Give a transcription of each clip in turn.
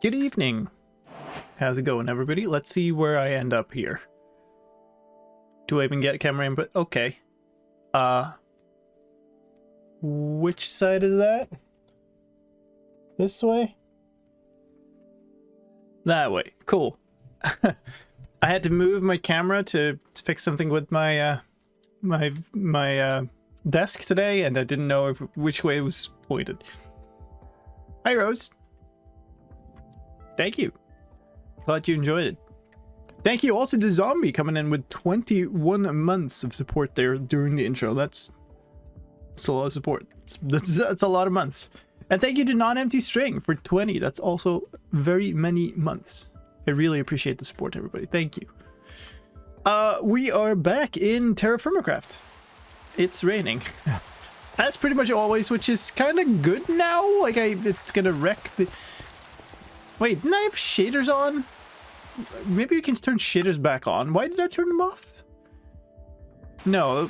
Good evening. How's it going, everybody? Let's see where I end up here. Do I even get camera input? Okay. Which side is that? This way? That way. Cool. I had to move my camera to fix something with my my desk today, and I didn't know which way it was pointed. Hi, Rose. Thank you. Glad you enjoyed it. Thank you also to Zombie coming in with 21 months of support there during the intro. That's a lot of support. That's a lot of months. And thank you to Non-Empty String for 20. That's also very many months. I really appreciate the support, everybody. Thank you. We are back in TerraFirmaCraft. It's raining. As pretty much always, which is kind of good now. Like, it's gonna wreck the... Wait, didn't I have shaders on? Maybe we can turn shaders back on. Why did I turn them off? No,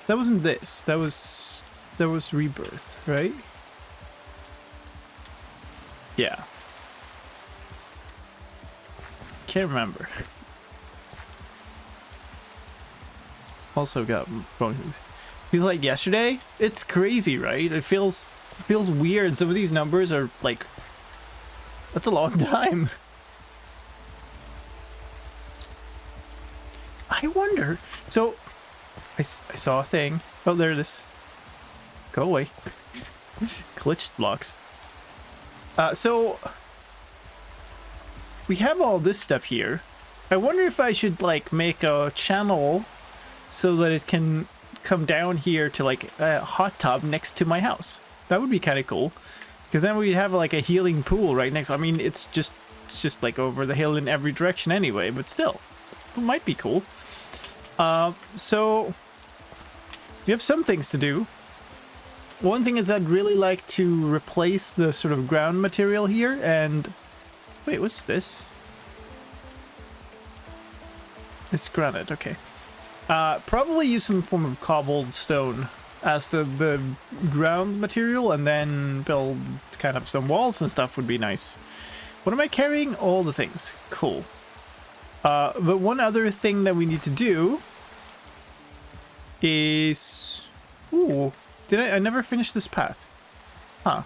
that wasn't this. That was Rebirth, right? Yeah. Can't remember. Also got wrong things. Feels like yesterday? It's crazy, right? It feels weird. Some of these numbers are like... That's a long time. I wonder. So, I saw a thing. Oh, there it is. Go away. Glitched blocks. So, we have all this stuff here. I wonder if I should, like, make a channel so that it can come down here to, like, a hot tub next to my house. That would be kind of cool. Because then we'd have, like, a healing pool right next. I mean, it's just like, over the hill in every direction anyway, but still. It might be cool. So, we have some things to do. One thing is I'd really like to replace the sort of ground material here, and... Wait, what's this? It's granite, okay. Probably use some form of cobbled stone as the ground material, and then build kind of some walls and stuff would be nice. What am I carrying? All the things. Cool. But one other thing that we need to do is... Ooh, I never finished this path. Huh.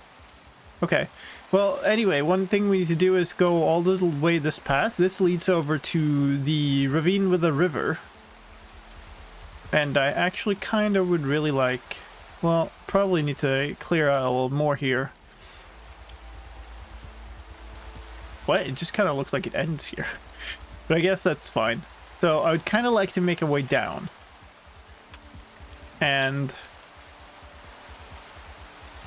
Okay. Well, anyway, one thing we need to do is go all the way this path. This leads over to the ravine with a river. And I actually kind of would really like... Well, probably need to clear out a little more here. What? It just kind of looks like it ends here. But I guess that's fine. So I would kind of like to make a way down. And...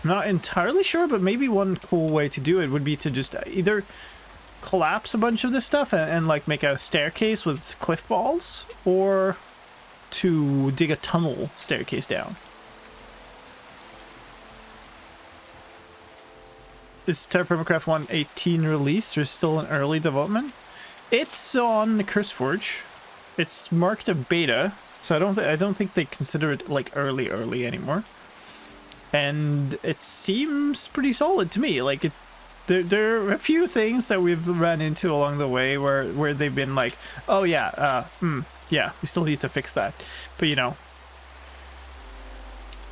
I'm not entirely sure, but maybe one cool way to do it would be to just either collapse a bunch of this stuff and like make a staircase with cliff falls, or to dig a tunnel staircase down. Is TerraFirmaCraft 1.18 released or still in early development? It's on CurseForge. It's marked a beta, so I don't think they consider it like early anymore. And it seems pretty solid to me. Like there are a few things that we've run into along the way where they've been like, oh yeah, yeah, we still need to fix that. But you know,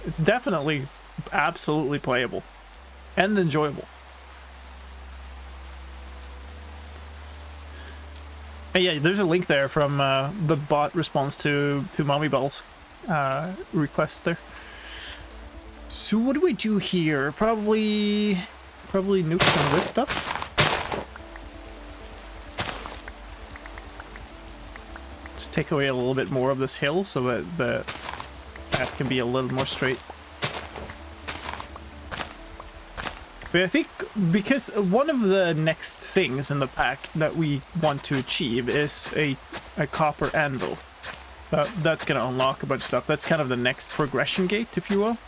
it's definitely absolutely playable and enjoyable. And yeah, there's a link there from the bot response to Mommy Bell's request there. So what do we do here? Probably nuke some of this stuff. Let's take away a little bit more of this hill so that the path can be a little more straight. But I think because one of the next things in the pack that we want to achieve is a copper anvil. That's going to unlock a bunch of stuff. That's kind of the next progression gate, if you will.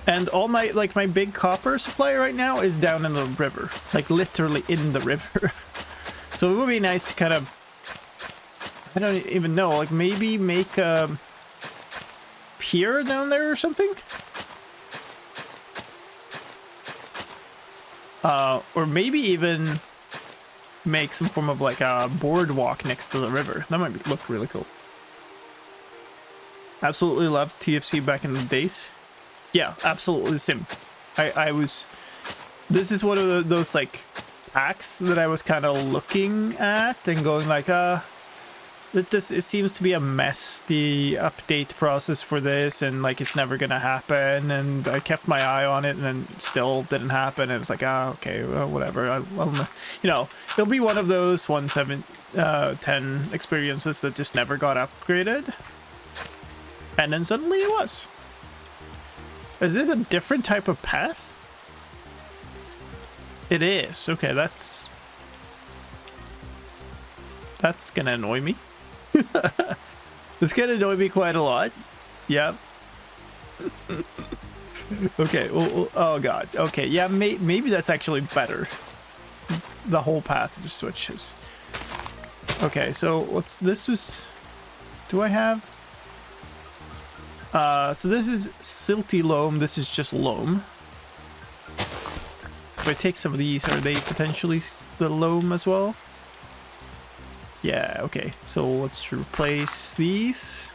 And all my, like, my big copper supply right now is down in the river. Like, literally in the river. So it would be nice to kind of... I don't even know, like, maybe make a pier down there or something? Or maybe even make some form of like a boardwalk next to the river. That might look really cool. Absolutely loved TFC back in the days. Yeah, absolutely sim. I was... This is one of those like packs that I was kind of looking at and going like, it seems to be a mess, the update process for this, and like it's never gonna happen, and I kept my eye on it and then still didn't happen, and it's like, okay, well, whatever. You know, it'll be one of those 1.7.10 experiences that just never got upgraded, and then suddenly it was. Is this a different type of path? It is. Okay, that's gonna annoy me. It's gonna annoy me quite a lot. Yep. Okay. Well, oh god. Okay. Yeah. Maybe that's actually better. The whole path just switches. Okay. So what's this? Was do I have? So this is silty loam. This is just loam. So if I take some of these, are they potentially the loam as well? Yeah, okay. So let's replace these.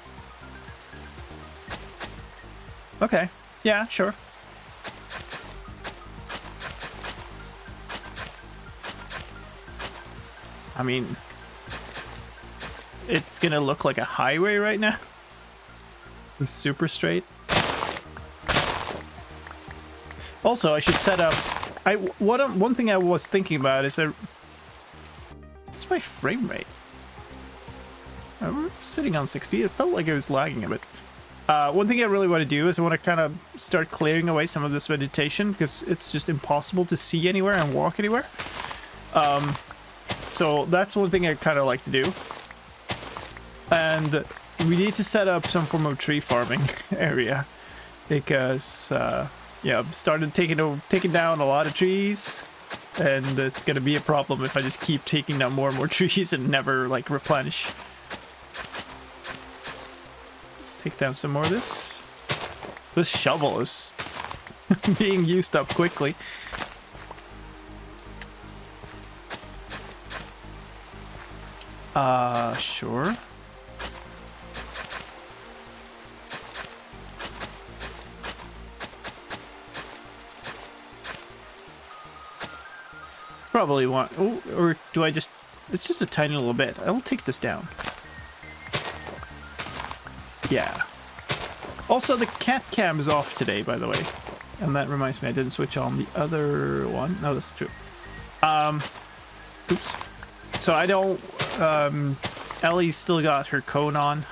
Okay. Yeah, sure. I mean, it's gonna look like a highway right now. It's super straight. Also, I should set up... One thing I was thinking about is what's my frame rate? I'm sitting on 60. It felt like it was lagging a bit. One thing I really want to do is I want to kind of start clearing away some of this vegetation because it's just impossible to see anywhere and walk anywhere. So that's one thing I kind of like to do. And we need to set up some form of tree farming area because yeah, I've started taking down a lot of trees, and it's gonna be a problem if I just keep taking down more and more trees and never like replenish. Let's take down some more of this. This shovel is being used up quickly. Sure. Probably want... Oh, or do I just... It's just a tiny little bit. I'll take this down. Yeah. Also, the cat cam is off today, by the way. And that reminds me, I didn't switch on the other one. No, that's true. Oops. So I don't... Ellie's still got her cone on.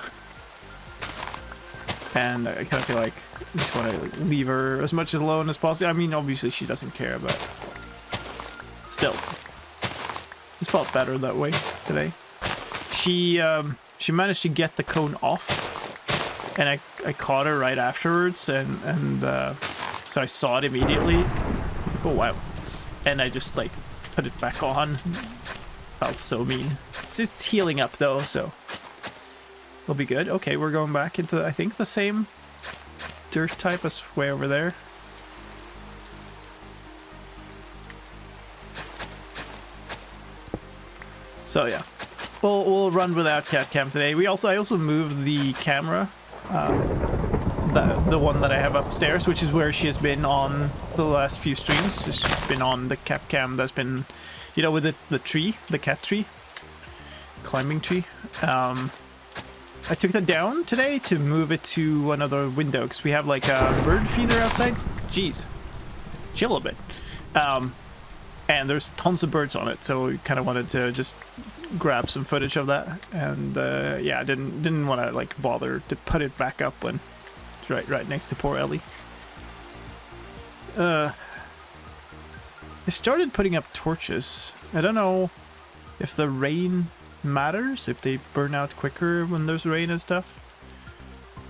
And I kind of feel like I just want to leave her as much alone as possible. I mean, obviously she doesn't care, but... Still, this felt better that way today. She managed to get the cone off, and I caught her right afterwards, and so I saw it immediately. Oh wow! And I just like put it back on. Felt so mean. It's just healing up though, so we'll be good. Okay, we're going back into I think the same dirt type as way over there. So yeah, we'll run without cat cam today. I also moved the camera, the one that I have upstairs, which is where she has been on the last few streams. She's been on the cat cam that's been, you know, with the tree, the cat tree, climbing tree. I took that down today to move it to another window because we have like a bird feeder outside. Jeez, chill a bit. And there's tons of birds on it, so we kind of wanted to just grab some footage of that. And yeah, didn't want to like bother to put it back up when it's right next to poor Ellie. I started putting up torches. I don't know if the rain matters, if they burn out quicker when there's rain and stuff.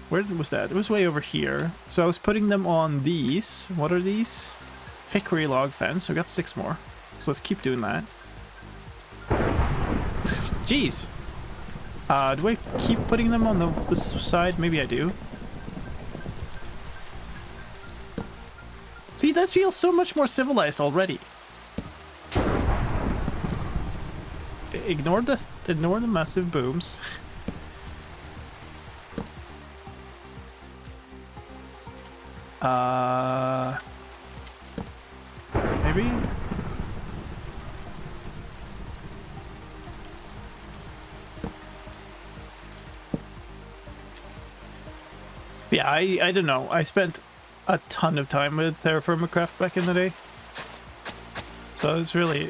Where was that? It was way over here. So I was putting them on these. What are these? Hickory log fence. So I got 6 more. So let's keep doing that. Jeez. Do I keep putting them on the side? Maybe I do. See, this feels so much more civilized already. ignore the massive booms. Maybe. Yeah, I don't know. I spent a ton of time with TerraFirmaCraft back in the day, so it's really,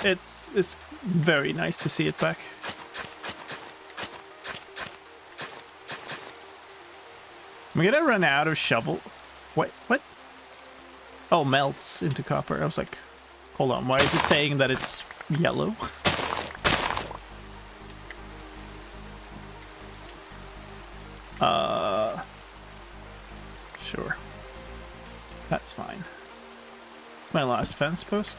it's very nice to see it back. I'm gonna run out of shovel. Wait, what? Oh, melts into copper. I was like, hold on, why is it saying that it's yellow? Sure. That's fine. It's my last fence post.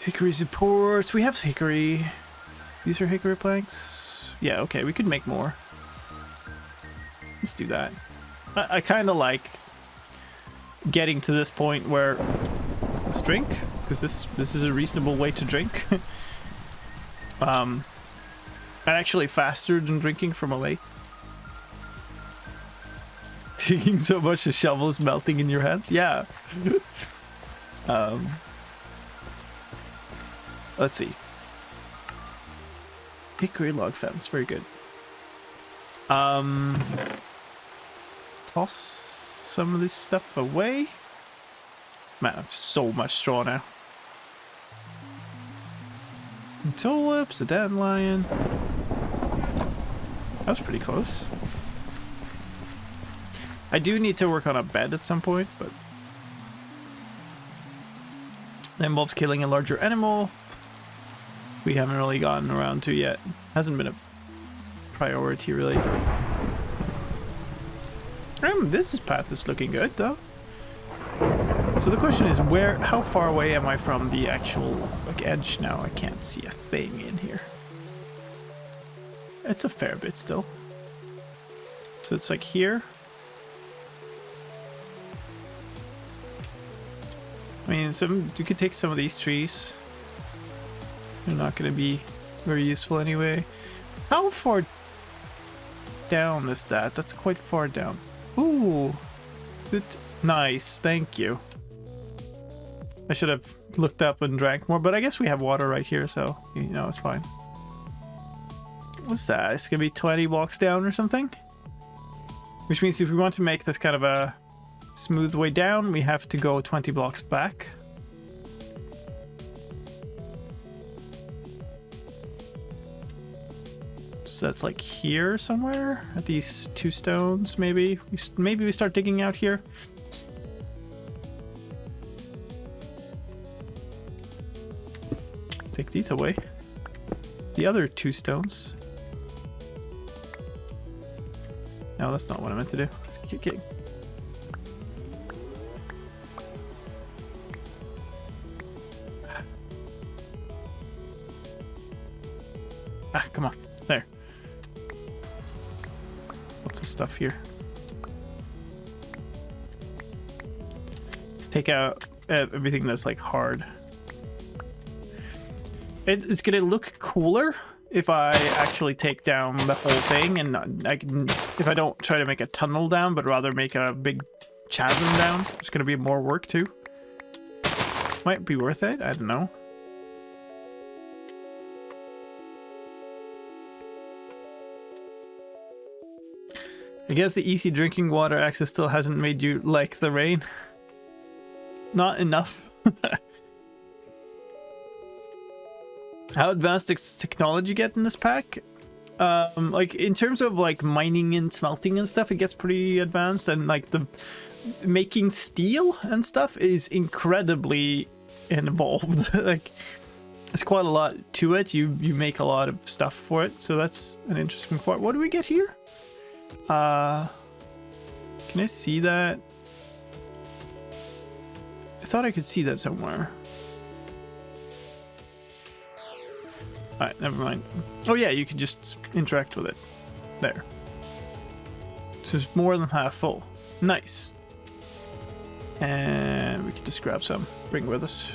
Hickory supports. We have hickory. These are hickory planks. Yeah, okay, we could make more. Let's do that. I kind of like getting to this point where let's drink, because this is a reasonable way to drink. And actually faster than drinking from a lake. Taking so much the shovel is melting in your hands. Yeah. Let's see. Hickory log fence, very good. Toss some of this stuff away. Man, I have so much straw now. Tulips, a dandelion. That was pretty close. I do need to work on a bed at some point, but it involves killing a larger animal. We haven't really gotten around to yet. Hasn't been a priority really. This path is looking good though. So the question is, how far away am I from the actual like edge now? I can't see a thing in here. It's a fair bit still. So it's like here. I mean, you could take some of these trees. They're not going to be very useful anyway. How far down is that? That's quite far down. Ooh, good. Nice, thank you. I should have looked up and drank more, but I guess we have water right here, so, you know, it's fine. What's that? It's going to be 20 blocks down or something? Which means if we want to make this kind of a smooth way down, we have to go 20 blocks back. So that's like here somewhere at these two stones. Maybe we start digging out here. Take these away. The other two stones. No, that's not what I meant to do. Let's keep getting. Ah, come on. There. What's the stuff here? Let's take out everything that's like hard. It's gonna look cooler if I actually take down the whole thing, and if I don't try to make a tunnel down, but rather make a big chasm down. It's gonna be more work too. Might be worth it. I don't know. I guess the easy drinking water access still hasn't made you like the rain. Not enough. How advanced does technology get in this pack? Like in terms of like mining and smelting and stuff, it gets pretty advanced, and like the making steel and stuff is incredibly involved. Like there's quite a lot to it. You make a lot of stuff for it, so that's an interesting part. What do we get here? Can I see that? I thought I could see that somewhere. Alright, never mind. Oh yeah, you can just interact with it. There. So it's more than half full. Nice. And we can just grab some. Bring with us.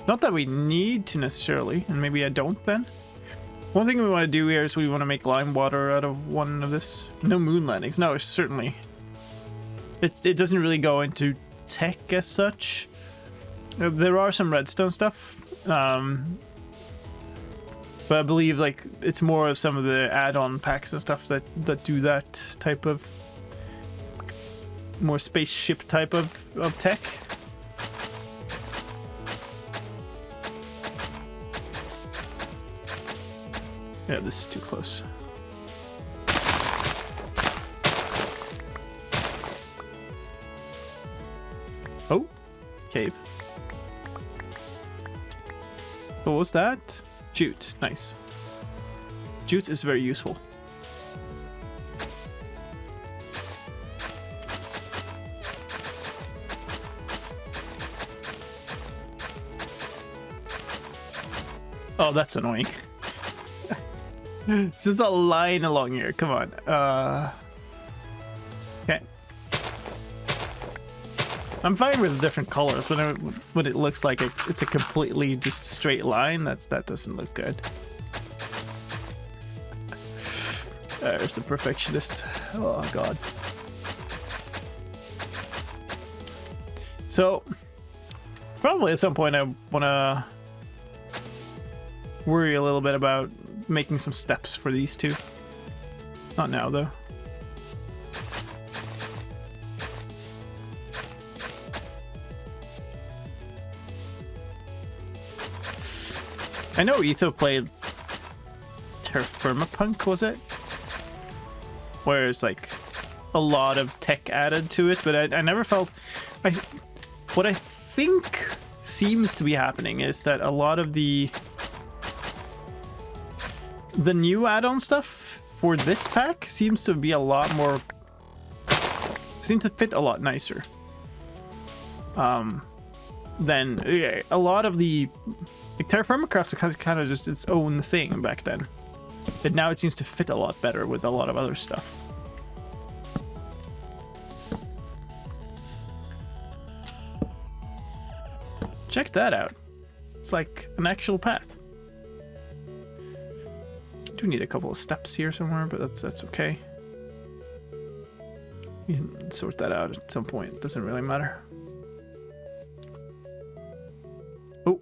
Not that we need to necessarily, and maybe I don't then. One thing we want to do here is we want to make lime water out of one of this. No moon landings. No, certainly. It doesn't really go into tech as such. There are some redstone stuff. But I believe like it's more of some of the add-on packs and stuff that do that type of more spaceship type of tech. Yeah, this is too close. Oh, cave. What was that? Jute, nice. Jute is very useful. Oh, that's annoying. It's just a line along here. Come on. Okay. I'm fine with different colors. When it looks like it's a completely just straight line, that doesn't look good. There's the perfectionist. Oh god. So probably at some point I wanna worry a little bit about making some steps for these two. Not now though. I know Etho played TerraFirmaPunk, was it? Where it's like a lot of tech added to it, but I never felt... What I think seems to be happening is that a lot of the new add-on stuff for this pack seems to be a lot more... seem to fit a lot nicer. Than a lot of the... Like TerraFirmaCraft was kind of just its own thing back then. But now it seems to fit a lot better with a lot of other stuff. Check that out. It's like an actual path. Do need a couple of steps here somewhere, but that's okay. We can sort that out at some point. It doesn't really matter. Oh,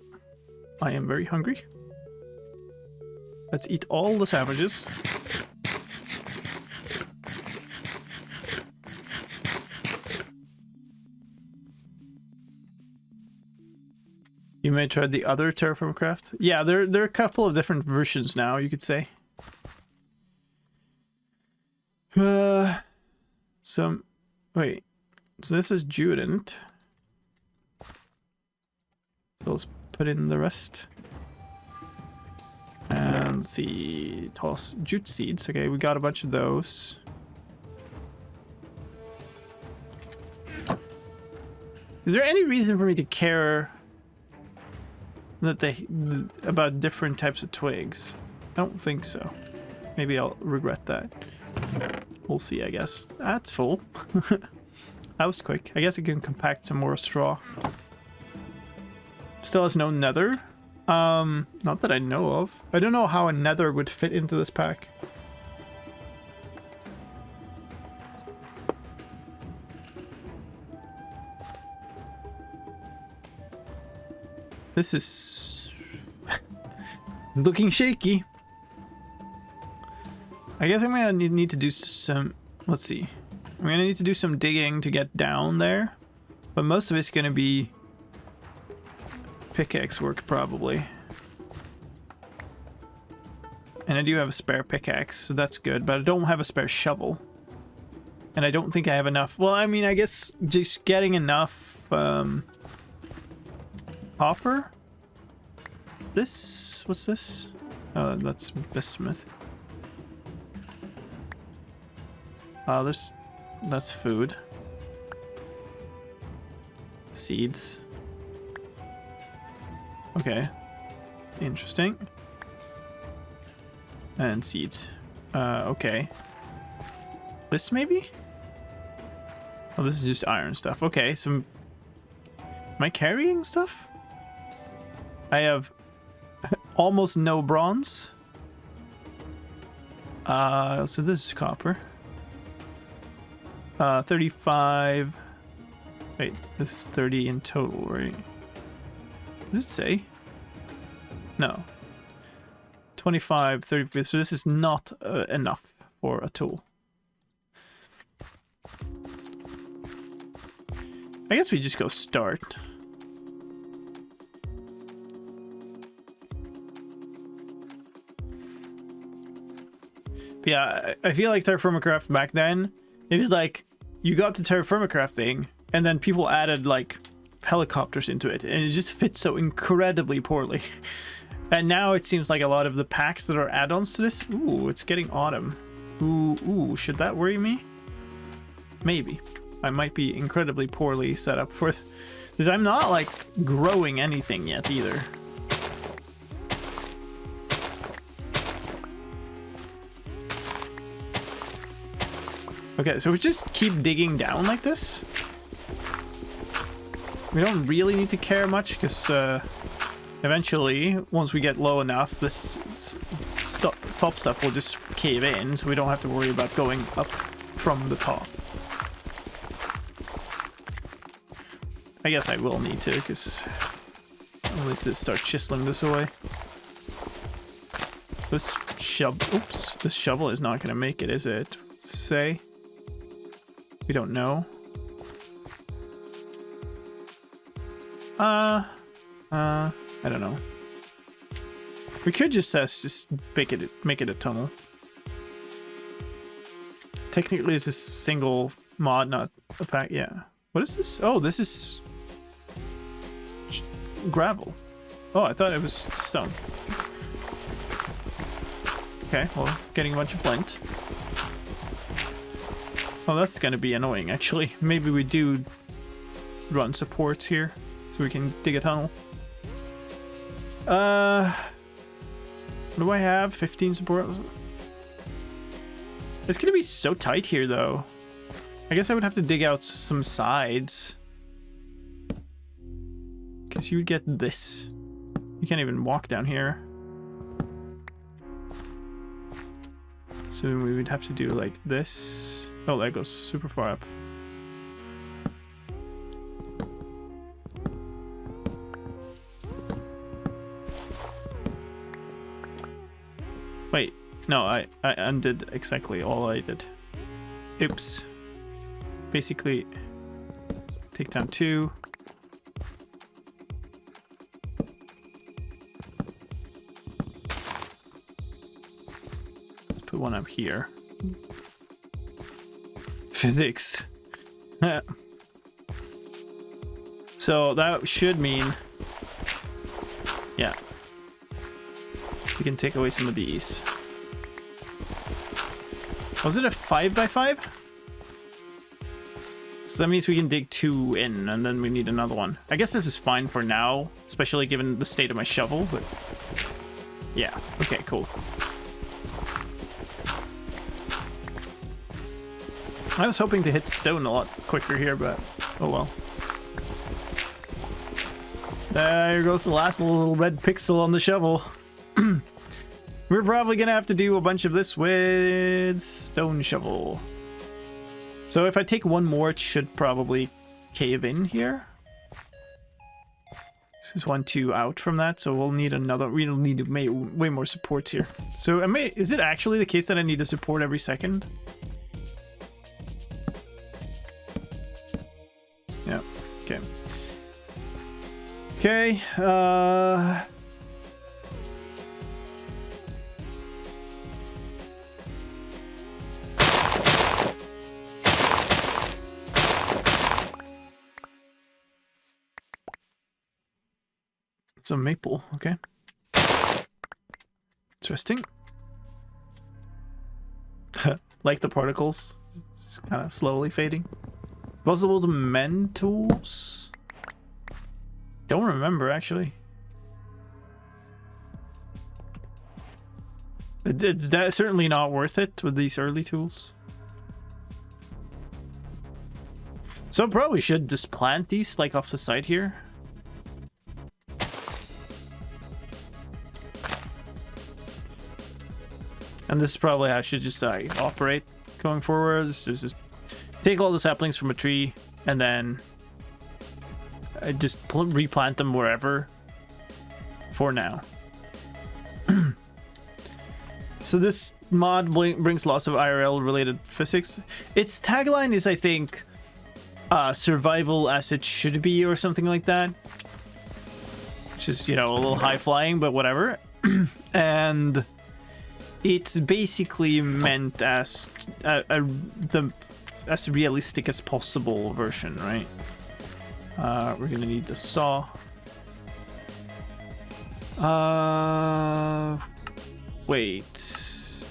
I am very hungry. Let's eat all the sandwiches. You may try the other TerraFirmaCraft. Yeah, there are a couple of different versions now, you could say. Wait. So this is Judent. So let's put in the rest. And let's see, toss jute seeds. Okay, we got a bunch of those. Is there any reason for me to care that about different types of twigs? I don't think so. Maybe I'll regret that. We'll see, I guess. That's full. That was quick. I guess I can compact some more straw. Still has no nether. Not that I know of. I don't know how a nether would fit into this pack. This is looking shaky. I guess I'm gonna need to do some... Let's see. I'm gonna need to do some digging to get down there. But most of it's gonna be pickaxe work, probably. And I do have a spare pickaxe, so that's good. But I don't have a spare shovel. And I don't think I have enough... Well, I mean, I guess just getting enough... copper? This... What's this? Oh, that's bismuth. That's food. Seeds. Okay. Interesting. And seeds. Okay. This maybe? Oh, this is just iron stuff. Okay, some... Am I carrying stuff? I have almost no bronze. So this is copper. 35. Wait, this is 30 in total, right? Does it say? No. 25, 30. So this is not enough for a tool. I guess we just go start. But yeah, I feel like TerraFirmaCraft back then, it was like you got the TerraFirmaCraft thing, and then people added like helicopters into it, and it just fits so incredibly poorly. And now it seems like a lot of the packs that are add-ons to this. Ooh, it's getting autumn. Ooh, should that worry me? Maybe. I might be incredibly poorly set up for this. I'm not like growing anything yet either. Okay, so we just keep digging down like this. We don't really need to care much because eventually, once we get low enough, this top stuff will just cave in, so we don't have to worry about going up from the top. I guess I will need to, because I'll need to start chiseling this away. This shovel is not going to make it, is it? Say? We don't know. I don't know. We could just make it a tunnel. Technically, it's a single mod, not a pack. Yeah. What is this? Oh, this is gravel. Oh, I thought it was stone. Okay, well, getting a bunch of flint. Oh, that's gonna be annoying, actually. Maybe we do run supports here, so we can dig a tunnel. What do I have? 15 support? It's gonna be so tight here, though. I guess I would have to dig out some sides. Because you would get this. You can't even walk down here. So we would have to do like this. Oh, that goes super far up. Wait, no, I undid exactly all I did. Oops. Basically, take down 2. Let's put one up here. Physics. So that should mean, yeah, we can take away some of these. Was it a 5x5? So that means we can dig 2 in, and then we need another one. I guess this is fine for now, especially given the state of my shovel, but yeah, okay, cool. I was hoping to hit stone a lot quicker here, but oh well. There goes the last little red pixel on the shovel. We're probably gonna have to do a bunch of this with stone shovel. So if I take one more, it should probably cave in here. This is 1, 2 out from that, so we'll need another. We'll need way more supports here. So is it actually the case that I need to support every second? Yeah. Okay. Okay. It's a maple, okay. Interesting. Like the particles, just kind of slowly fading. Possible to mend tools? Don't remember, actually. It's certainly not worth it with these early tools. So I probably should just plant these like off the side here. And this is probably how I should just operate going forward. This is just take all the saplings from a tree and then just replant them wherever for now. So this mod brings lots of IRL related physics. Its tagline is, I think, survival as it should be or something like that. Which is, you know, a little high flying, but whatever. And it's basically meant as as realistic as possible version, right? We're gonna need the saw. Wait.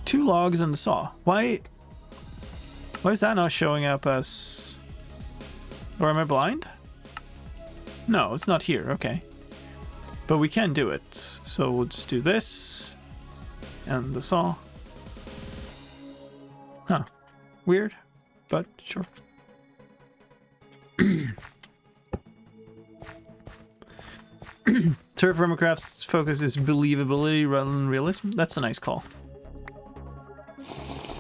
Two logs and the saw. Why is that not showing up as... Or am I blind? No, it's not here. Okay. But we can do it. So we'll just do this. And the saw. Huh. Weird. But sure. TerraFirmaCraft's focus is believability rather than realism. That's a nice call.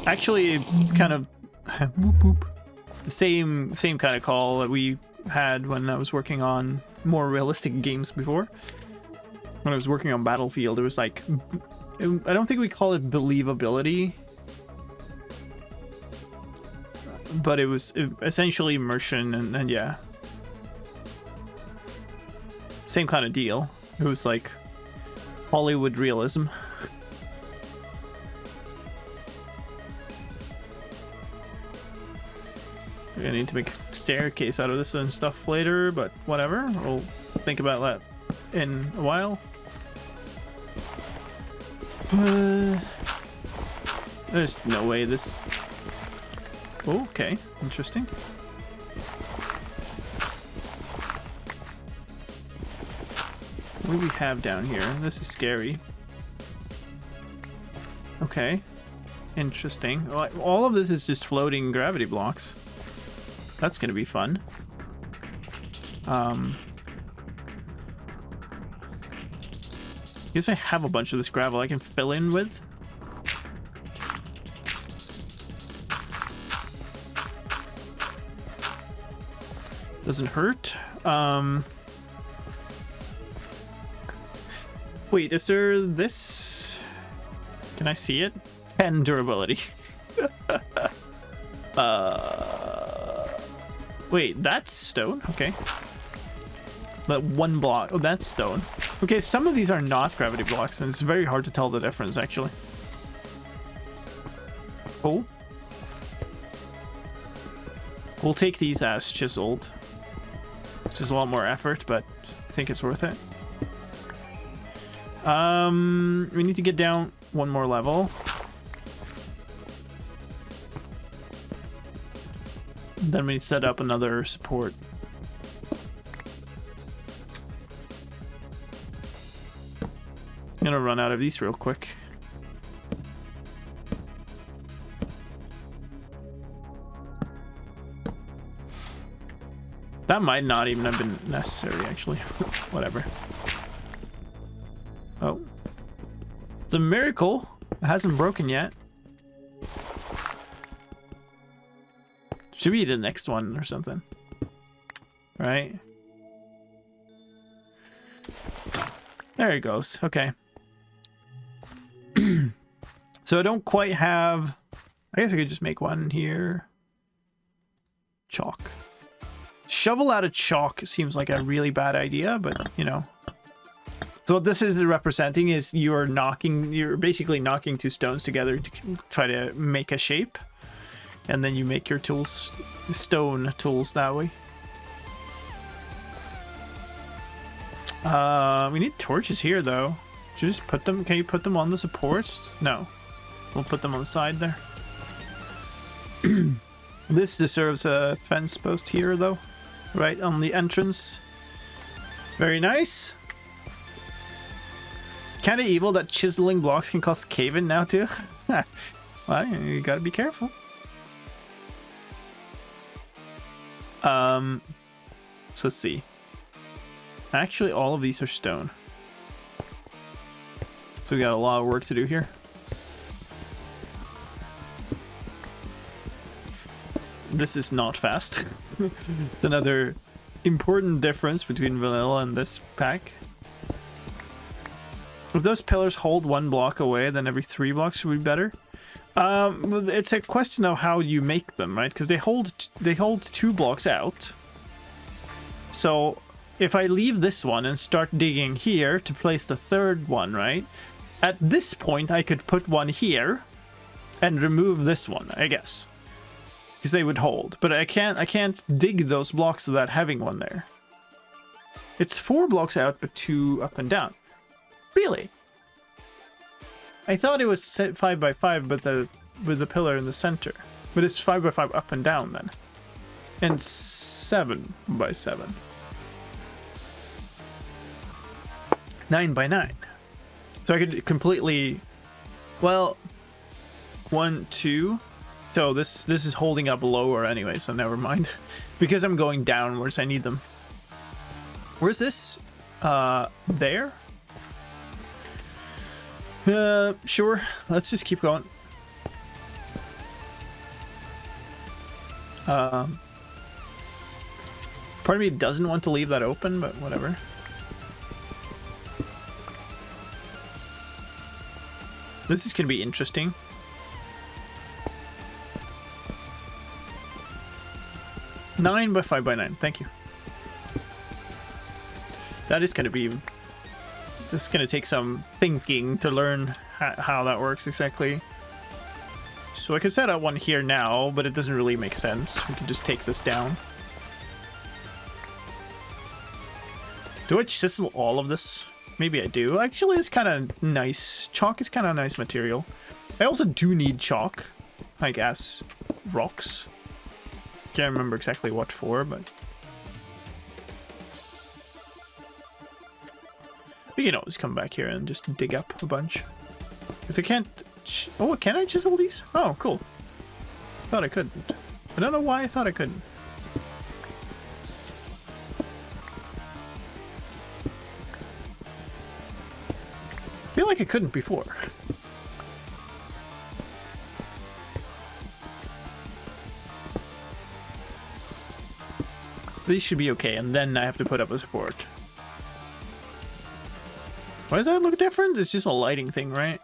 Actually, kind of whoop, whoop. The same kind of call that we had when I was working on more realistic games before. When I was working on Battlefield, it was like, I don't think we call it believability, but it was essentially immersion and yeah, same kind of deal. It was like Hollywood realism. We're gonna need to make a staircase out of this and stuff later, but whatever. We'll think about that in a while. There's no way this... Okay, interesting. What do we have down here? This is scary. Okay, interesting. All of this is just floating gravity blocks. That's gonna be fun. Guess I have a bunch of this gravel I can fill in with. Doesn't hurt. Wait, is there this? Can I see it? 10 durability. Wait, that's stone? Okay. That one block. Oh, that's stone. Okay, some of these are not gravity blocks, and it's very hard to tell the difference, actually. Oh. We'll take these as chiseled, which is a lot more effort, but I think it's worth it. We need to get down one more level. Then we set up another support. I'm gonna run out of these real quick. That might not even have been necessary, actually. Whatever. Oh. It's a miracle. It hasn't broken yet. Should be the next one or something. Right? There it goes. Okay. So I don't quite have... I guess I could just make one here. Chalk. Shovel out of chalk seems like a really bad idea, but, you know. So what this is representing is you're basically knocking two stones together to try to make a shape. And then you make your tools, stone tools that way. We need torches here, though. Should you just put them? Can you put them on the supports? No. We'll put them on the side there. This deserves a fence post here, though. Right on the entrance. Very nice. Kind of evil that chiseling blocks can cause cave-in now, too. Well, you gotta be careful. So let's see. Actually, all of these are stone. So we got a lot of work to do here. This is not fast. It's another important difference between vanilla and this pack. If those pillars hold 1 block away, then every 3 blocks would be better. It's a question of how you make them, right? Because they hold 2 blocks out. So if I leave this one and start digging here to place the 3rd one, right? At this point, I could put one here and remove this one, I guess, because they would hold. But I can't dig those blocks without having one there. It's 4 blocks out, but 2 up and down. Really? I thought it was 5 by 5, but with the pillar in the center. But it's 5 by 5 up and down then, and 7 by 7. 9 by 9. So I could completely, well, 1, 2. So this is holding up lower anyway, so never mind. Because I'm going downwards, I need them. Where's this? There? Sure. Let's just keep going. Part of me doesn't want to leave that open, but whatever. This is gonna be interesting. Nine by 5 by 9. Thank you. That is gonna be. This is gonna take some thinking to learn how that works exactly. So I could set up one here now, but it doesn't really make sense. We can just take this down. Do I chisel all of this? Maybe I do. Actually, it's kind of nice. Chalk is kind of a nice material. I also do need chalk, I guess. Rocks. Can't remember exactly what for, but we can always come back here and just dig up a bunch. Because I can't. Oh, can I chisel these? Oh, cool. Thought I couldn't. I don't know why I thought I couldn't. I feel like I couldn't before. These should be okay, and then I have to put up a support. Why does that look different? It's just a lighting thing, right?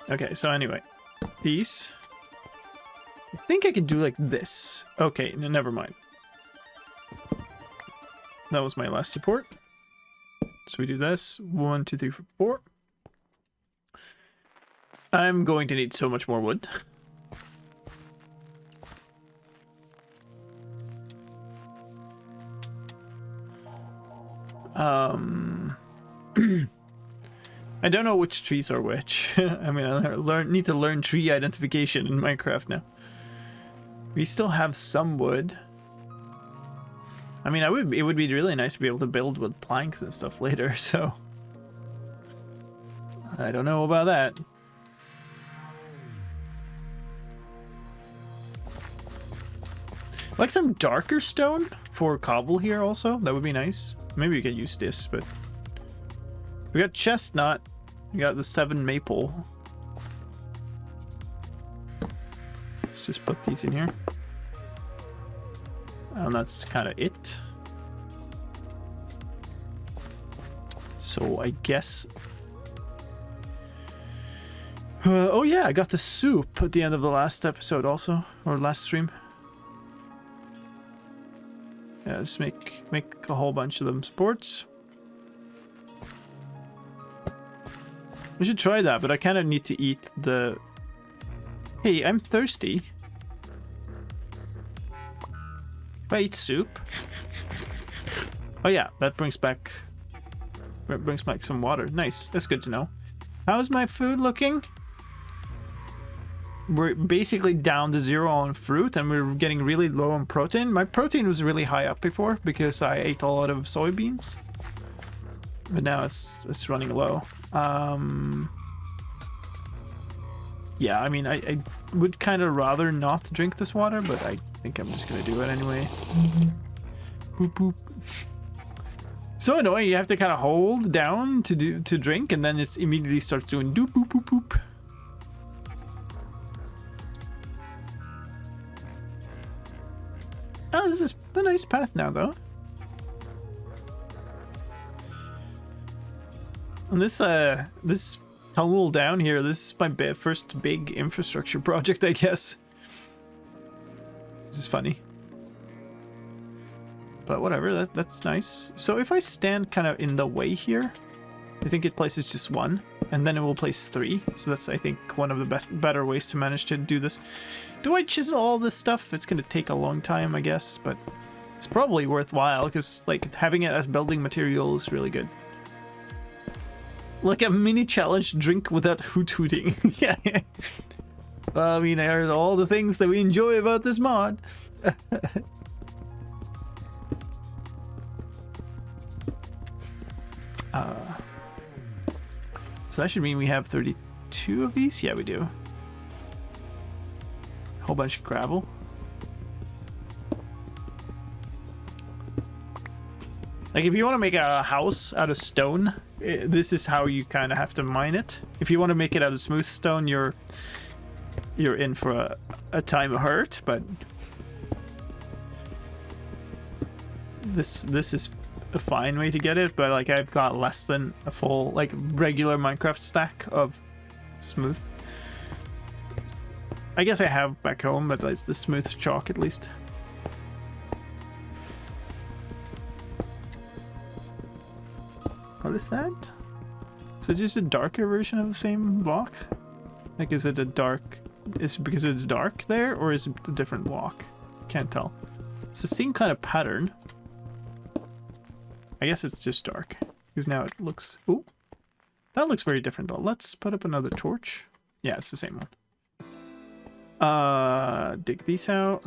Okay, so anyway, these. I think I could do like this. Okay, no, never mind. That was my last support. So we do this. 1, 2, 3, 4. I'm going to need so much more wood. I don't know which trees are which. I mean, I need to learn tree identification in Minecraft now. We still have some wood. I mean, it would be really nice to be able to build with planks and stuff later, so I don't know about that. Like some darker stone for cobble here also. That would be nice. Maybe we could use this, but we got chestnut. We got the 7 maple. Let's just put these in here. And that's kind of it. So I guess. Oh yeah, I got the soup at the end of the last episode also, or last stream. Yeah, just make a whole bunch of them supports. We should try that, but I kind of need to eat the... Hey, I'm thirsty. If I eat soup... Oh yeah, that brings back some water. Nice, that's good to know. How's my food looking? We're basically down to 0 on fruit, and we're getting really low on protein. My protein was really high up before because I ate a lot of soybeans, but now it's running low. Yeah, I mean, I would kind of rather not drink this water, but I think I'm just gonna do it anyway. Boop boop. So annoying. You have to kind of hold down to drink, and then it immediately starts doing doop boop boop boop. Oh, this is a nice path now, though. And this tunnel down here, this is my first big infrastructure project, I guess. This is funny. But whatever, that's nice. So if I stand kind of in the way here, I think it places just 1, and then it will place 3. So that's, I think, one of the better ways to manage to do this. Do I chisel all this stuff? It's going to take a long time, I guess, but it's probably worthwhile, because like having it as building material is really good. Like a mini challenge, drink without hooting. Yeah. I mean, I heard all the things that we enjoy about this mod. So that should mean we have 32 of these? Yeah, we do. A whole bunch of gravel. Like, if you want to make a house out of stone, this is how you kind of have to mine it. If you want to make it out of smooth stone, you're in for a time of hurt, but this is a fine way to get it. But like, I've got less than a full like regular Minecraft stack of smooth. I guess I have back home, but it's the smooth chalk at least. What is that? Is it just a darker version of the same block? Like, is it a dark... Is it because it's dark there, or is it a different block? Can't tell. It's the same kind of pattern. I guess it's just dark. Because now it looks... Ooh. That looks very different, though. Let's put up another torch. Yeah, it's the same one. Dig these out.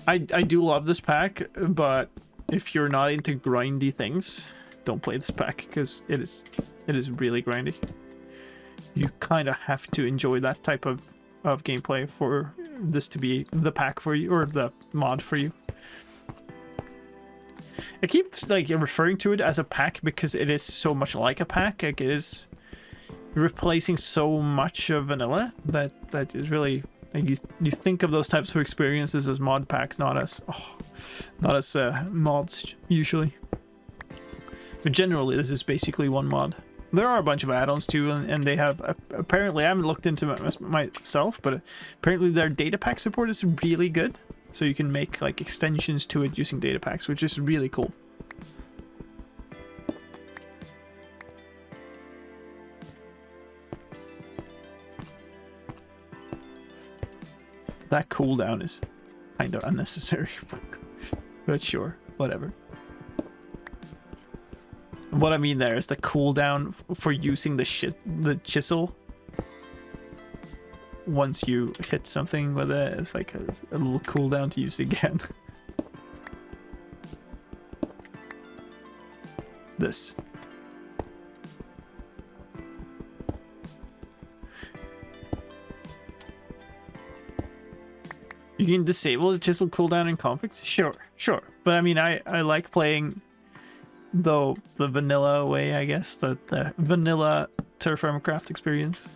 I do love this pack, but if you're not into grindy things, don't play this pack, because it is really grindy. You kind of have to enjoy that type of gameplay for this to be the pack for you, or the mod for you. I keep like referring to it as a pack because it is so much like a pack. Like, it is replacing so much of vanilla that is really... Like, you think of those types of experiences as mod packs, not as mods usually. But generally, this is basically one mod. There are a bunch of add-ons too, and they have apparently, I haven't looked into it myself, but apparently their data pack support is really good. So you can make like extensions to it using data packs, which is really cool. That cooldown is kind of unnecessary, but sure, whatever. What I mean there is the cooldown for using the chisel. Once you hit something with it, it's like a little cooldown to use it again. This. You can disable the chisel cooldown in conflicts? Sure. But I mean, I like playing the vanilla way, I guess. The vanilla TerraFirmaCraft experience.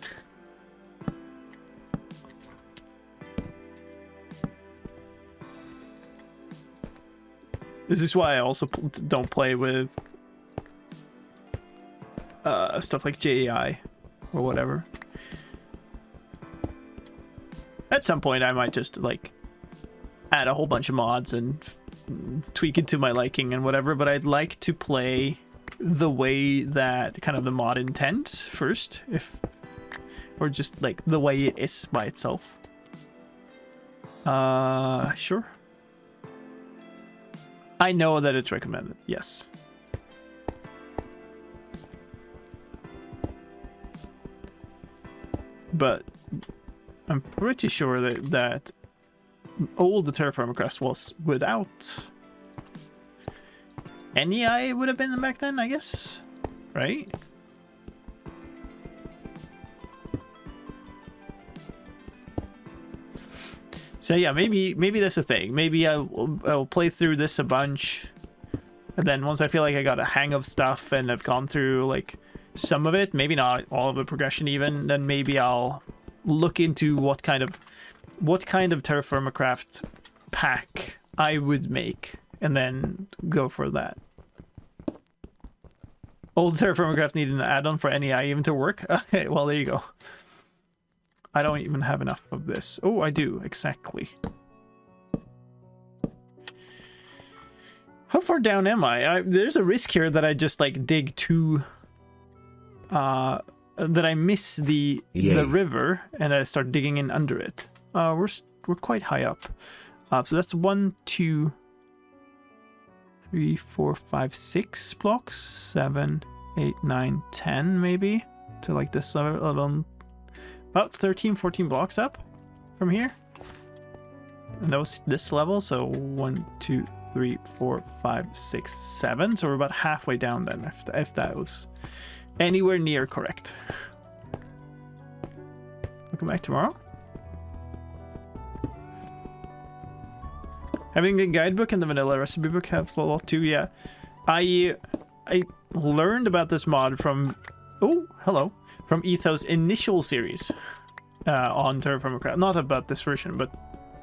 This is why I also don't play with stuff like JAI or whatever. At some point, I might just like add a whole bunch of mods and tweak it to my liking and whatever, but I'd like to play the way that kind of the mod intends first, or just like the way it is by itself. Sure. I know that it's recommended, yes. But I'm pretty sure that old TerraFirmaCraft was without any AI would have been back then, I guess, right? So yeah, maybe that's a thing. Maybe I'll play through this a bunch, and then once I feel like I got a hang of stuff and I've gone through like some of it, maybe not all of the progression even, then maybe I'll look into what kind of TerraFirmaCraft pack I would make, and then go for that. Old TerraFirmaCraft needed an add-on for NEI even to work. Okay, well there you go. I don't even have enough of this. Oh, I do, exactly. How far down am I? There's a risk here that I just like dig too... that I miss the river and I start digging in under it. We're quite high up. So that's 1, 2, 3, 4, 5, 6 blocks. 7, 8, 9, 10 maybe. To like this level. About 13, 14 blocks up from here. And that was this level, so 1, 2, 3, 4, 5, 6, 7. So we're about halfway down then, if that was anywhere near correct. I'll come back tomorrow. Having the guidebook and the vanilla recipe book have a lot too, yeah. I learned about this mod from... Oh, hello. From Etho's initial series on TerraFirmaCraft. Not about this version, but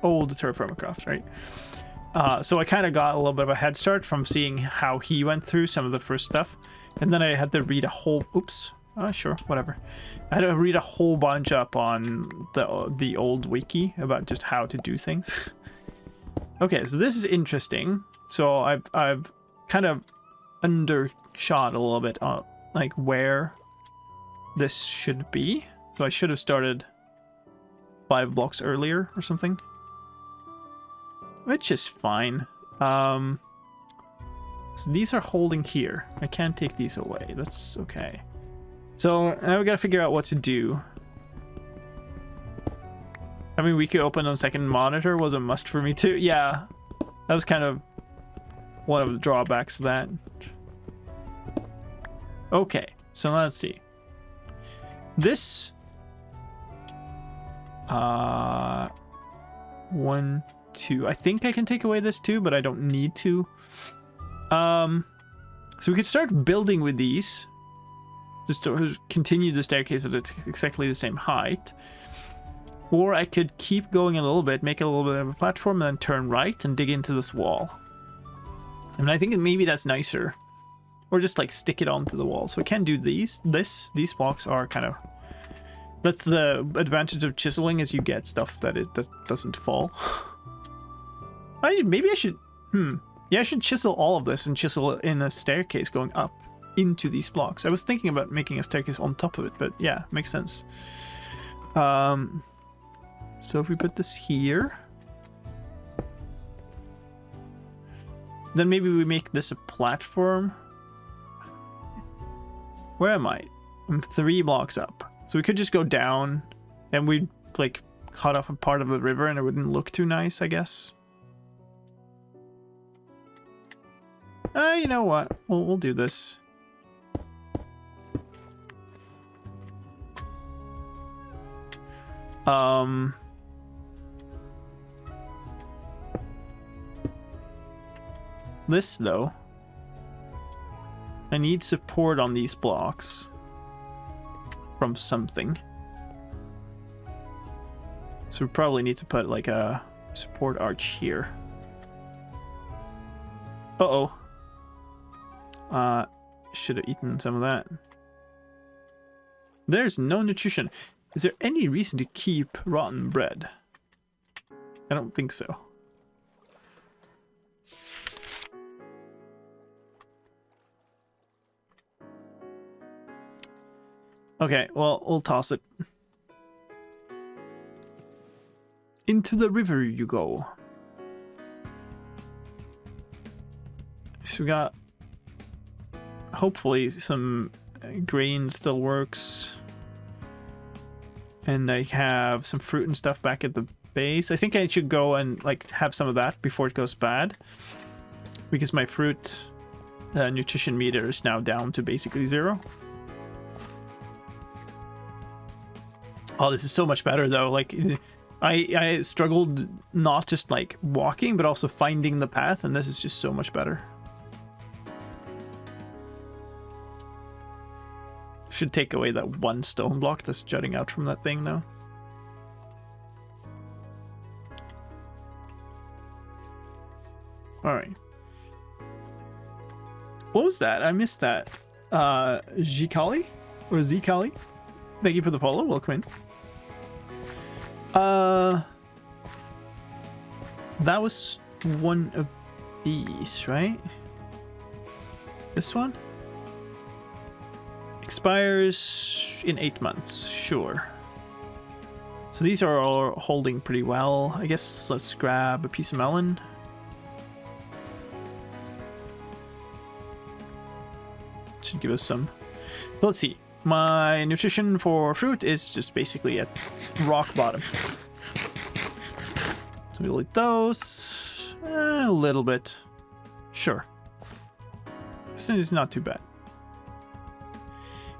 old TerraFirmaCraft, right? So I kind of got a little bit of a head start from seeing how he went through some of the first stuff. And then I had to read a whole... Oops. Sure, whatever. I had to read a whole bunch up on the old wiki about just how to do things. Okay, so this is interesting. So I've kind of undershot a little bit on like where this should be. So I should have started 5 blocks earlier or something, which is fine. So these are holding here. I can't take these away. That's okay. So now we gotta figure out what to do. Having Wiki open on second monitor was a must for me too. Yeah, that was kind of one of the drawbacks of that. Okay, so let's see. This 1, 2. I think I can take away this too, but I don't need to. So we could start building with these. Just to continue the staircase at exactly the same height. Or I could keep going a little bit, make a little bit of a platform, and then turn right and dig into this wall. I mean, I think maybe that's nicer. Or just like stick it onto the wall. So I can do these. These blocks are kind of... That's the advantage of chiseling, is you get stuff that doesn't fall. Maybe I should... Yeah, I should chisel all of this and chisel in a staircase going up into these blocks. I was thinking about making a staircase on top of it, but yeah, makes sense. So if we put this here, then maybe we make this a platform. Where am I? I'm 3 blocks up. So we could just go down and we'd like cut off a part of the river and it wouldn't look too nice, I guess. You know what? We'll do this. This though, I need support on these blocks from something. So we probably need to put like a support arch here. Uh-oh. Should have eaten some of that. There's no nutrition. Is there any reason to keep rotten bread? I don't think so. Okay, well, we'll toss it. Into the river you go. So we got... Hopefully some grain still works. And I have some fruit and stuff back at the base. I think I should go and like have some of that before it goes bad. Because my fruit nutrition meter is now down to basically 0. Oh, this is so much better though. Like I struggled not just like walking, but also finding the path, and this is just so much better. Should take away that one stone block that's jutting out from that thing, though. All right. What was that? I missed that. Zikali? Or Zikali? Thank you for the follow. Welcome in. That was one of these, right? This one? Expires in 8 months, sure. So these are all holding pretty well. I guess let's grab a piece of melon. Should give us some. Let's see. My nutrition for fruit is just basically at rock bottom. So we'll eat those. A little bit. Sure. This is not too bad.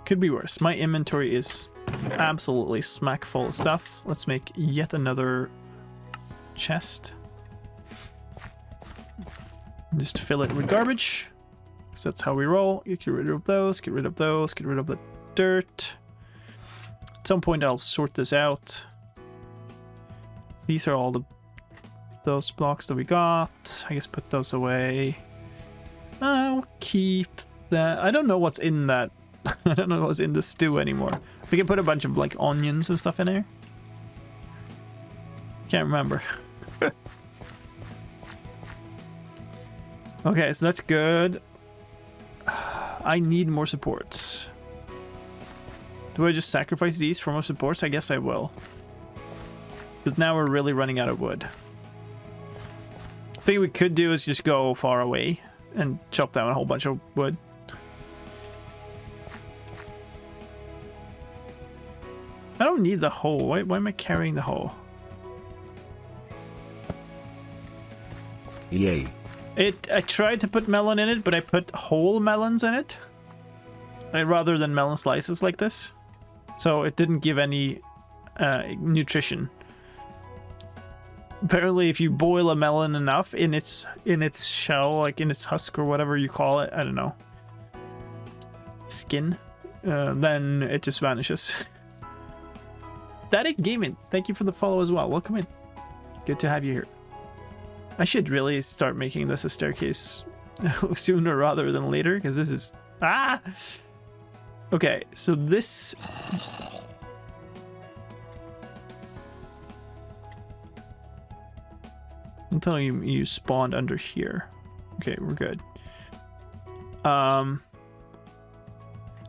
Could be worse. My inventory is absolutely smack full of stuff. Let's make yet another chest. Just fill it with garbage. So that's how we roll. You get rid of those, get rid of those, get rid of the dirt. At some point I'll sort this out. These are all those blocks that we got. I guess put those away. I'll keep that. I don't know what's in that. I don't know what's in the stew anymore. We can put a bunch of like onions and stuff in there. Can't remember. Okay, so that's good. I need more supports. Do I just sacrifice these for more supports? I guess I will. But now we're really running out of wood. The thing we could do is just go far away and chop down a whole bunch of wood. I don't need the hoe. Why am I carrying the hoe? Yay. I tried to put melon in it, but I put whole melons in it. Rather than melon slices like this. So it didn't give any nutrition. Apparently if you boil a melon enough in its shell, like in its husk or whatever you call it, I don't know. Skin. Then it just vanishes. Static Gaming, thank you for the follow as well. Welcome in. Good to have you here. I should really start making this a staircase sooner rather than later, because this is... Ah! Okay, so this... I'm telling you, you spawned under here. Okay, we're good.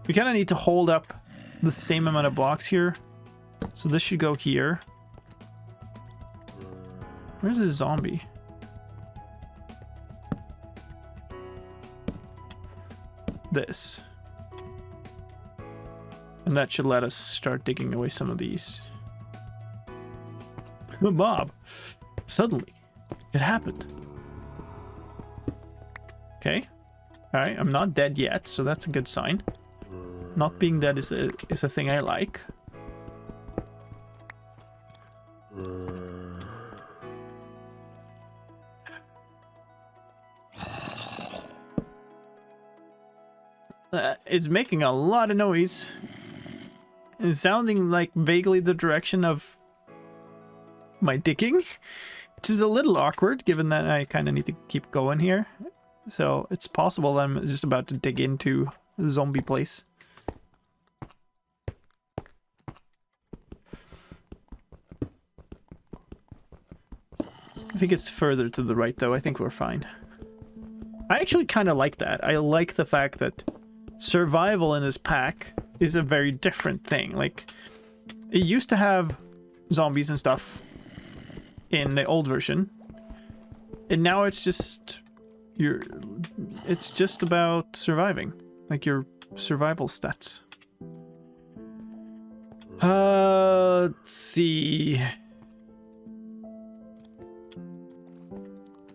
We kind of need to hold up the same amount of blocks here. So this should go here. Where's the zombie? This. And that should let us start digging away some of these. The mob. Suddenly. It happened. Okay. Alright, I'm not dead yet, so that's a good sign. Not being dead is a thing I like. It's making a lot of noise. It's sounding like vaguely the direction of my digging, which is a little awkward given that I kind of need to keep going here. So it's possible that I'm just about to dig into the zombie place. I think it's further to the right though. I think we're fine. I actually kind of like that. I like the fact that survival in this pack is a very different thing. Like, it used to have zombies and stuff in the old version, and now it's just it's just about surviving, like your survival stats. Let's see.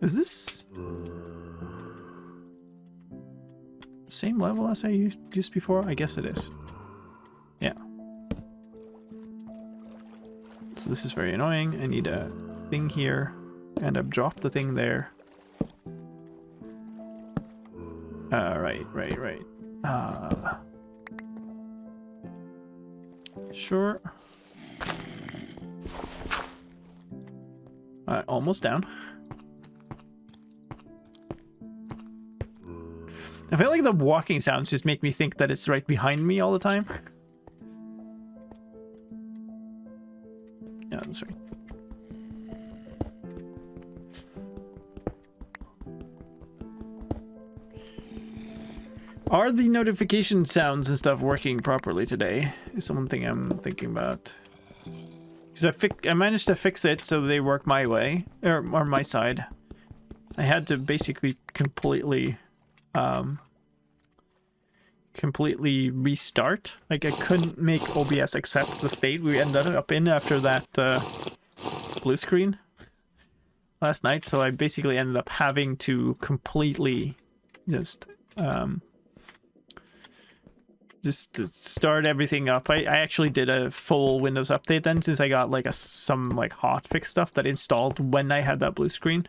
Is this same level as I used before? I guess it is. Yeah. So this is very annoying. I need a thing here, and I've dropped the thing there. Right. Sure. Alright, almost down. I feel like the walking sounds just make me think that it's right behind me all the time. Yeah, that's right. Are the notification sounds and stuff working properly today? Is something I'm thinking about. Because I managed to fix it so they work my way, or my side. I had to basically completely restart. Like, I couldn't make OBS accept the state we ended up in after that blue screen last night. So I basically ended up having to completely just start everything up. I actually did a full Windows update then, since I got like some like hotfix stuff that installed when I had that blue screen.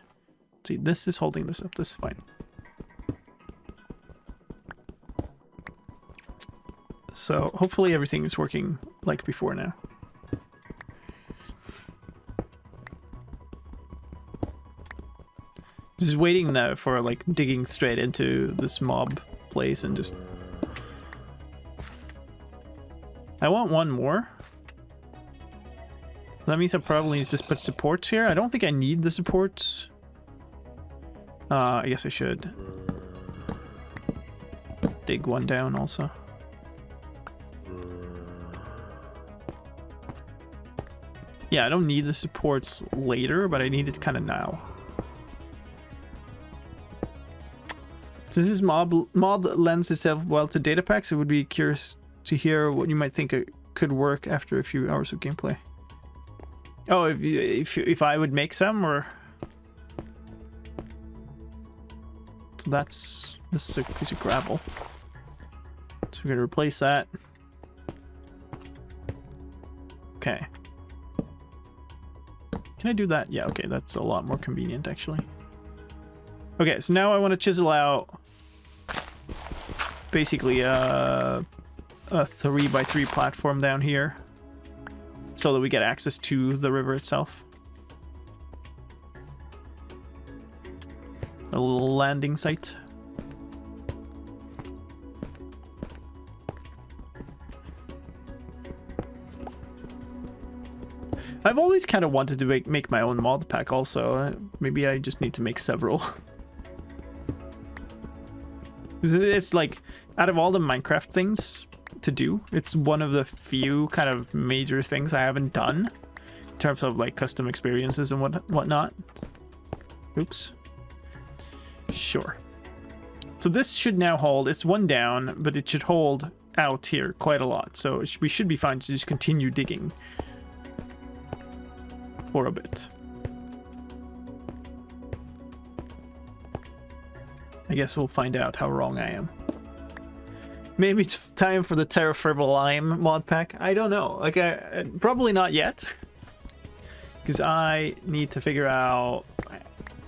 See, this is holding this up. This is fine. So hopefully everything is working like before now. Just waiting now for like digging straight into this mob place and just... I want one more. That means I probably need to just put supports here. I don't think I need the supports. I guess I should dig one down also. Yeah, I don't need the supports later, but I need it kind of now. Since this mod lends itself well to data packs, I would be curious to hear what you might think it could work after a few hours of gameplay. Oh, if I would make some, or... So this is a piece of gravel. So we're gonna replace that. Okay. Can I do that? Yeah, okay, that's a lot more convenient actually. Okay, so now I want to chisel out basically a 3x3 platform down here so that we get access to the river itself. A little landing site. I've always kind of wanted to make my own mod pack also. Maybe I just need to make several. It's like, out of all the Minecraft things to do, it's one of the few kind of major things I haven't done in terms of like custom experiences and whatnot. Oops. Sure. So this should now hold. It's one down, but it should hold out here quite a lot. So we should be fine to just continue digging for a bit. I guess we'll find out how wrong I am. Maybe it's time for the TerraFirmaLime mod pack. I don't know. Like, probably not yet. Because I need to figure out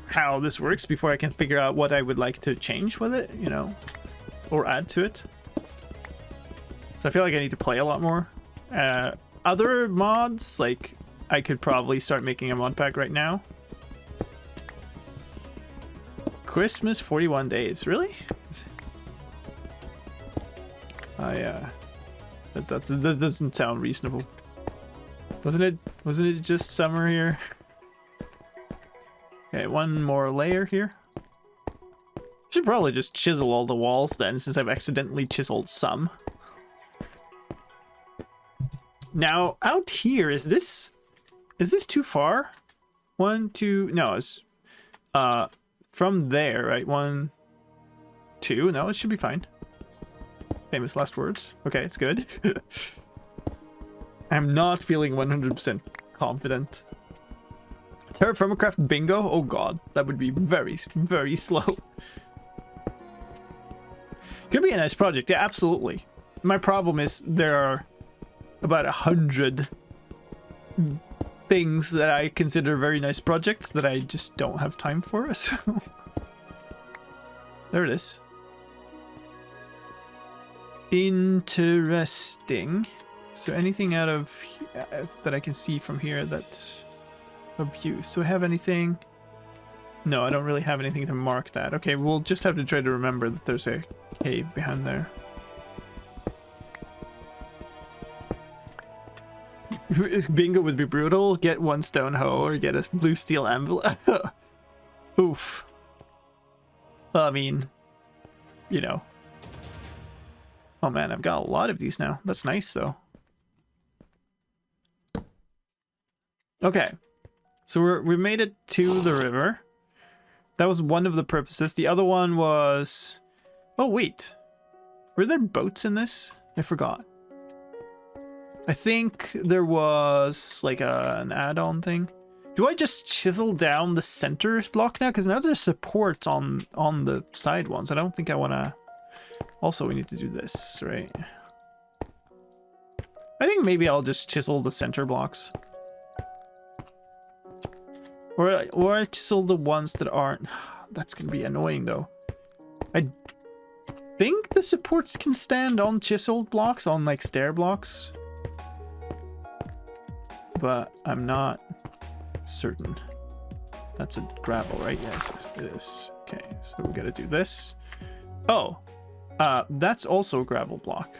how this works before I can figure out what I would like to change with it, you know, or add to it. So I feel like I need to play a lot more. Other mods, like, I could probably start making a mod pack right now. Christmas 41 days, really? That doesn't sound reasonable. Wasn't it just summer here? Okay, one more layer here. Should probably just chisel all the walls then, since I've accidentally chiseled some. Now, out here, is this too far? 1, 2, no, it's from there, right? 1, 2, no, it should be fine. Famous last words. Okay, it's good. I'm not feeling 100% confident. TerraFirmaCraft bingo? Oh god, that would be very, very slow. Could be a nice project, yeah, absolutely. My problem is there are about 100 things that I consider very nice projects that I just don't have time for. So there it is. Interesting. Is there anything out of that I can see from here that's of use? Do I have anything? No, I don't really have anything to mark that. Okay, we'll just have to try to remember that there's a cave behind there. Bingo would be brutal. Get one stone hoe or get a blue steel anvil. Oof. Well, I mean, you know. Oh man, I've got a lot of these now. That's nice though. Okay, so we made it to the river. That was one of the purposes. The other one was... Oh wait, were there boats in this? I forgot. I think there was like an add-on thing. Do I just chisel down the center block now? Because now there's support on the side ones. I don't think I want to... Also, we need to do this, right? I think maybe I'll just chisel the center blocks. Or I chisel the ones that aren't... That's going to be annoying, though. I think the supports can stand on chiseled blocks, on, like, stair blocks. But I'm not certain. That's a gravel, right? Yes, it is. Okay, so we got to do this. Oh! That's also a gravel block.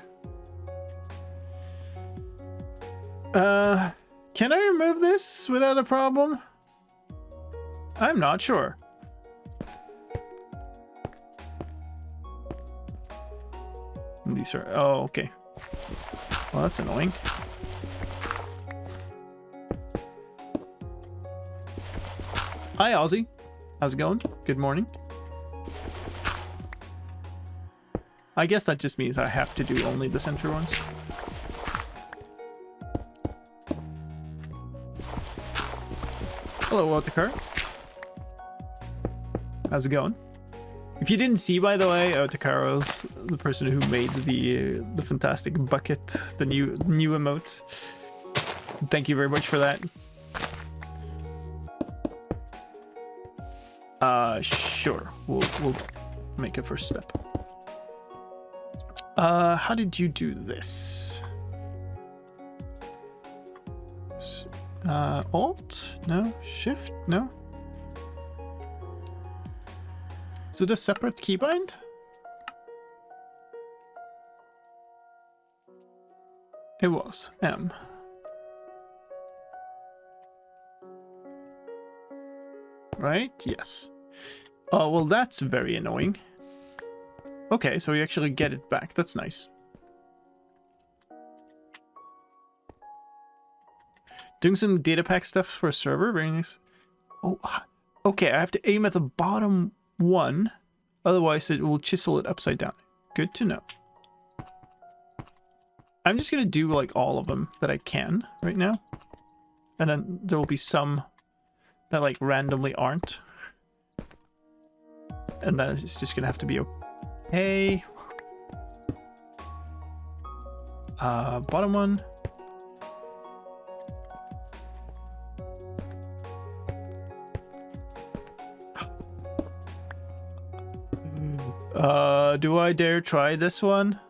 Can I remove this without a problem? I'm not sure. These are... Oh, okay. Well, that's annoying. Hi, Ozzy. How's it going? Good morning. I guess that just means I have to do only the center ones. Hello, Otakar. How's it going? If you didn't see, by the way, Otakaro's the person who made the fantastic bucket, the new emote. Thank you very much for that. Sure. We'll make a first step. How did you do this? Alt? No. Shift? No. Is it a separate keybind? It was. M. Right? Yes. Oh, well, that's very annoying. Okay, so we actually get it back. That's nice. Doing some data pack stuff for a server. Very nice. Oh, okay. I have to aim at the bottom one. Otherwise, it will chisel it upside down. Good to know. I'm just going to do like all of them that I can right now. And then there will be some that like randomly aren't. And then it's just going to have to be okay. Bottom one. Do I dare try this one?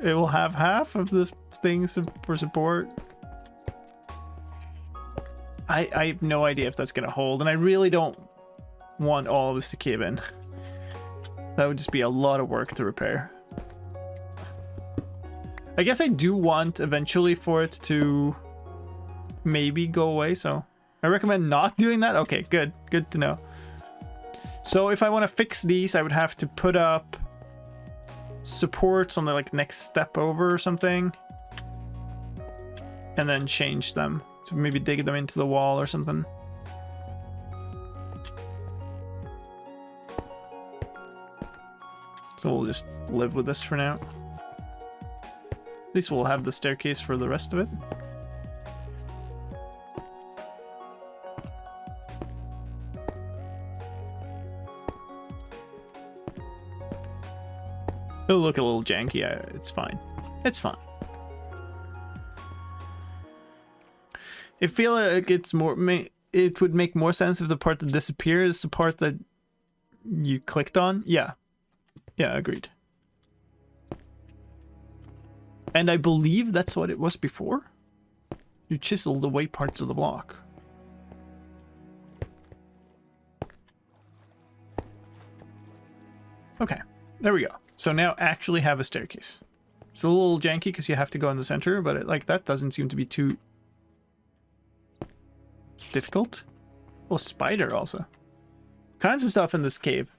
It will have half of the things for support. I have no idea if that's gonna hold, and I really don't want all of this to cave in. That would just be a lot of work to repair. I guess I do want eventually for it to maybe go away, so I recommend not doing that. Okay, good to know. So if I want to fix these, I would have to put up supports on the like next step over or something, and then change them. So maybe dig them into the wall or something. So we'll just live with this for now. At least we'll have the staircase for the rest of it. It'll look a little janky. It's fine. It's fine. I feel like it's more. It would make more sense if the part that disappears is the part that you clicked on. Yeah. Yeah, agreed. And I believe that's what it was before. You chiseled away parts of the block. Okay, there we go. So now actually have a staircase. It's a little janky because you have to go in the center, but like that doesn't seem to be too difficult. Oh, spider also. Kinds of stuff in this cave.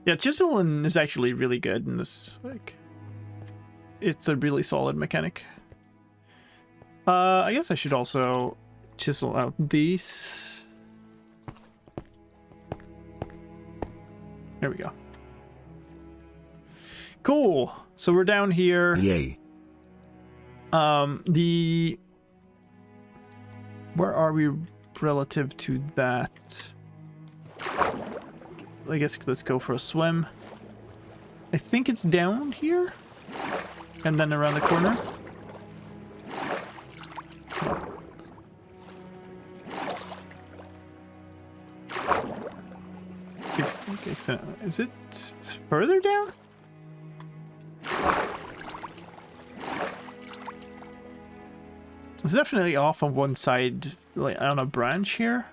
Yeah, chiseling is actually really good in this. Like, it's a really solid mechanic. I guess I should also chisel out these. There we go. Cool. So we're down here. Yay. Where are we relative to that? I guess let's go for a swim. I think it's down here. And then around the corner. Okay, so is it further down? It's definitely off on one side, like on a branch here.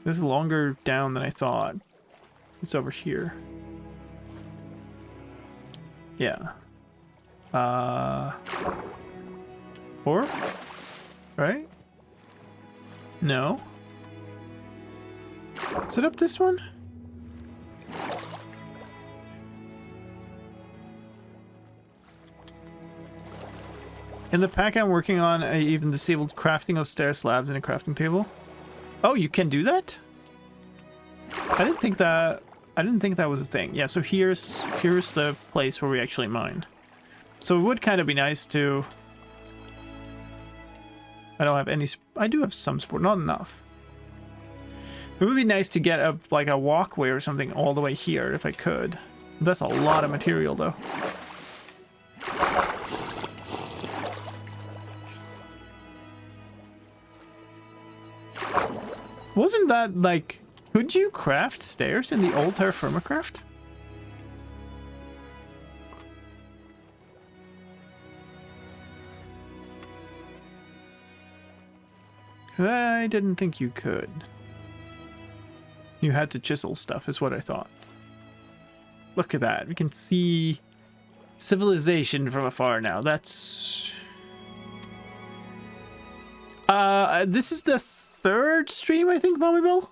This is longer down than I thought. It's over here. Yeah. Or? Right? No. Is it up this one? In the pack I'm working on, I even disabled crafting of stair slabs in a crafting table. Oh, you can do that? I didn't think that was a thing. Yeah, so here's the place where we actually mined. So it would kind of be nice to... I don't have any... I do have some support, not enough. It would be nice to get a like a walkway or something all the way here if I could. That's a lot of material though. Wasn't that like... Could you craft stairs in the old TerraFirmaCraft? I didn't think you could. You had to chisel stuff, is what I thought. Look at that. We can see civilization from afar now. That's... this is the third stream, I think, Mommy Bill?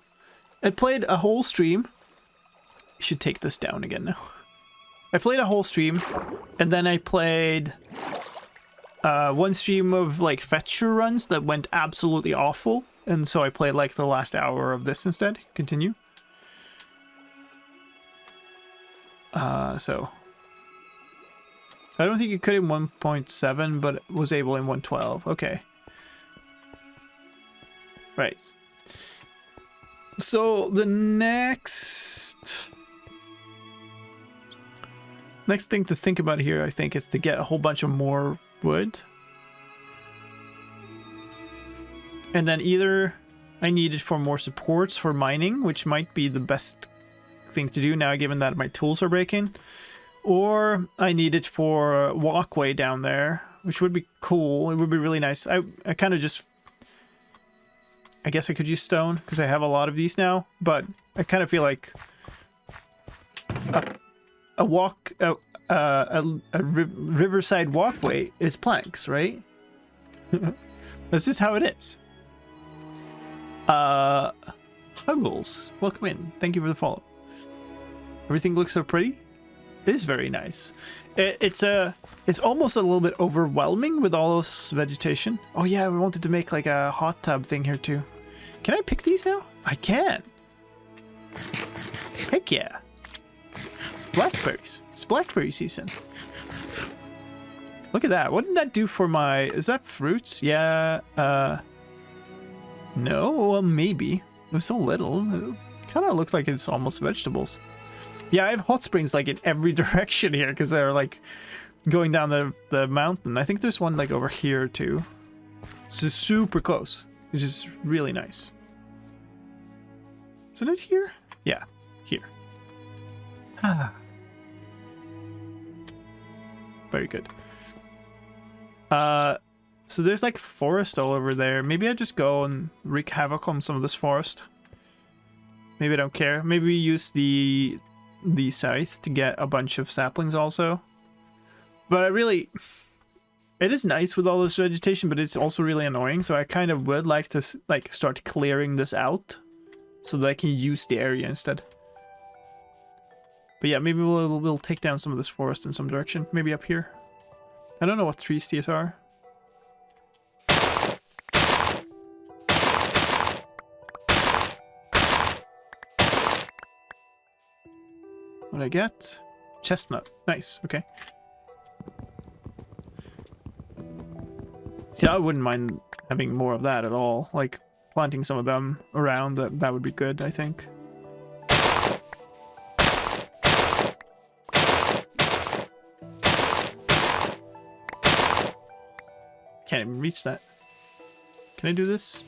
I played a whole stream. I should take this down again now. I played a whole stream, and then I played one stream of like fetcher runs that went absolutely awful, and so I played like the last hour of this instead. Continue. So I don't think you could in 1.7, but was able in 1.12. Okay. Right. So the next thing to think about here, I think, is to get a whole bunch of more wood. And then either I need it for more supports for mining, which might be the best thing to do now given that my tools are breaking, or I need it for a walkway down there, which would be cool. It would be really nice. I kind of just... I guess I could use stone because I have a lot of these now, but I kind of feel like a riverside walkway is planks, right? That's just how it is. Huggles, welcome in. Thank you for the follow. Everything looks so pretty. It is very nice. It's almost a little bit overwhelming with all this vegetation. Oh yeah, we wanted to make like a hot tub thing here too. Can I pick these now? I can. Heck yeah. Blackberries. It's blackberry season. Look at that. What did that do for my... Is that fruits? Yeah. No, well, maybe. It was so little. It kind of looks like it's almost vegetables. Yeah, I have hot springs like in every direction here because they're like going down the mountain. I think there's one like over here too. It's just super close, which is really nice. Isn't it here? Yeah, here. Very good. So there's like forest all over there. Maybe I just go and wreak havoc on some of this forest. Maybe I don't care. Maybe we use the scythe to get a bunch of saplings also. But I really... It is nice with all this vegetation, but it's also really annoying. So I kind of would like to like start clearing this out so that I can use the area instead. But yeah, maybe we'll take down some of this forest in some direction. Maybe up here. I don't know what trees these are. What I get? Chestnut. Nice. Okay. See, I wouldn't mind having more of that at all. Like, planting some of them around, that would be good, I think. Can't even reach that. Can I do this?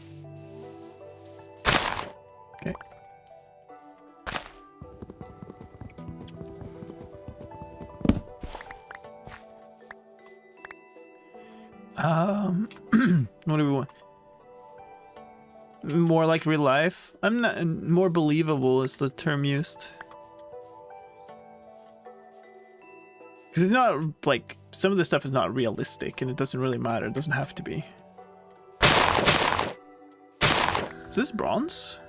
Okay. What do we want? More like real life? I'm not... More believable is the term used. Because it's not, like... Some of this stuff is not realistic, and it doesn't really matter. It doesn't have to be. Is this bronze?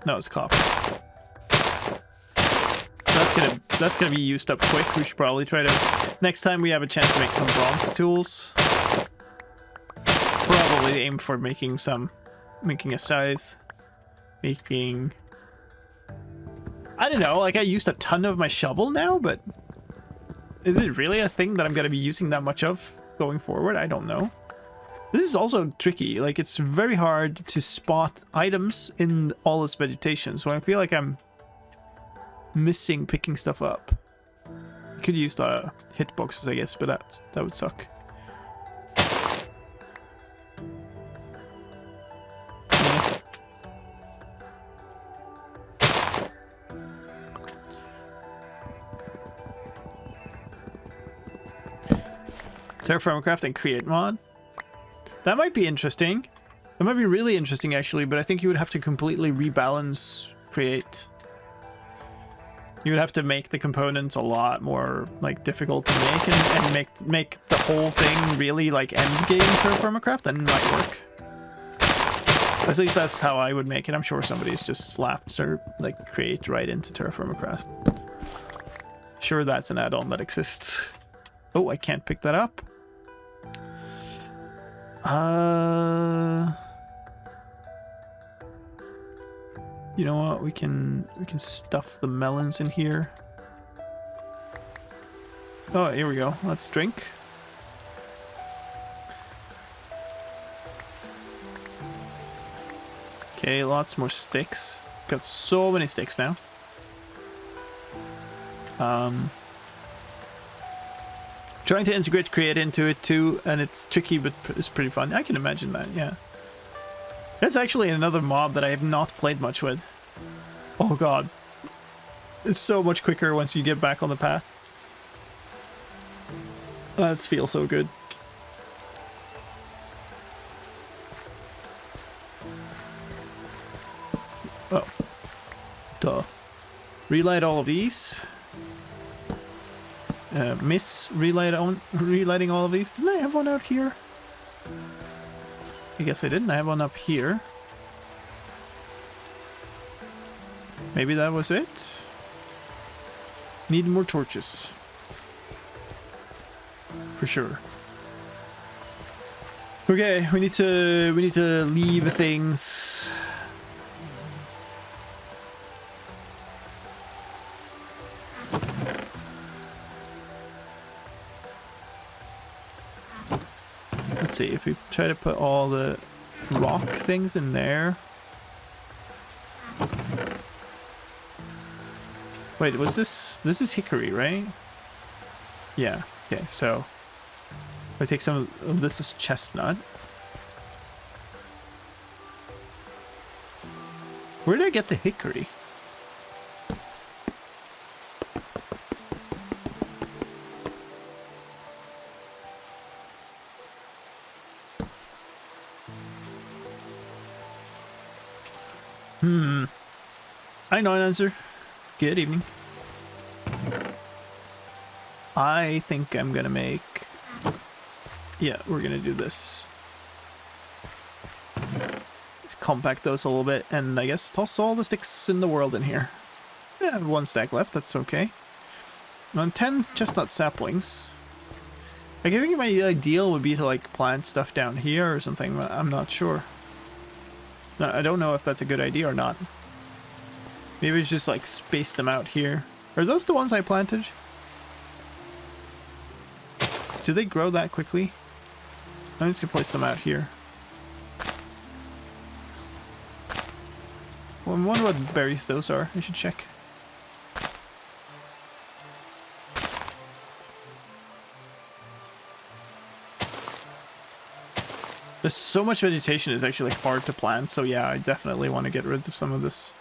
No, it's copper. That's gonna be used up quick. We should probably try to... Next time we have a chance to make some bronze tools... Probably aim for making a scythe, making... I don't know, like I used a ton of my shovel now, but is it really a thing that I'm gonna be using that much of going forward? I don't know. This is also tricky, like it's very hard to spot items in all this vegetation, so I feel like I'm missing picking stuff up. I could use the hitboxes, I guess, but that would suck. TerraFirmaCraft and create mod. That might be interesting. That might be really interesting actually, but I think you would have to completely rebalance create. You would have to make the components a lot more like difficult to make and make the whole thing really like end game TerraFirmaCraft, then it might work. At least that's how I would make it. I'm sure somebody's just slapped or like create right into TerraFirmaCraft. Sure, that's an add-on that exists. Oh, I can't pick that up. You know what? We can stuff the melons in here. Oh, here we go. Let's drink. Okay, lots more sticks. Got so many sticks now. Trying to integrate create into it too, and it's tricky, but it's pretty fun. I can imagine that, yeah. That's actually another mob that I have not played much with. Oh god. It's so much quicker once you get back on the path. That feels so good. Oh. Duh. Relight all of these. Relighting all of these. Didn't I have one out here? I guess I didn't. I have one up here. Maybe that was it. Need more torches. For sure. Okay, we need to leave things. Let's see, if we try to put all the rock things in there. Wait, was this... This is hickory, right? Yeah, Okay, so if I take some of this as chestnut. Where did I get the hickory? I know an answer. Good evening. I think I'm gonna make... Yeah, we're gonna do this. Compact those a little bit, and I guess toss all the sticks in the world in here. Yeah, I have 1 stack left, that's okay. On 10 chestnut saplings. Like, I think my ideal would be to, like, plant stuff down here or something, but I'm not sure. No, I don't know if that's a good idea or not. Maybe it's just, like, space them out here. Are those the ones I planted? Do they grow that quickly? I'm just gonna place them out here. Well, I wonder what berries those are. I should check. There's so much vegetation, it's actually hard to plant, so yeah, I definitely want to get rid of some of this.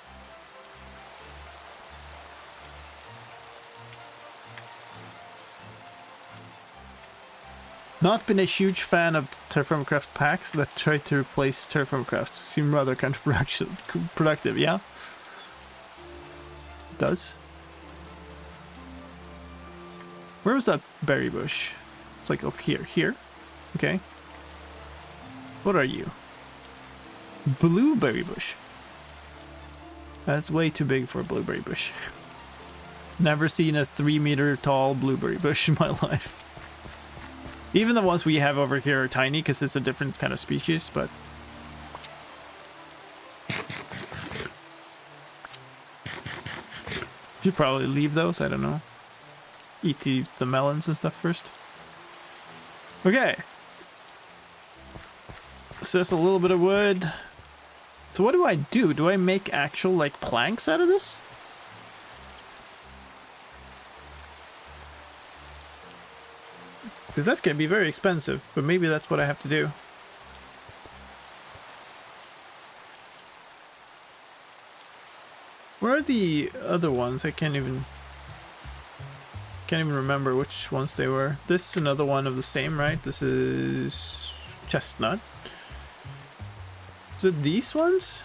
Not been a huge fan of TerraFirmaCraft packs that try to replace TerraFirmaCraft. Seem rather counterproductive, yeah? It does. Where was that berry bush? It's like over here. Here? Okay. What are you? Blueberry bush. That's way too big for a blueberry bush. Never seen a 3-meter tall blueberry bush in my life. Even the ones we have over here are tiny because it's a different kind of species, but... Should probably leave those, I don't know. Eat the melons and stuff first. Okay. So that's a little bit of wood. So what do I do? Do I make actual, like, planks out of this? Because that's going to be very expensive, but maybe that's what I have to do. Where are the other ones? I can't even remember which ones they were. This is another one of the same, right? This is chestnut. Is it these ones?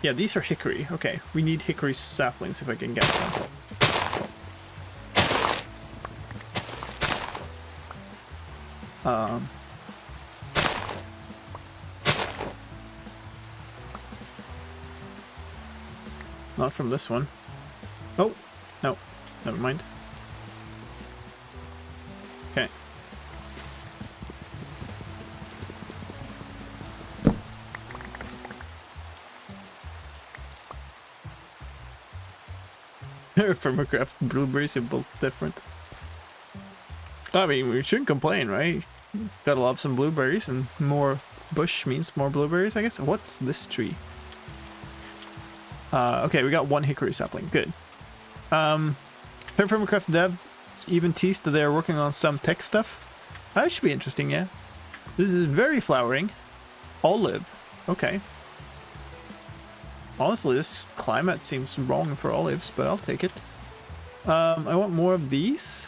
Yeah, these are hickory. Okay, we need hickory saplings if I can get some. Not from this one. Oh, no, never mind. Okay. TerraFirmaCraft blueberries are both different. I mean, we shouldn't complain, right? Gotta love some blueberries, and more bush means more blueberries, I guess. What's this tree? Okay, we got 1 hickory sapling. Good. TerraFirmaCraft dev even teased that they're working on some tech stuff. That should be interesting, yeah. This is very flowering. Olive. Okay. Honestly, this climate seems wrong for olives, but I'll take it. I want more of these.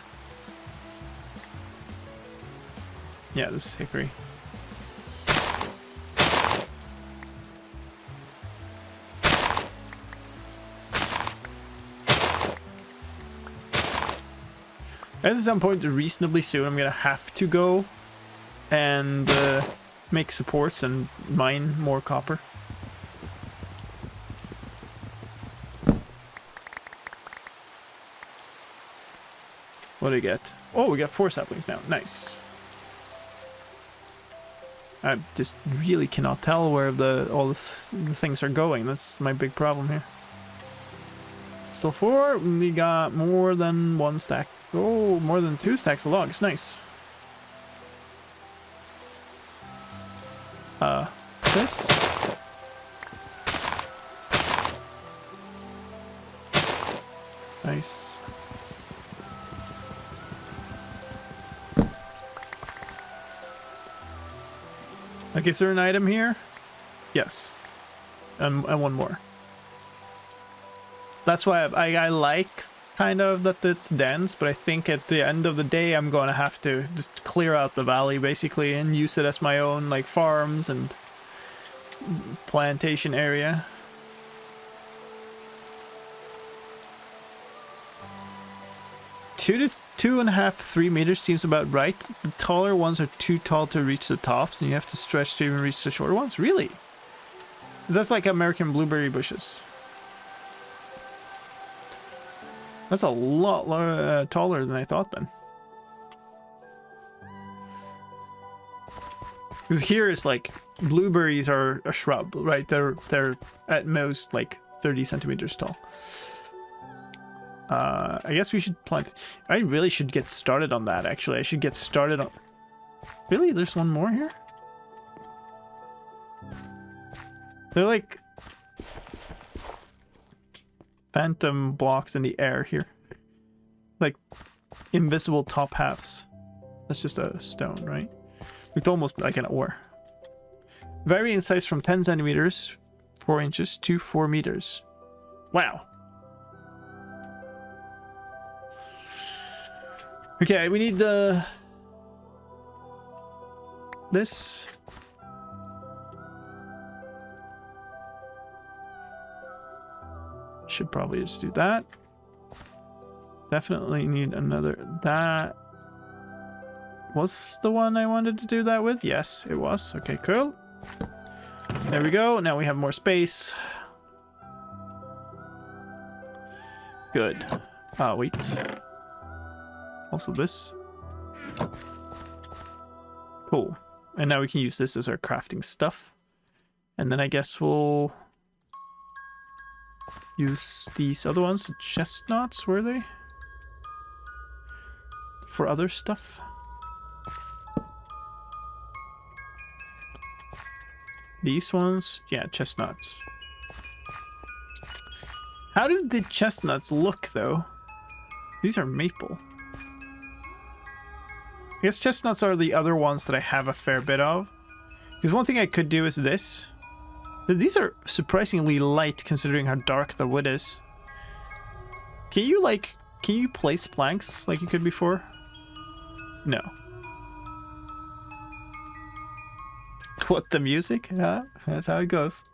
Yeah, this is hickory. At some point reasonably soon, I'm gonna have to go and make supports and mine more copper. What do we get? Oh, we got 4 saplings now. Nice. I just really cannot tell where all the things are going. That's my big problem here. Still 4. We got more than 1 stack. Oh, more than 2 stacks of logs. Nice. This. Like, is there an item here? Yes. And one more. That's why I like kind of that it's dense, but I think at the end of the day I'm going to have to just clear out the valley basically and use it as my own like farms and plantation area. Two to 2.5, 3 meters seems about right. The taller ones are too tall to reach the tops, and you have to stretch to even reach the shorter ones. Really? That's like American blueberry bushes. That's a lot taller than I thought then. Because here is like blueberries are a shrub, right? They're at most like 30 centimeters tall. I guess we should plant. I really should get started on that. Actually, I should get started on. Really, there's one more here. They're like phantom blocks in the air here, like invisible top halves. That's just a stone, right? It's almost like an ore. Vary in size from 10 centimeters, 4 inches to 4 meters. Wow. Okay, we need the this. Should probably just do that. Definitely need another. That was the one I wanted to do that with. Yes, it was. Okay, cool. There we go. Now we have more space. Good. Ah, wait. Also this. Cool. And now we can use this as our crafting stuff. And then I guess we'll use these other ones, the chestnuts, were they? For other stuff. These ones, yeah, chestnuts. How did the chestnuts look though? These are maple. I guess chestnuts are the other ones that I have a fair bit of. Because one thing I could do is this. These are surprisingly light considering how dark the wood is. Can you place planks like you could before? No. What, the music? Yeah, that's how it goes.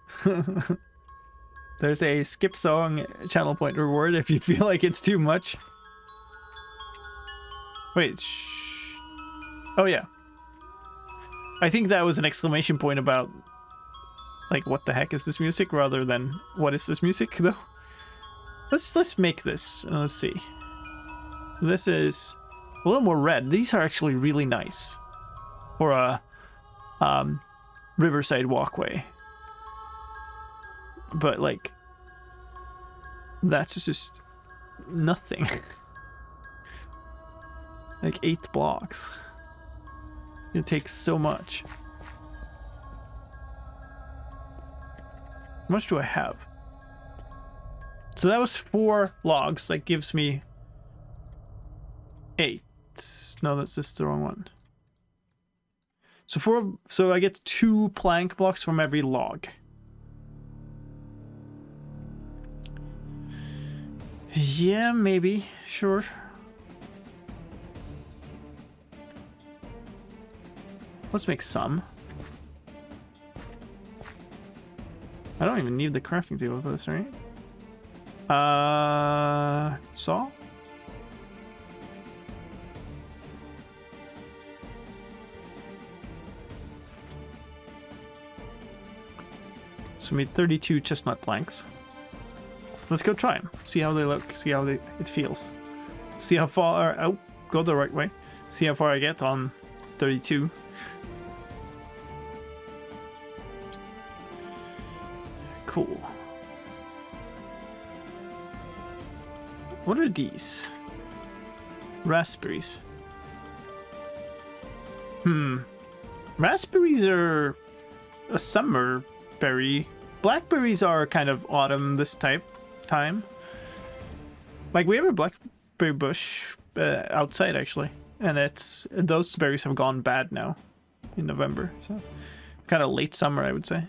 There's a skip song channel point reward if you feel like it's too much. Wait, oh yeah. I think that was an exclamation point about like what the heck is this music rather than what is this music though. Let's make this. Let's see. So this is a little more red. These are actually really nice for a riverside walkway. But like that's just nothing. Like 8 blocks. It takes so much. How much do I have? So that was 4 logs. That gives me 8. No, that's just the wrong one. So I get 2 plank blocks from every log. Yeah, maybe. Sure. Let's make some. I don't even need the crafting table for this, right? Saw? So we made 32 chestnut planks. Let's go try them. See how they look. See how it feels. See how far. Oh, go the right way. See how far I get on 32. Cool. What are these? Raspberries. Raspberries are a summer berry. Blackberries are kind of autumn this time. Like we have a blackberry bush outside actually, and those berries have gone bad now in November. So Kind of late summer, I would say.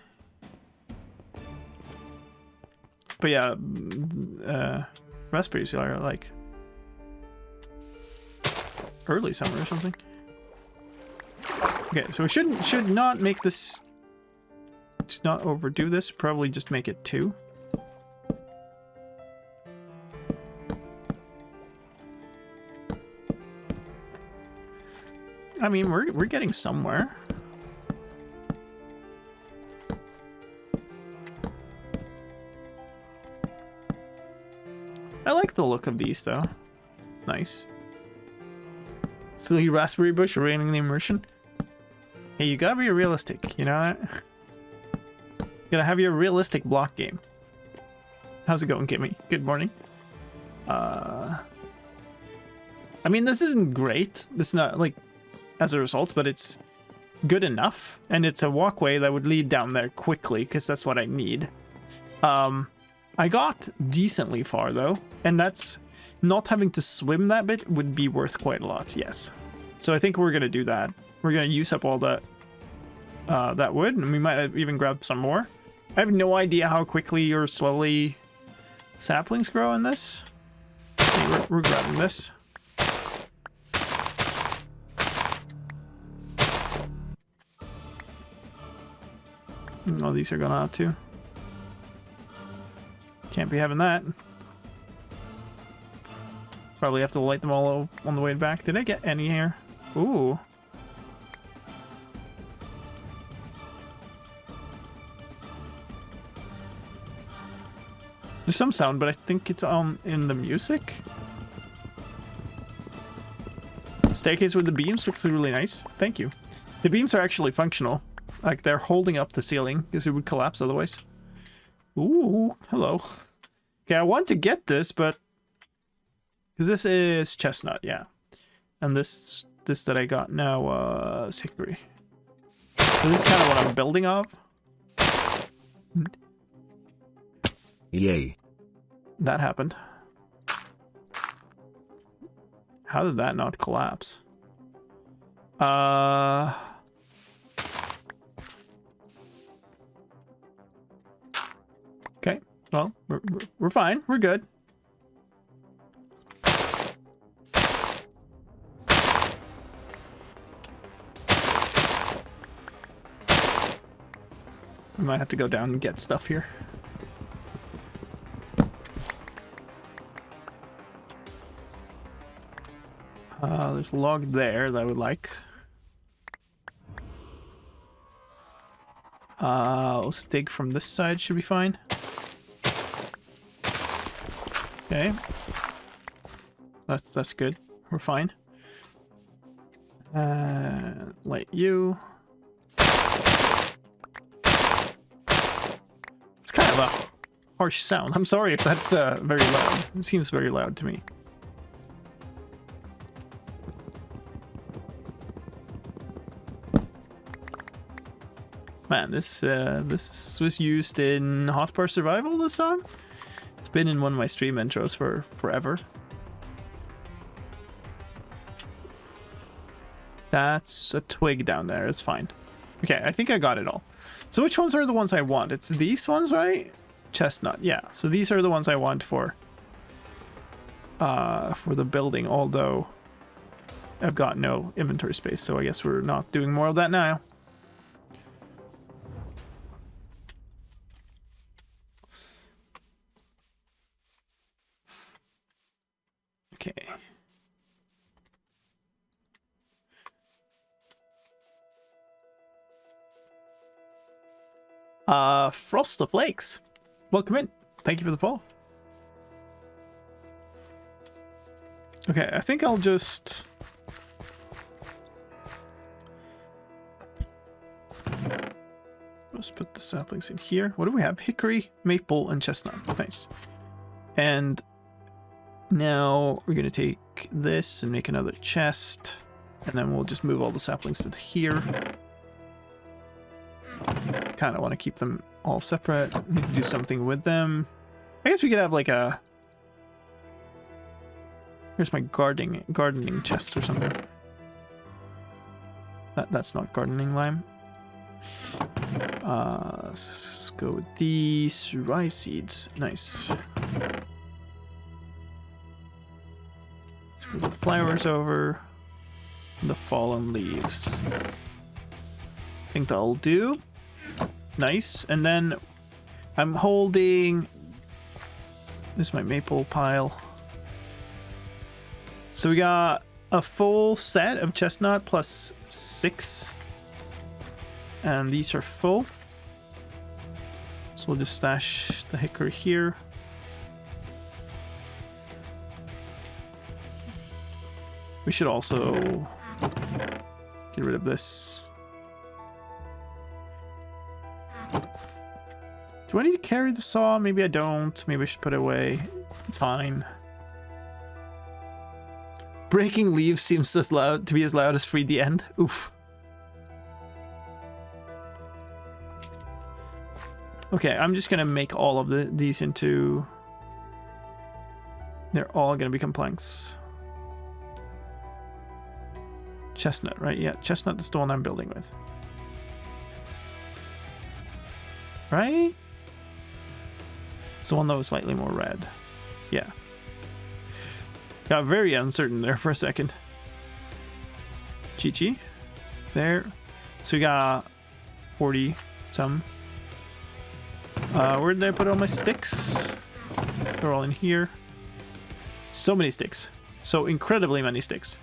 But yeah, raspberries are like early summer or something. Okay, so we should not make this, should not overdo this. Probably just make it 2. I mean, we're getting somewhere. I like the look of these though. It's nice. Silly raspberry bush raining the immersion. Hey, you gotta be realistic, you know that? You gotta have your realistic block game. How's it going, Kimmy? Good morning. I mean, this isn't great. This is not, like, as a result, but it's good enough. And it's a walkway that would lead down there quickly, because that's what I need. I got decently far, though. And that's... not having to swim that bit would be worth quite a lot, yes. So I think we're gonna do that. We're gonna use up all that wood, and we might even grab some more. I have no idea how quickly or slowly saplings grow in this. Okay, we're grabbing this. Oh, these are going out too. Can't be having that. Probably have to light them all on the way back. Did I get any here? Ooh. There's some sound, but I think it's in the music. Staircase with the beams looks really nice. Thank you. The beams are actually functional. Like, they're holding up the ceiling because it would collapse otherwise. Ooh, hello. Okay, I want to get this, but... because this is chestnut, yeah. And this that I got now is hickory. So this is kind of what I'm building of. Yay. That happened. How did that not collapse? Okay, well, we're fine. We're good. We might have to go down and get stuff here. There's a log there that I would like. Let's dig from this side, should be fine. Okay. That's good. We're fine. Light you. It's kind of a harsh sound. I'm sorry if that's very loud. It seems very loud to me. Man, this was used in Hotbar Survival, this song? It's been in one of my stream intros for forever. That's a twig down there, it's fine. Okay, I think I got it all. So which ones are the ones I want? It's these ones, right? Chestnut, yeah. So these are the ones I want for the building, although I've got no inventory space, so I guess we're not doing more of that now. Okay. Frost of Lakes. Welcome in. Thank you for the follow. Okay, I think I'll just... let's put the saplings in here. What do we have? Hickory, maple, and chestnut. Nice. And now we're going to take this and make another chest. And then we'll just move all the saplings to here. Kind of want to keep them all separate. Need to do something with them. I guess we could have like a... here's my gardening chest or something. That's not gardening lime. Let's go with these rice seeds. Nice. Let's move the flowers over. The fallen leaves. I think that'll do. Nice. And then I'm holding... This is my maple pile. So we got a full set of chestnut plus 6. And these are full. So we'll just stash the hickory here. We should also get rid of this. Do I need to carry the saw? Maybe I don't. Maybe I should put it away. It's fine. Breaking leaves seems as loud to be as loud as Free the End. Oof. Okay, I'm just gonna make all of these into... They're all gonna become planks. Chestnut, right? Yeah, chestnut is the one I'm building with. Right? It's the one that was slightly more red. Yeah. Got very uncertain there for a second. Chi-Chi. There. So we got 40 some. Where did I put all my sticks? They're all in here. So many sticks. So incredibly many sticks.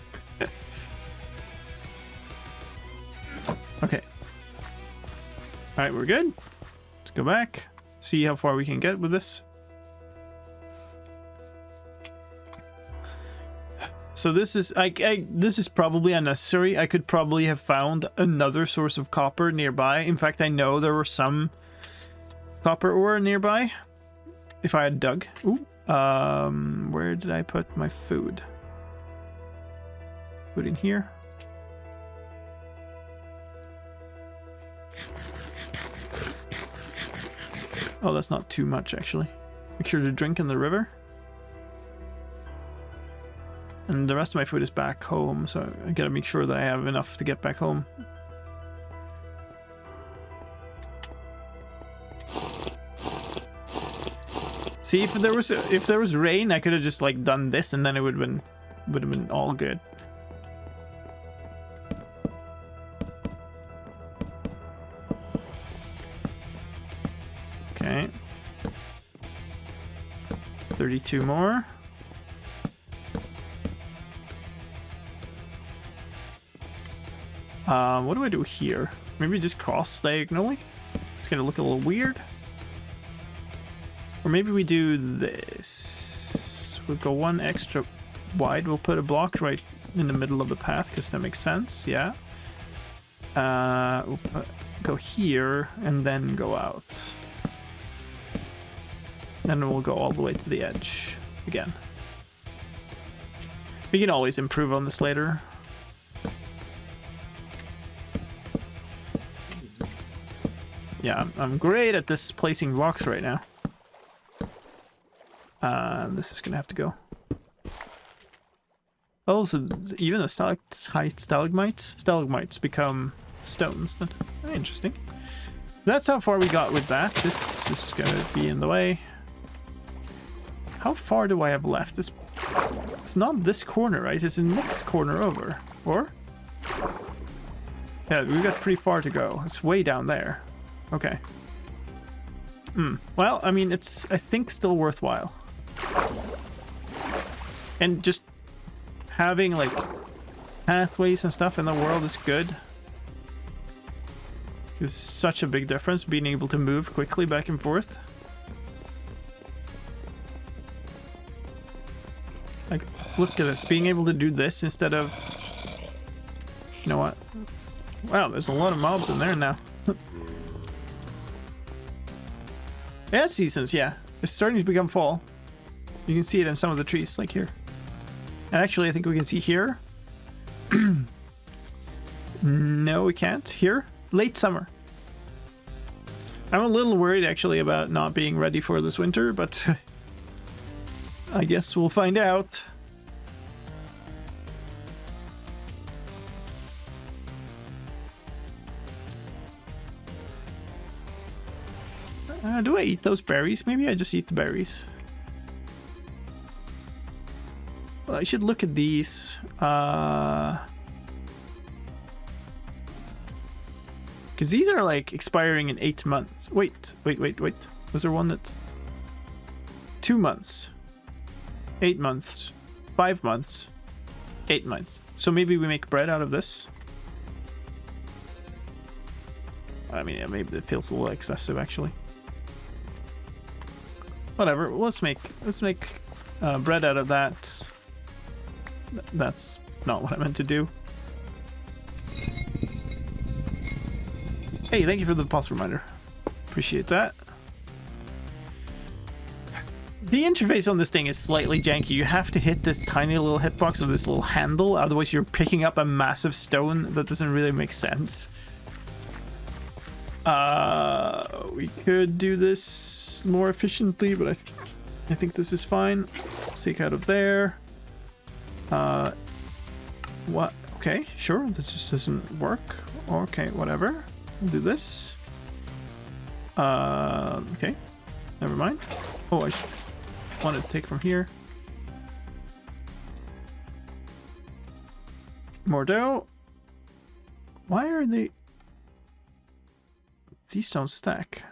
Okay. Alright, we're good. Let's go back. See how far we can get with this. So this is this is probably unnecessary. I could probably have found another source of copper nearby. In fact, I know there were some copper ore nearby if I had dug. Ooh. Where did I put my food? Put in here. Oh, that's not too much actually. Make sure to drink in the river. And the rest of my food is back home, so I gotta make sure that I have enough to get back home. See, if there was rain, I could have just like done this, and then it would have been all good. Okay. 32 more. What do I do here? Maybe just cross diagonally? It's gonna look a little weird. Or maybe we do this. We'll go one extra wide. We'll put a block right in the middle of the path because that makes sense. Yeah. We'll go here and then go out. Then we'll go all the way to the edge again. We can always improve on this later. Yeah, I'm great at this placing blocks right now. This is gonna have to go. Oh, so even the stalagmites become stones then. Interesting. That's how far we got with that. This is gonna be in the way. How far do I have left? It's not this corner, right? It's the next corner over. Or? Yeah, we've got pretty far to go. It's way down there. Okay. Well, I mean, it's, I think, still worthwhile. And just having, like, pathways and stuff in the world is good. It's such a big difference, being able to move quickly back and forth. Like, look at this. Being able to do this instead of... You know what? Wow, there's a lot of mobs in there now. Yeah, seasons, yeah. It's starting to become fall. You can see it in some of the trees, like here. And actually, I think we can see here. No, we can't. Here, late summer. I'm a little worried, actually, about not being ready for this winter, but I guess we'll find out. Do I eat those berries? Maybe I just eat the berries. Well, I should look at these. Because these are like expiring in 8 months. Wait. Was there one that... 2 months. 8 months. 5 months. 8 months. So maybe we make bread out of this. I mean, yeah, maybe it feels a little excessive actually. Whatever. Let's make bread out of that. That's not what I meant to do. Hey, thank you for the pulse reminder. Appreciate that. The interface on this thing is slightly janky. You have to hit this tiny little hitbox with this little handle, otherwise you're picking up a massive stone. That doesn't really make sense. We could do this more efficiently, but I think this is fine. Let's take out of there. What? Okay, sure. This just doesn't work. Okay, whatever. We'll do this. Okay. Never mind. Oh, I wanted to take from here. More dough. Why are they... These don't stack.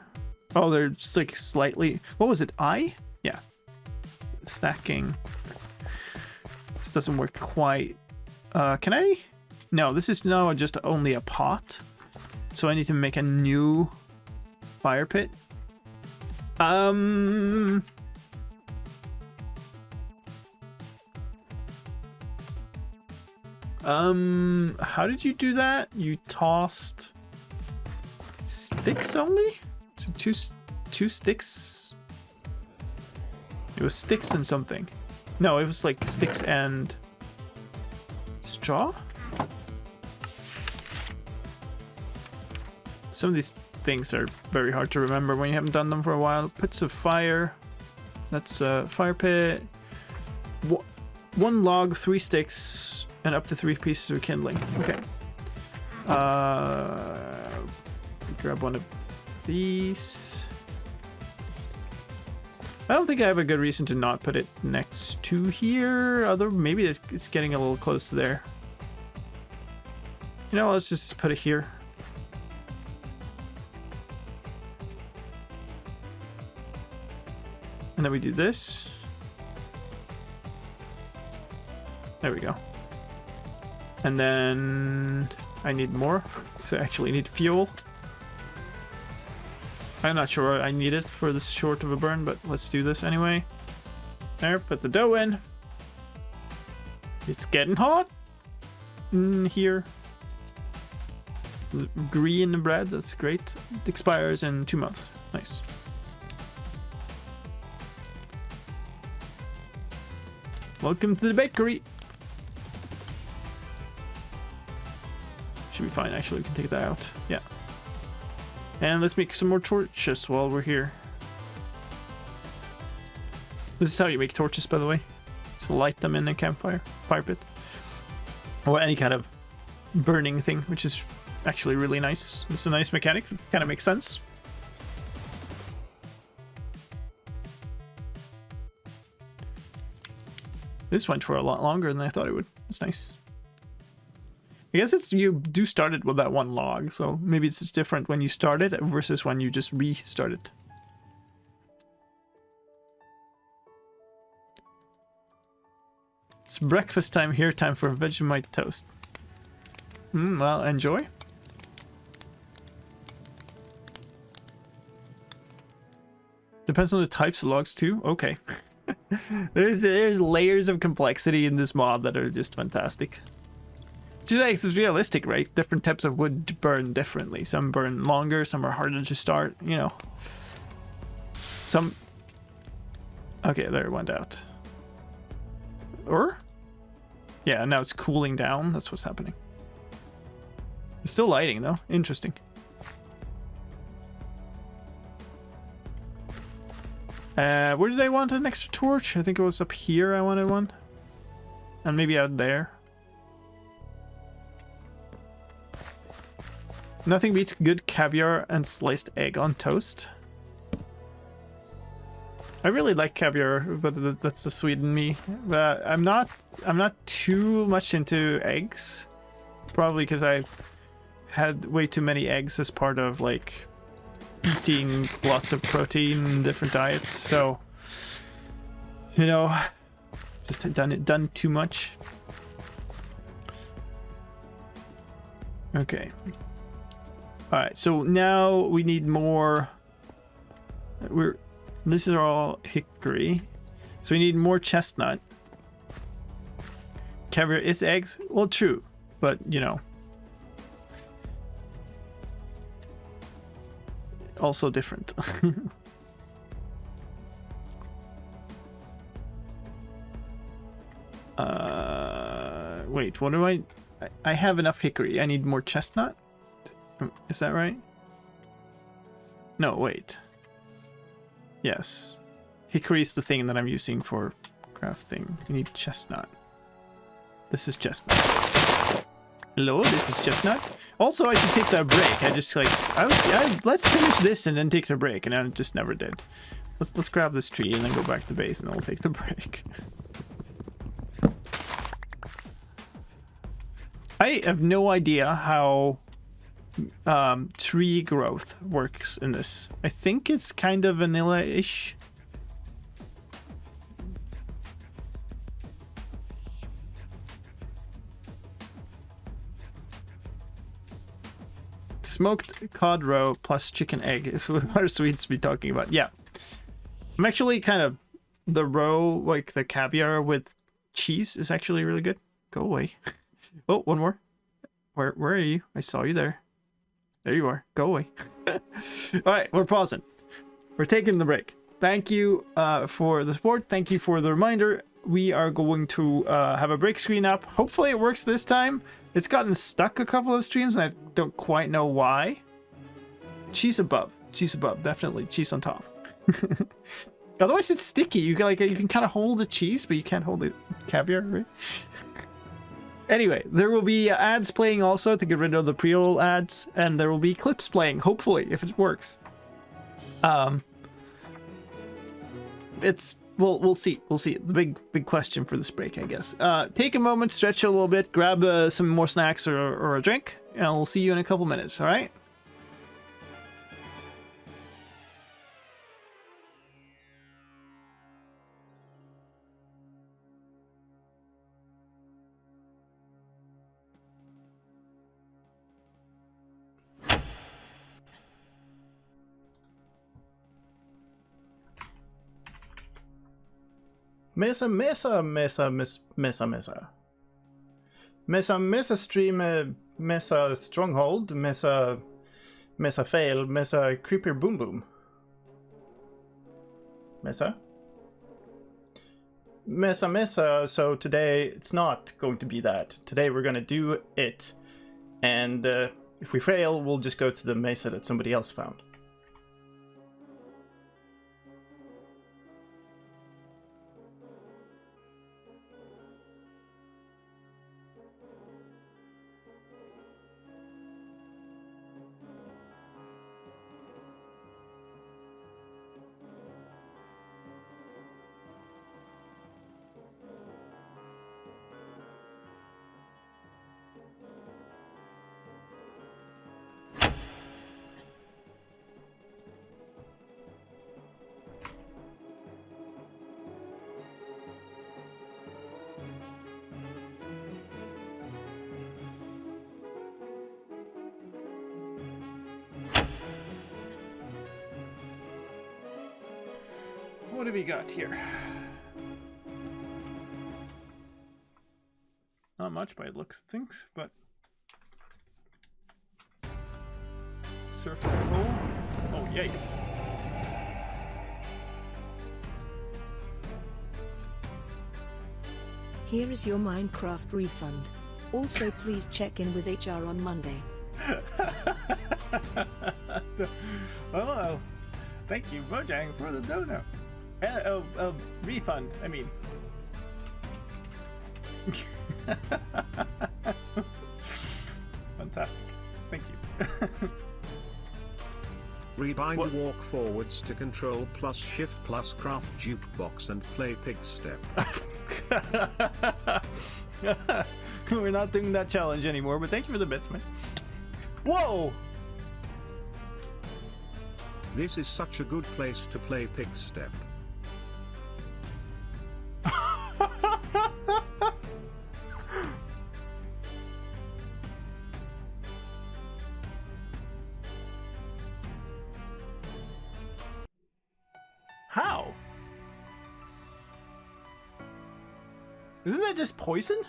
Oh, they're just like slightly... What was it? Yeah. Stacking. This doesn't work quite. Can I? No, this is now just only a pot. So I need to make a new fire pit. How did you do that? You tossed sticks only? So two sticks? It was sticks and something. No, it was like sticks and straw? Some of these things are very hard to remember when you haven't done them for a while. Pits of fire. That's a fire pit. 1 log, 3 sticks, and up to 3 pieces of kindling. Okay. Grab one of these. I don't think I have a good reason to not put it next to here. Maybe it's getting a little close to there. You know, let's just put it here. And then we do this. There we go. And then I need more, because I actually need fuel. I'm not sure I need it for this short of a burn, but let's do this anyway. There, put the dough in. It's getting hot in here. Green bread, that's great. It expires in 2 months. Nice. Welcome to the bakery. Should be fine, actually. We can take that out. Yeah. And let's make some more torches while we're here. This is how you make torches, by the way. Just light them in a campfire, fire pit. Or any kind of burning thing, which is actually really nice. It's a nice mechanic. Kind of makes sense. This went for a lot longer than I thought it would. It's nice. I guess it's you do start it with that 1 log, so maybe it's just different when you start it versus when you just restart it. It's breakfast time here, time for Vegemite toast. Well, enjoy. Depends on the types of logs too. Okay. There's layers of complexity in this mod that are just fantastic. It's realistic, right? Different types of wood burn differently. Some burn longer, some are harder to start, you know. Some... Okay, there it went out. Or? Yeah, now it's cooling down. That's what's happening. It's still lighting, though. Interesting. Where did I want an extra torch? I think it was up here I wanted one. And maybe out there. Nothing beats good caviar and sliced egg on toast. I really like caviar, but that's the Swede in me. I'm not too much into eggs, probably because I had way too many eggs as part of like eating lots of protein in different diets. So, you know, just done too much. Okay. All right. So now we need more. This is all hickory, so we need more chestnut. Caviar is eggs. Well, true, but you know, also different. Wait, what do I have enough hickory. I need more chestnut. Is that right? No, wait. Yes. Hickory is the thing that I'm using for crafting. You need chestnut. This is chestnut. Hello, this is chestnut. Also, I should take that break. I just like let's finish this and then take the break, and I just never did. Let's grab this tree and then go back to base, and then we'll take the break. I have no idea how tree growth works in this. I think it's kind of vanilla-ish. Smoked cod roe plus chicken egg is what our Swedes be talking about. Yeah. I'm actually kind of... The roe, like the caviar with cheese is actually really good. Go away. Oh, one more. Where are you? I saw you there. There you are. Go away. Alright, we're pausing. We're taking the break. Thank you for the support. Thank you for the reminder. We are going to have a break screen up. Hopefully it works this time. It's gotten stuck a couple of streams and I don't quite know why. Cheese above. Cheese above. Definitely. Cheese on top. Otherwise it's sticky. You can kind of hold the cheese, but you can't hold the caviar, right? Anyway, there will be ads playing also to get rid of the pre-roll ads, and there will be clips playing, hopefully, if it works. We'll see. We'll see. The big question for this break, I guess. Take a moment, stretch a little bit, grab some more snacks or a drink, and we'll see you in a couple minutes, all right? Mesa stream, Mesa stronghold, Mesa fail, Mesa creeper boom boom. Mesa, so today it's not going to be that. Today we're gonna do it, and if we fail, we'll just go to the mesa that somebody else found. What do we got here? Not much by the looks of things, but surface coal. Oh, yikes. Here is your Minecraft refund. Also, please check in with HR on Monday. Oh, thank you, Mojang, for the donut. Refund, I mean. Fantastic. Thank you. Rebind What? walk forwards to control plus shift plus craft jukebox and play pig step. We're not doing that challenge anymore, but thank you for the bits, man. Whoa! This is such a good place to play pig step. How? Isn't that just poison?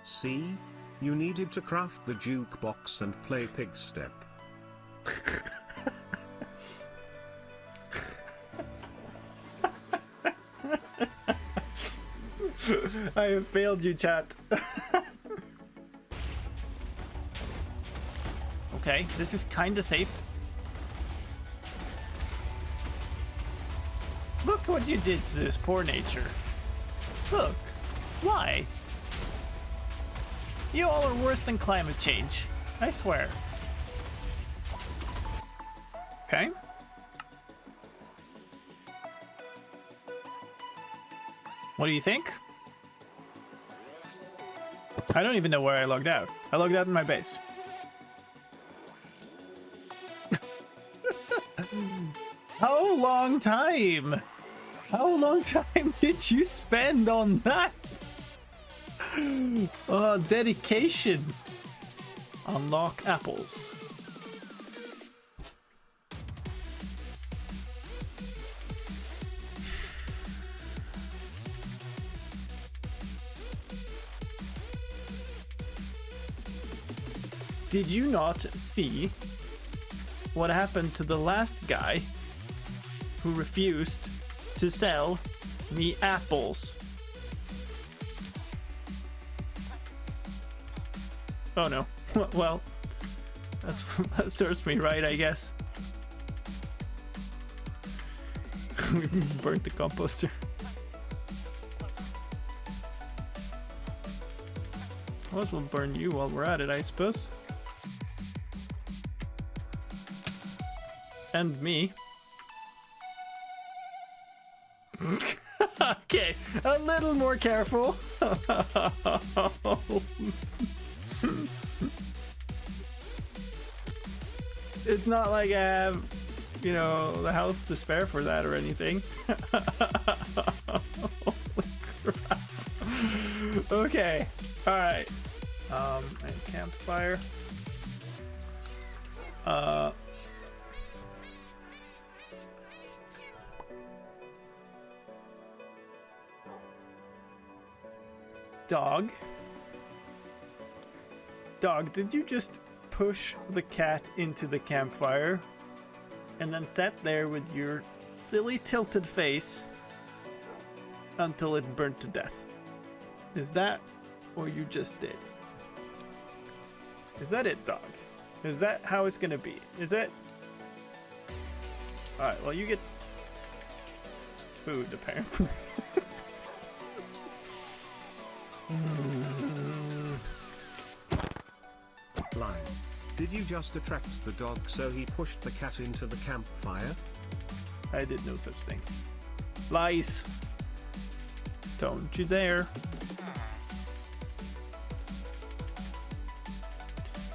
See? You needed to craft the jukebox and play pig step. I have failed you, chat. Okay, this is kinda safe. Look what you did to this poor nature. Look. Why? You all are worse than climate change. I swear. Okay. What do you think? I don't even know where I logged out. I logged out in my base. How long time? How long time did you spend on that? Oh, dedication. Unlock apples. Did you not see what happened to the last guy who refused to sell me apples? Oh no. Well, that serves me right, I guess. We burnt the composter. Might as well burn you while we're at it, I suppose. And me. Okay, a little more careful. It's not like I have, you know, the health to spare for that or anything. Holy crap. Okay, alright. And campfire. Dog? Dog, did you just push the cat into the campfire and then sat there with your silly tilted face until it burnt to death? Is that what you just did? Is that it, dog? Is that how it's gonna be? Is that... Alright, well you get food apparently. Lime. Did you just attract the dog so he pushed the cat into the campfire? I did no such thing. Lies. Don't you dare.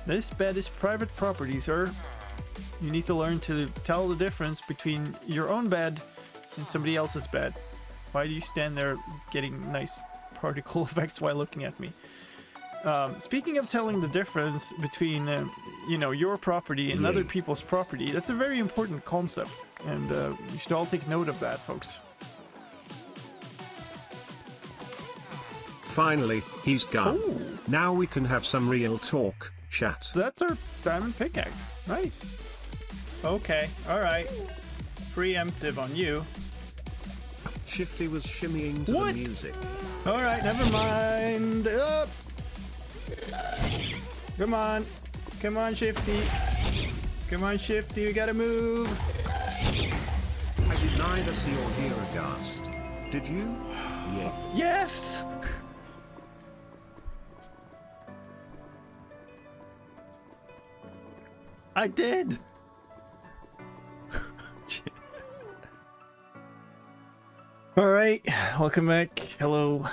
This bed is private property, sir. You need to learn to tell the difference between your own bed and somebody else's bed. Why do you stand there getting nice particle effects while looking at me? Speaking of telling the difference between, you know, your property and other people's property, that's a very important concept, and you should all take note of that, folks. Finally, he's gone. Ooh. Now we can have some real talk, chat. So that's our diamond pickaxe. Nice. Okay, alright. Preemptive on you. Shifty was shimmying to What? the music. Alright, never mind. Up. Come on. Come on, Shifty. Come on, Shifty, we gotta move. I did neither see or hear a ghast. Did you? Yeah. Yes! I did. All right, welcome back. Hello.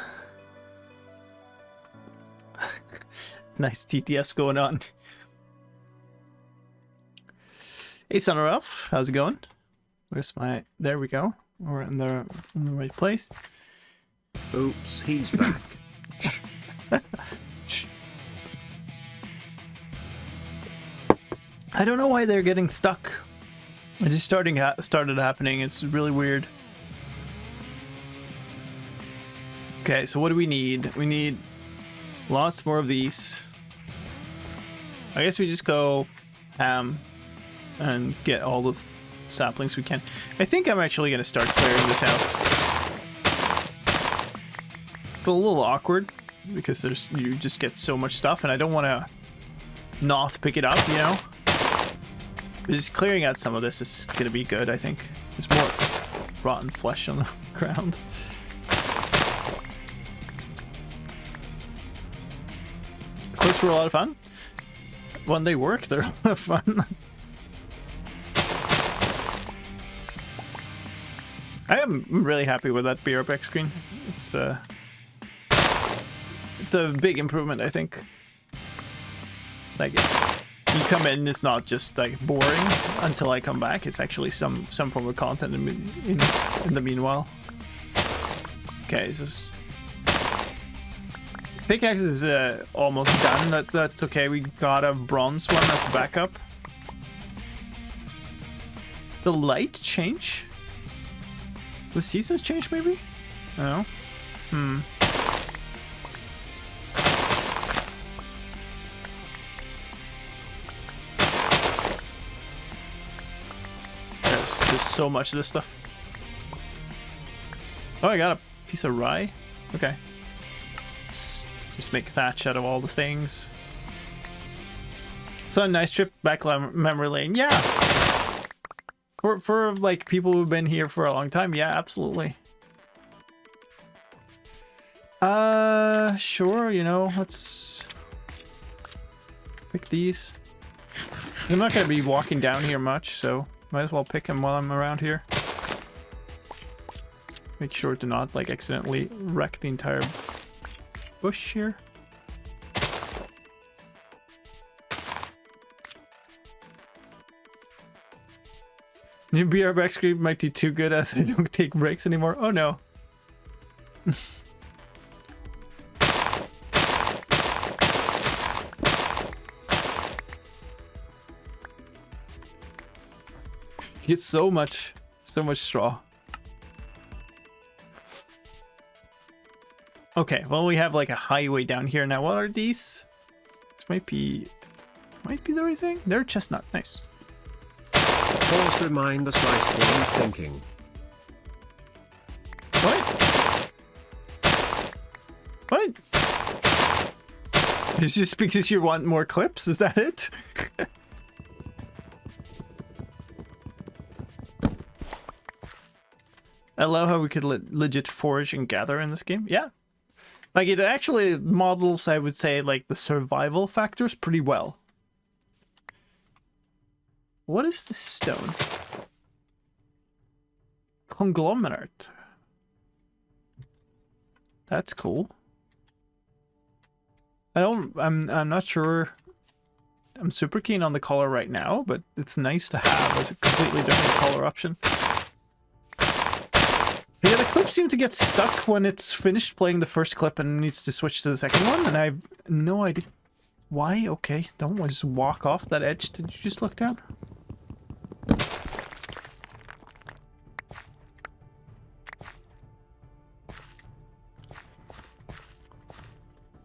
Nice TTS going on. Hey, Son of Ralph, how's it going? Where's my? There we go. We're in the right place. Oops, he's back. I don't know why they're getting stuck. It just started happening. It's really weird. Okay, so what do we need? We need lots more of these. I guess we just go ham and get all the saplings we can. I think I'm actually going to start clearing this out. It's a little awkward because you just get so much stuff and I don't want to not pick it up, you know? But just clearing out some of this is going to be good, I think. There's more rotten flesh on the ground. Clips were a lot of fun. When they work, they're a lot of fun. I am really happy with that BRPX screen. It's a big improvement, I think. It's like you come in, it's not just like boring until I come back. It's actually some form of content in the meanwhile. Okay, just pickaxe is almost done. That's okay. We got a bronze one as backup. The light change? The seasons change, maybe? I don't know. There's so much of this stuff. Oh, I got a piece of rye. Okay. Just make thatch out of all the things. So a nice trip back memory lane. Yeah. For like people who've been here for a long time, yeah, absolutely. Sure, you know, let's pick these. I'm not gonna be walking down here much, so might as well pick them while I'm around here. Make sure to not like accidentally wreck the entire bush here. New BRBX script might be too good as I don't take breaks anymore. Oh no. You get so much straw. Okay, well we have like a highway down here now. What are these? This might be the right thing. They're chestnut. Nice. Pause, remind the slicedlime thinking. What? What? It's just because you want more clips? Is that it? I love how we could legit forage and gather in this game. Yeah. Like, it actually models, I would say, like, the survival factors pretty well. What is this stone? Conglomerate. That's cool. I'm not sure. I'm super keen on the color right now, but it's nice to have as a completely different color option. Yeah, the clips seem to get stuck when it's finished playing the first clip and needs to switch to the second one, and I have no idea why. Okay, don't just walk off that edge. Did you just look down?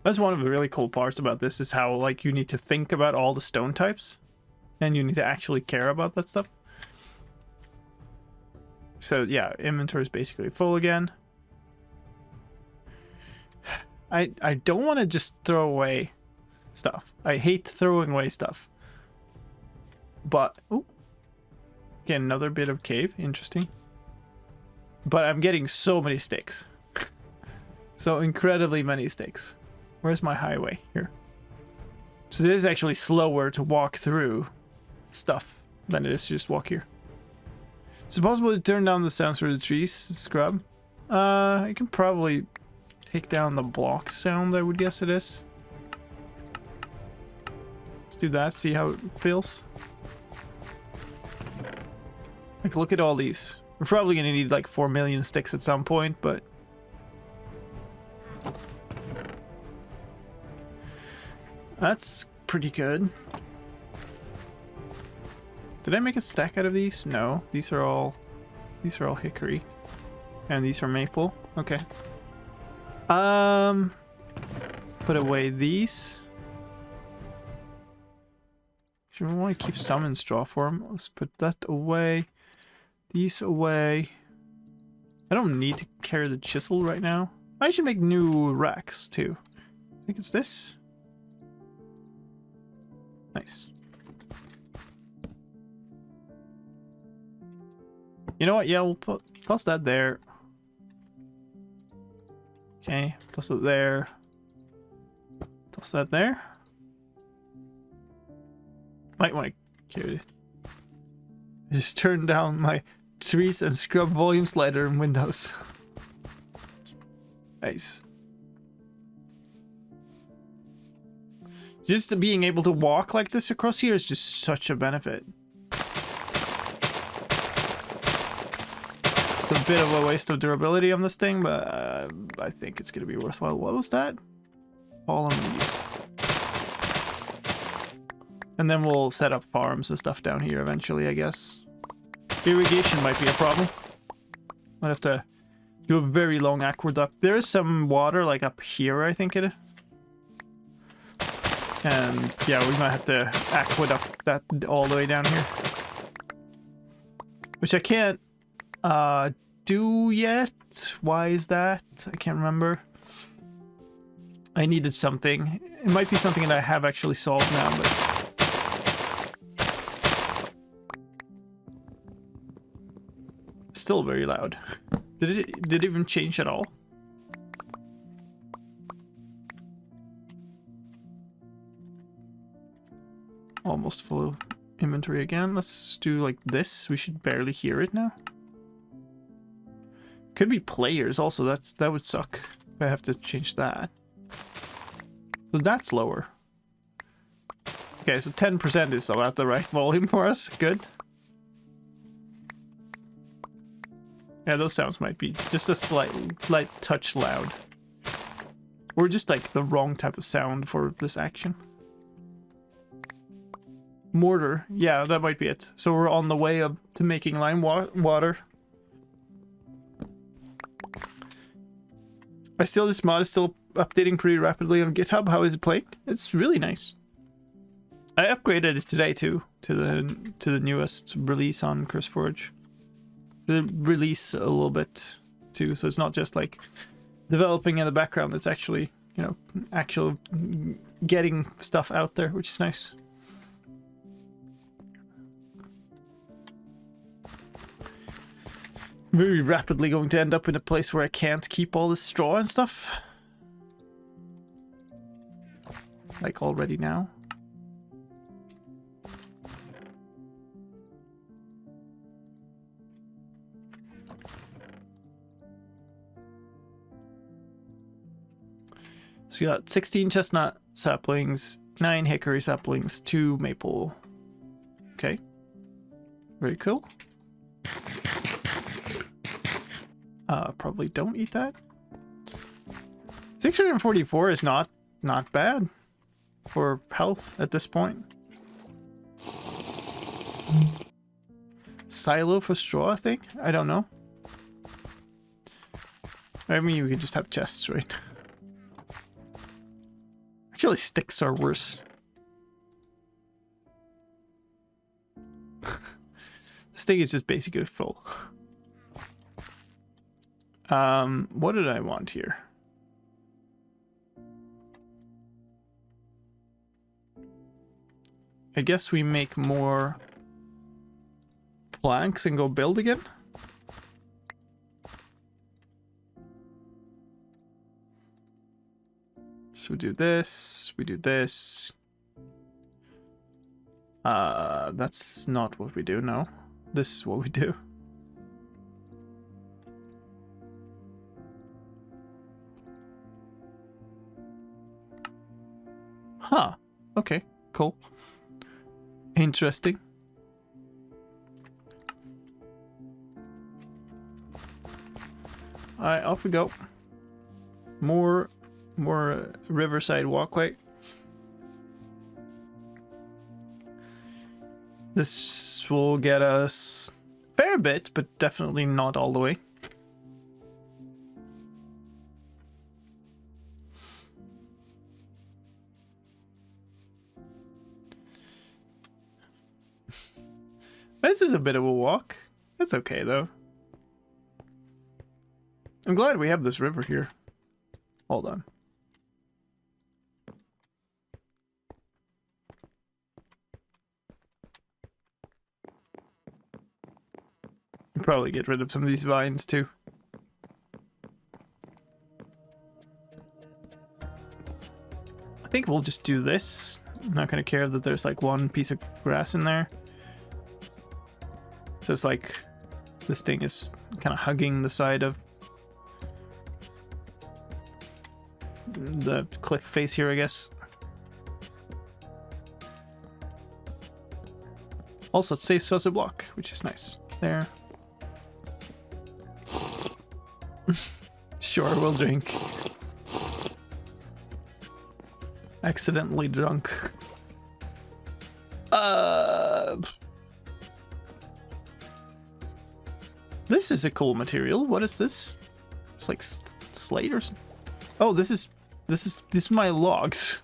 That's one of the really cool parts about this, is how like you need to think about all the stone types and you need to actually care about that stuff. So yeah, inventory is basically full again. I don't want to just throw away stuff. I hate throwing away stuff. But oh, again, another bit of cave. Interesting. But I'm getting so many sticks. So incredibly many sticks. Where's my highway? Here. So it is actually slower to walk through stuff than it is to just walk here. Is it possible to turn down the sounds for the trees, scrub? I can probably take down the block sound, I would guess it is. Let's do that, see how it feels. Like, look at all these. We're probably gonna need like 4 million sticks at some point, but... that's pretty good. Did I make a stack out of these? No, these are all hickory. And these are maple. Okay. Put away these. Should we want to keep some in straw form? Let's put that away. These away. I don't need to carry the chisel right now. I should make new racks too. I think it's this. Nice. You know what? Yeah, we'll toss that there. Okay, toss it there. Toss that there. Might want to carry it. I just turned down my trees and scrub volume slider in Windows. Nice. Just being able to walk like this across here is just such a benefit. It's a bit of a waste of durability on this thing, but I think it's going to be worthwhile. What was that? Fallen leaves. And then we'll set up farms and stuff down here eventually, I guess. Irrigation might be a problem. Might have to do a very long aqueduct. There is some water like up here, I think it is. And yeah, we might have to aqueduct that all the way down here. Which I can't do yet. Why is that? I can't remember. I needed something. It might be something that I have actually solved now, but... still very loud. Did it even change at all? Almost full inventory again. Let's do like this. We should barely hear it now. Could be players also. That would suck if I have to change that. So that's lower. Okay, so 10% is about the right volume for us. Good. Yeah, those sounds might be just a slight touch loud. Or just like the wrong type of sound for this action. Mortar. Yeah, that might be it. So we're on the way up to making lime water. This mod is still updating pretty rapidly on GitHub. How is it playing? It's really nice. I upgraded it today too to the newest release on CurseForge. The release a little bit too, so it's not just like developing in the background. It's actually, you know, actual getting stuff out there, which is nice. Very rapidly going to end up in a place where I can't keep all this straw and stuff. Like already now. So we got 16 chestnut saplings, 9 hickory saplings, 2 maple. Okay. Very cool. Probably don't eat that. 644 is not bad for health at this point. Silo for straw, I think? I don't know. I mean, we could just have chests, right? Actually, sticks are worse. This thing is just basically full. What did I want here? I guess we make more planks and go build again. So we do this, we do this. That's not what we do, no. This is what we do. Huh. Okay, cool. Interesting. Alright, off we go. More riverside walkway. This will get us a fair bit, but definitely not all the way. This is a bit of a walk. It's okay though. I'm glad we have this river here. Hold on. Probably get rid of some of these vines too. I think we'll just do this. I'm not gonna care that there's like one piece of grass in there. So it's like this thing is kind of hugging the side of the cliff face here, I guess. Also, it saves us a block, which is nice. There. Sure, we'll drink. Accidentally drunk. This is a cool material. What is this? It's like slate or something. Oh, this is my logs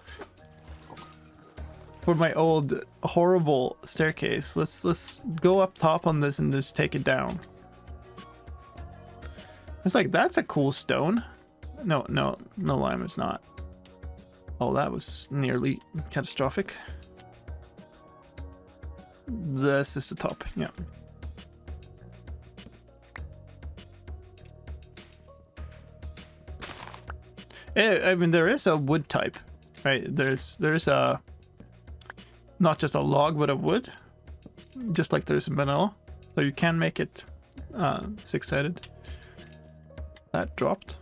for my old horrible staircase. Let's go up top on this and just take it down. It's like, that's a cool stone. No, lime, it's not. Oh, that was nearly catastrophic. This is the top, yeah. I mean, there is a wood type, right? There's a, not just a log, but a wood, just like there's in vanilla. So you can make it six-sided. That dropped.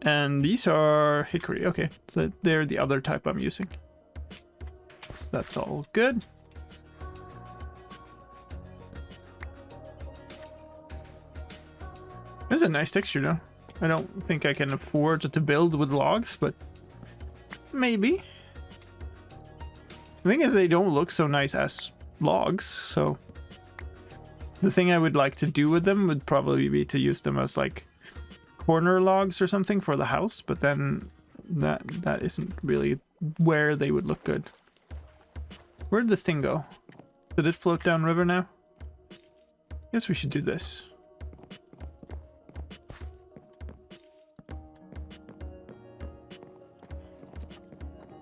And these are hickory. Okay, so they're the other type I'm using. So that's all good. This is a nice texture though. I don't think I can afford to build with logs, but maybe. The thing is, they don't look so nice as logs, so the thing I would like to do with them would probably be to use them as like corner logs or something for the house, but then that isn't really where they would look good. Where did this thing go? Did it float down river now? Guess we should do this.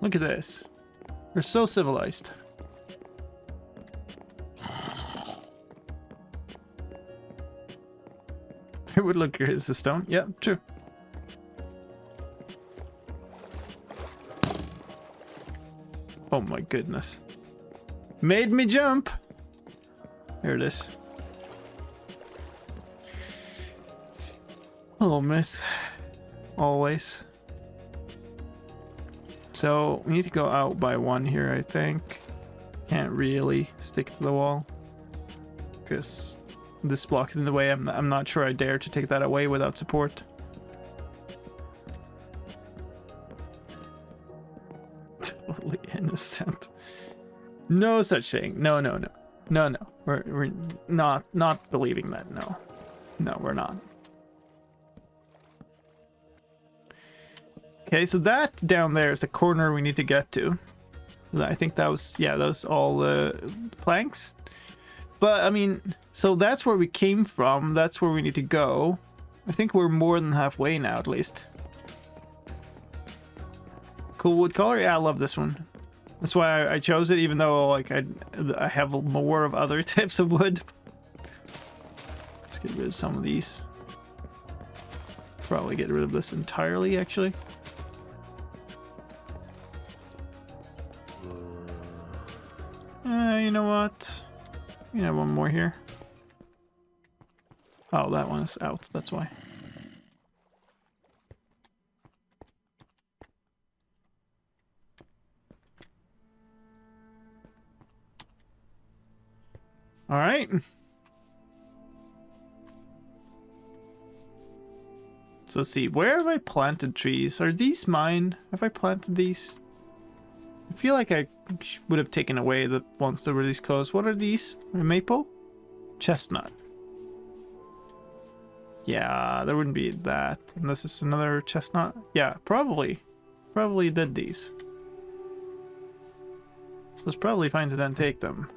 Look at this. We're so civilized. It would look good as a stone. Yeah, true. Oh my goodness. Made me jump. Here it is. Oh, myth. Always. So we need to go out by one here, I think. Can't really stick to the wall because this block is in the way. I'm not sure I dare to take that away without support. Totally innocent. No such thing. No. We're not believing that. No, we're not. Okay, so that down there is the corner we need to get to. I think that was, yeah, that was all the planks. But, I mean, so that's where we came from. That's where we need to go. I think we're more than halfway now, at least. Cool wood color? Yeah, I love this one. That's why I chose it, even though, like, I have more of other types of wood. Let's get rid of some of these. Probably get rid of this entirely, actually. You know what? You know, one more here. Oh, that one is out. That's why. All right. So let's see. Where have I planted trees? Are these mine? Have I planted these? I feel like I would have taken away the ones that were these close. What are these? Maple? Chestnut. Yeah, there wouldn't be that. And this is another chestnut. Yeah, probably. Probably did these. So it's probably fine to then take them.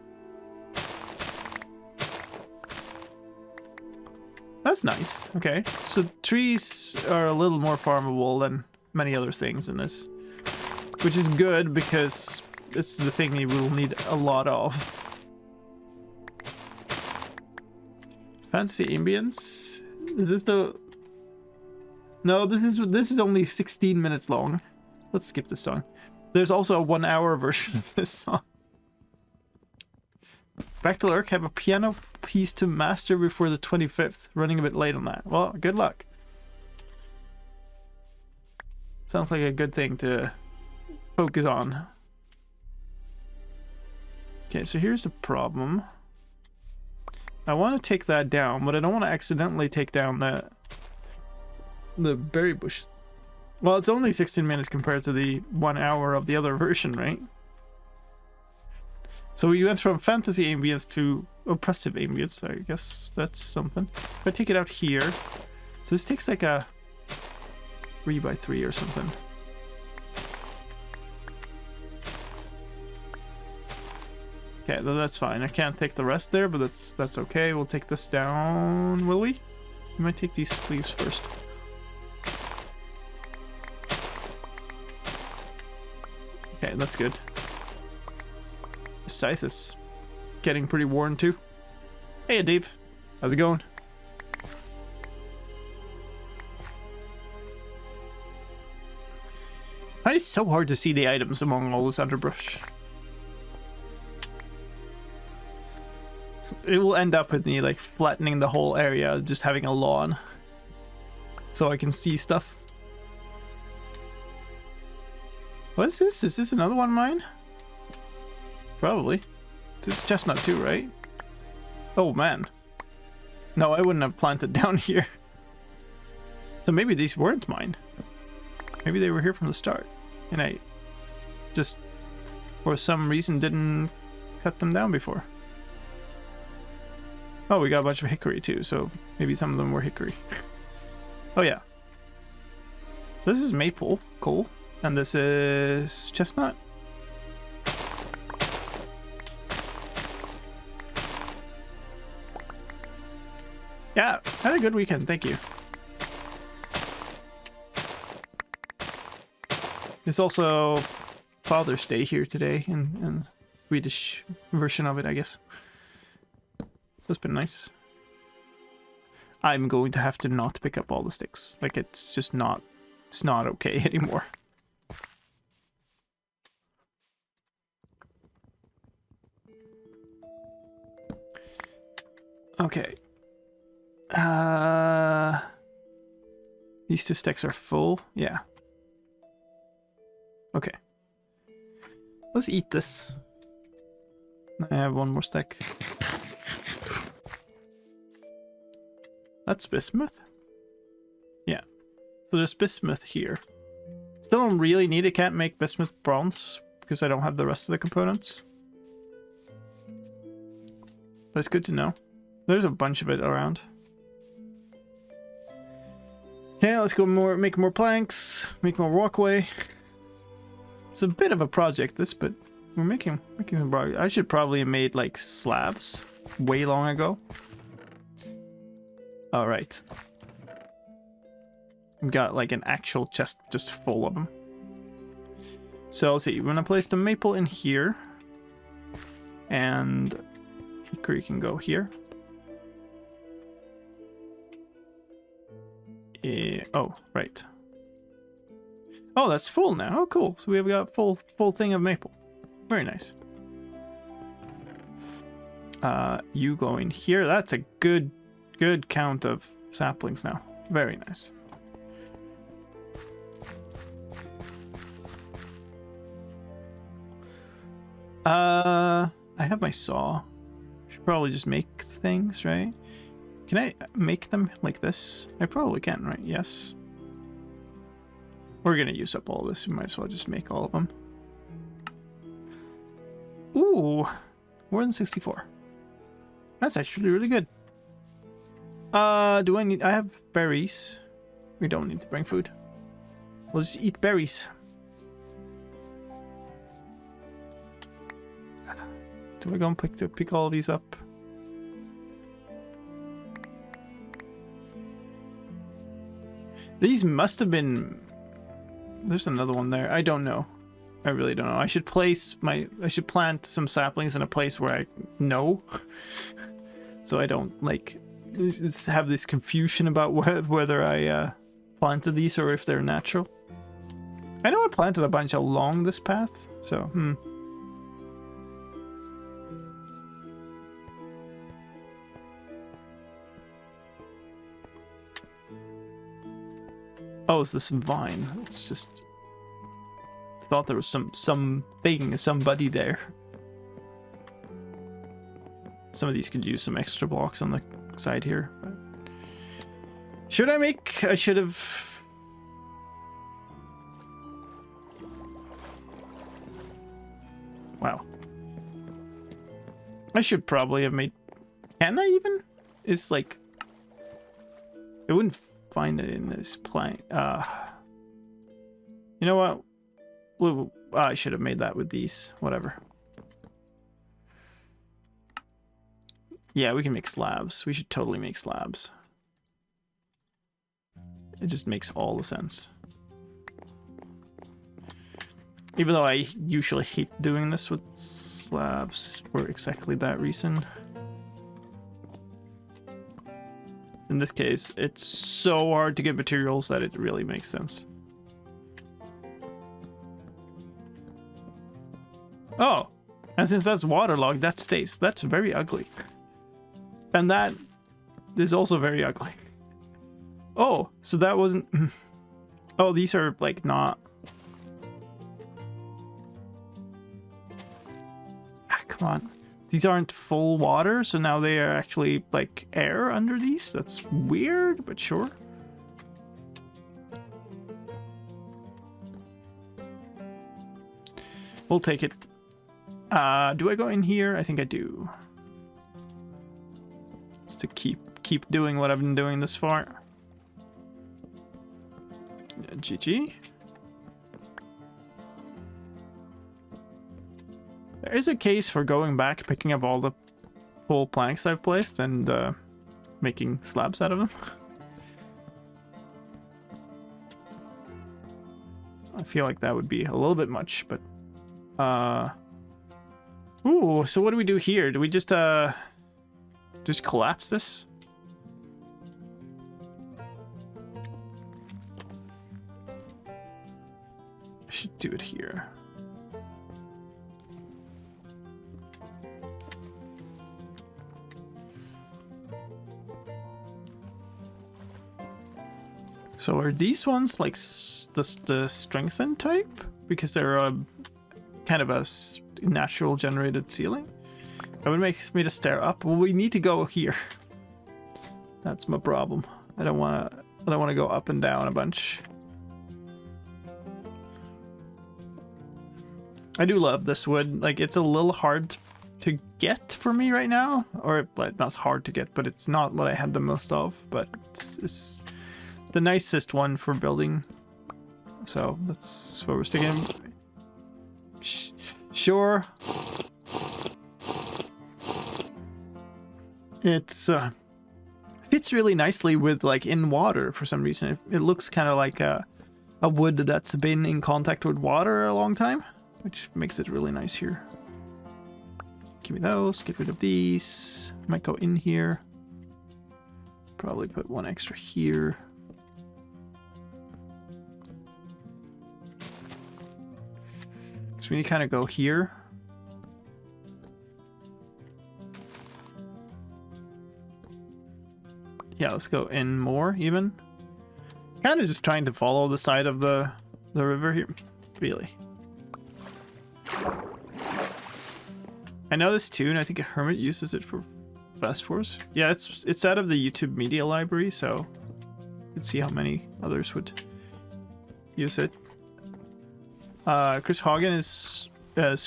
That's nice. Okay. So trees are a little more farmable than many other things in this. Which is good because it's the thing you will need a lot of. Fantasy ambience? Is this the... No, this is only 16 minutes long. Let's skip this song. There's also a 1-hour version of this song. Back to Lurk, have a piano piece to master before the 25th. Running a bit late on that. Well, good luck. Sounds like a good thing to focus on. Okay, so here's the problem. I want to take that down, but I don't want to accidentally take down the berry bush. Well, it's only 16 minutes compared to the 1 hour of the other version, right? So we went from fantasy ambience to oppressive ambience. I guess that's something. If I take it out here, so this takes like a 3x3 or something. Okay, that's fine. I can't take the rest there, but that's okay. We'll take this down, will we? We might take these leaves first. Okay, that's good. The scythe is getting pretty worn too. Hey, Dave. How's it going? It's so hard to see the items among all this underbrush. It will end up with me like flattening the whole area, just having a lawn. So I can see stuff. What is this? Is this another one mine? Probably. This is chestnut too, right? Oh man. No, I wouldn't have planted down here. So maybe these weren't mine. Maybe they were here from the start. And I just, for some reason, didn't cut them down before. Oh, we got a bunch of hickory too, so maybe some of them were hickory. Oh yeah. This is maple, cool. And this is chestnut. Yeah, had a good weekend, thank you. It's also Father's Day here today, in Swedish version of it, I guess. That's been nice. I'm going to have to not pick up all the sticks. Like, it's just not... It's not okay anymore. Okay. These 2 sticks are full. Yeah. Okay. Let's eat this. I have 1 more stick. That's bismuth? Yeah. So there's bismuth here. Still don't really need it. Can't make bismuth bronze because I don't have the rest of the components. But it's good to know. There's a bunch of it around. Yeah, let's go make more planks, make more walkway. It's a bit of a project, this, but we're making some progress. I should probably have made like slabs way long ago. All right. We've got like an actual chest just full of them. So let's see. We're gonna place the maple in here, and hickory can go here. Oh, right. Oh, that's full now. Oh, cool. So we have got full thing of maple. Very nice. You go in here. That's a good count of saplings now. Very nice. I have my saw. Should probably just make things, right? Can I make them like this? I probably can, right? Yes. We're gonna use up all this. We might as well just make all of them. Ooh, more than 64. That's actually really good. Do I need... I have berries. We don't need to bring food. We'll just eat berries. Do I go and pick all of these up? These must have been... There's another one there. I don't know. I really don't know. I should plant some saplings in a place where I know. So I don't, like, have this confusion about whether I planted these or if they're natural. I know I planted a bunch along this path, so, Oh, it's this vine. It's just... Thought there was somebody there. Some of these could use some extra blocks on the side here. But... Should I make... I should have... Wow. I should probably have made... Can I even? It's like... I wouldn't find it in this plank. You know what? I should have made that with these. Whatever. Yeah, we can make slabs. We should totally make slabs. It just makes all the sense. Even though I usually hate doing this with slabs for exactly that reason. In this case, it's so hard to get materials that it really makes sense. Oh, and since that's waterlogged, that stays. That's very ugly. And that is also very ugly. Oh, so that wasn't... Oh, these are, like, not... Ah, come on. These aren't full water, so now they are actually, like, air under these? That's weird, but sure. We'll take it. Do I go in here? I think I do. Just to keep doing what I've been doing this far. GG. There is a case for going back, picking up all the full planks I've placed, and making slabs out of them. I feel like that would be a little bit much, but... Ooh, so what do we do here? Do we just collapse this? I should do it here. So are these ones like the strengthened type? Because they're kind of a natural generated ceiling? That would make me to stare up. Well, we need to go here. That's my problem. I don't want to go up and down a bunch. I do love this wood. Like, it's a little hard to get for me right now, or like, not hard to get, but it's not what I had the most of. But it's the nicest one for building, so that's what we're sticking. Sure. It's fits really nicely with, like, in water for some reason. It looks kind of like a wood that's been in contact with water a long time, which makes it really nice here. Give me those, get rid of these. Might go in here. Probably put one extra here. So we need to kind of go here. Yeah, let's go in more even. Kind of just trying to follow the side of the river here, really. I know this tune. I think a hermit uses it for Fast Wars. Yeah, it's out of the YouTube media library, so you can see how many others would use it. Chris Hagen is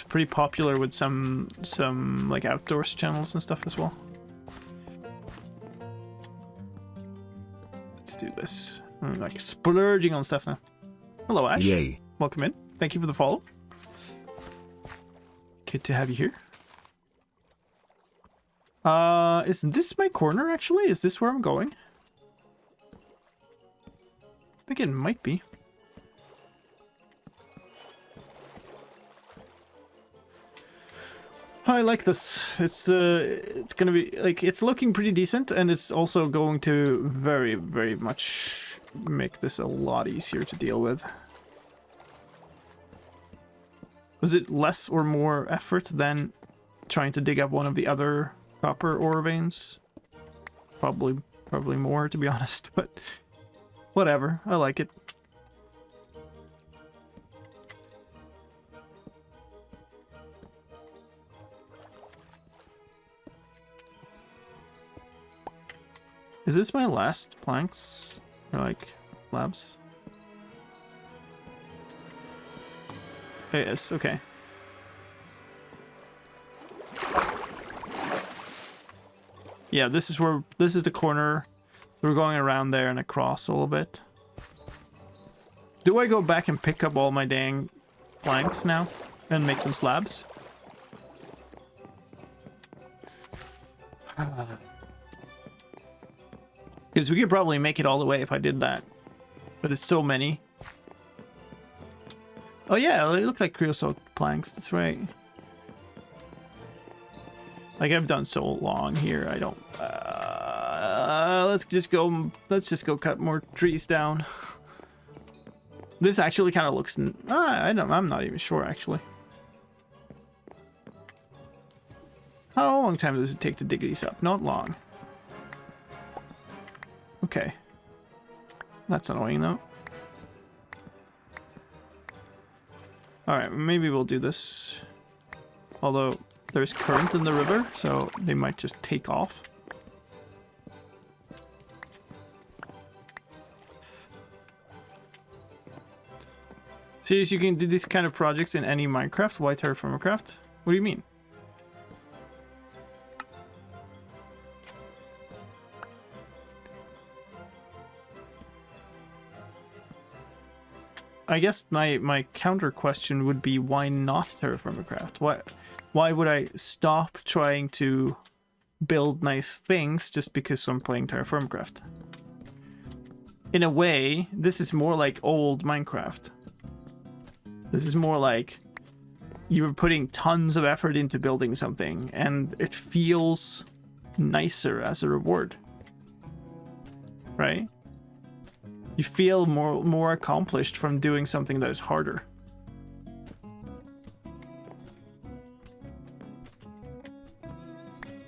pretty popular with some like outdoors channels and stuff as well. Let's do this. I'm like splurging on stuff now. Hello, Ash. Yay. Welcome in. Thank you for the follow. Good to have you here. Is this my corner actually? Is this where I'm going? I think it might be. I like this. It's gonna be like, it's looking pretty decent, and it's also going to very, very much make this a lot easier to deal with. Was it less or more effort than trying to dig up one of the other copper ore veins? Probably more, to be honest, but whatever. I like it. Is this my last planks? Or like slabs? It is, okay. Yeah, this is the corner. We're going around there and across a little bit. Do I go back and pick up all my dang planks now and make them slabs? Because we could probably make it all the way if I did that. But it's so many. Oh yeah, it looks like creosote planks, that's right. Like, I've done so long here, I don't... let's just go cut more trees down. This actually kind of looks... I'm not even sure, actually. How long time does it take to dig these up? Not long. Okay. That's annoying, though. Alright, maybe we'll do this. Although, there's current in the river, so they might just take off. Serious, you can do these kind of projects in any Minecraft? Why TerraFirmaCraft? What do you mean? I guess my counter question would be, why not TerraFirmaCraft? Why would I stop trying to build nice things just because I'm playing TerraFirmaCraft? In a way, this is more like old Minecraft. This is more like you're putting tons of effort into building something, and it feels nicer as a reward. Right? You feel more accomplished from doing something that is harder.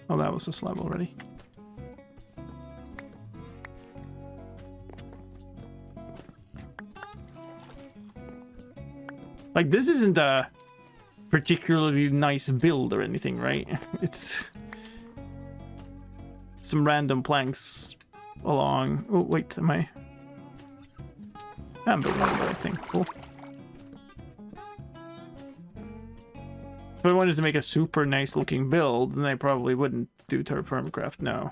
Oh, that was a slab already. Like, this isn't a particularly nice build or anything, right? It's some random planks along... Oh, wait, I'm building the right thing. Cool. If I wanted to make a super nice looking build, then I probably wouldn't do TerraFirmaCraft now.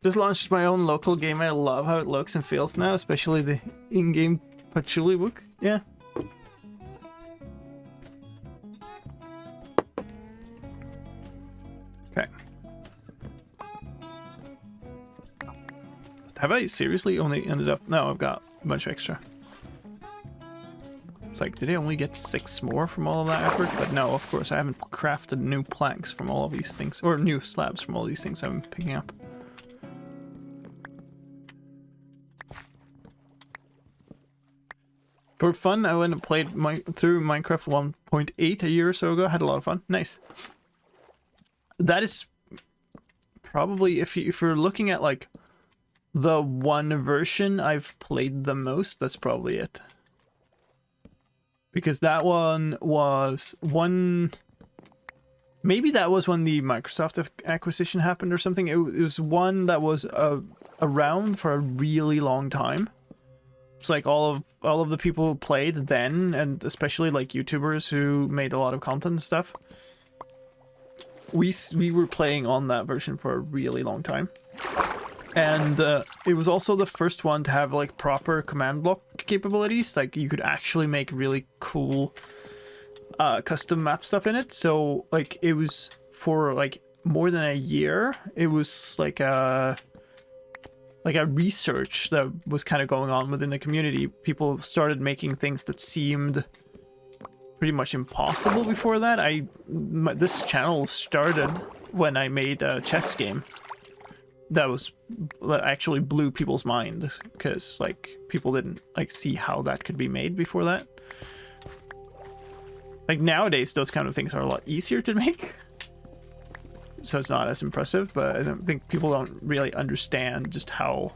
Just launched my own local game. I love how it looks and feels now, especially the in-game patchouli book. Yeah. Okay. Have I seriously only ended up... No, I've got a bunch extra. It's like, did I only get 6 more from all of that effort? But no, of course, I haven't crafted new planks from all of these things. Or new slabs from all these things I'm picking up. For fun, I went and played through Minecraft 1.8 a year or so ago. Had a lot of fun. Nice. That is probably, if you're looking at like the one version I've played the most, that's probably it. Because that one was one... Maybe that was when the Microsoft acquisition happened or something. It was one that was around for a really long time. It's like all of the people who played then, and especially like YouTubers who made a lot of content and stuff. We were playing on that version for a really long time. And it was also the first one to have like proper command block capabilities. Like you could actually make really cool custom map stuff in it. So like it was for like more than a year. It was like a research that was kind of going on within the community. People started making things that seemed pretty much impossible before that. This channel started when I made a chess game that actually blew people's minds, because like people didn't like see how that could be made before that. Like nowadays those kind of things are a lot easier to make, so it's not as impressive, but I don't think people don't really understand just how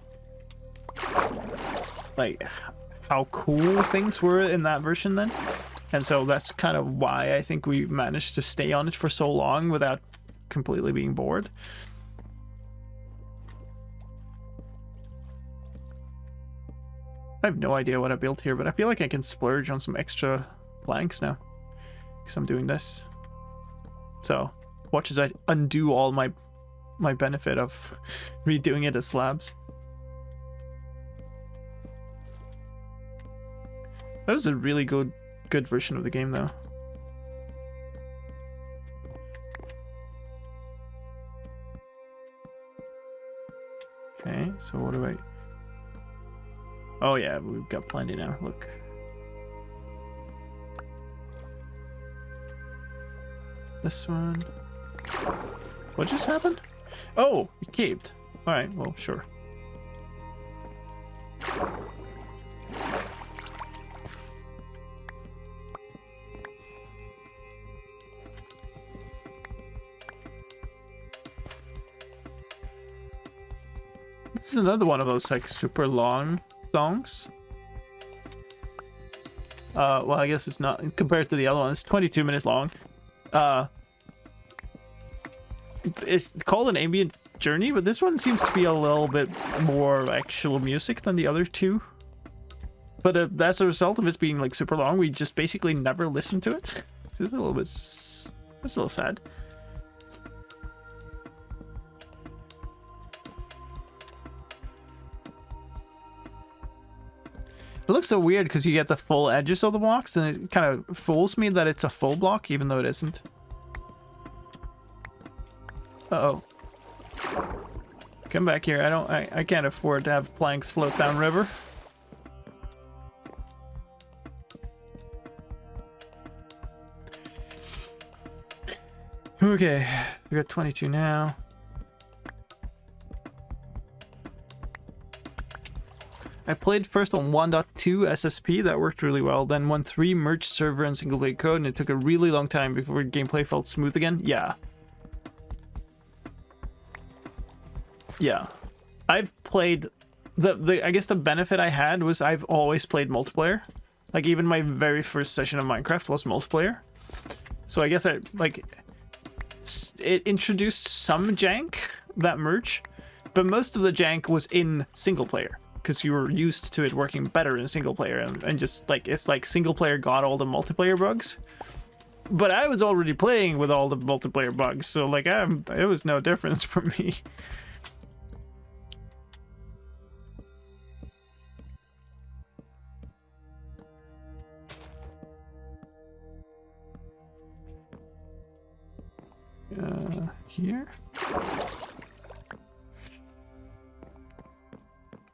cool things were in that version then. And so that's kind of why I think we managed to stay on it for so long without completely being bored. I have no idea what I built here, but I feel like I can splurge on some extra planks now, because I'm doing this. So watch as I undo all my benefit of redoing it as slabs. That was a really good version of the game though. Okay, so what do I... Oh yeah, we've got plenty now, look. This one... What just happened? Oh, it caved. Alright, well, sure. This is another one of those like super long songs. Well, I guess it's not compared to the other one. It's 22 minutes long. It's called an ambient journey, but this one seems to be a little bit more actual music than the other two. But as a result of it being like super long, we just basically never listened to it. It's a little bit, it's a little sad. It looks so weird because you get the full edges of the blocks, and it kind of fools me that it's a full block even though it isn't. Uh-oh. Come back here. I can't afford to have planks float down river. Okay, we got 22 now. I played first on 1.2 SSP, that worked really well. Then 1.3 merged server and single player code, and it took a really long time before gameplay felt smooth again. Yeah. Yeah. I've played... I guess the benefit I had was I've always played multiplayer. Like, even my very first session of Minecraft was multiplayer. So I guess it introduced some jank, that merge, but most of the jank was in single player, because you were used to it working better in single player, and just like it's like single player got all the multiplayer bugs, but I was already playing with all the multiplayer bugs, so like it was no difference for me. Here?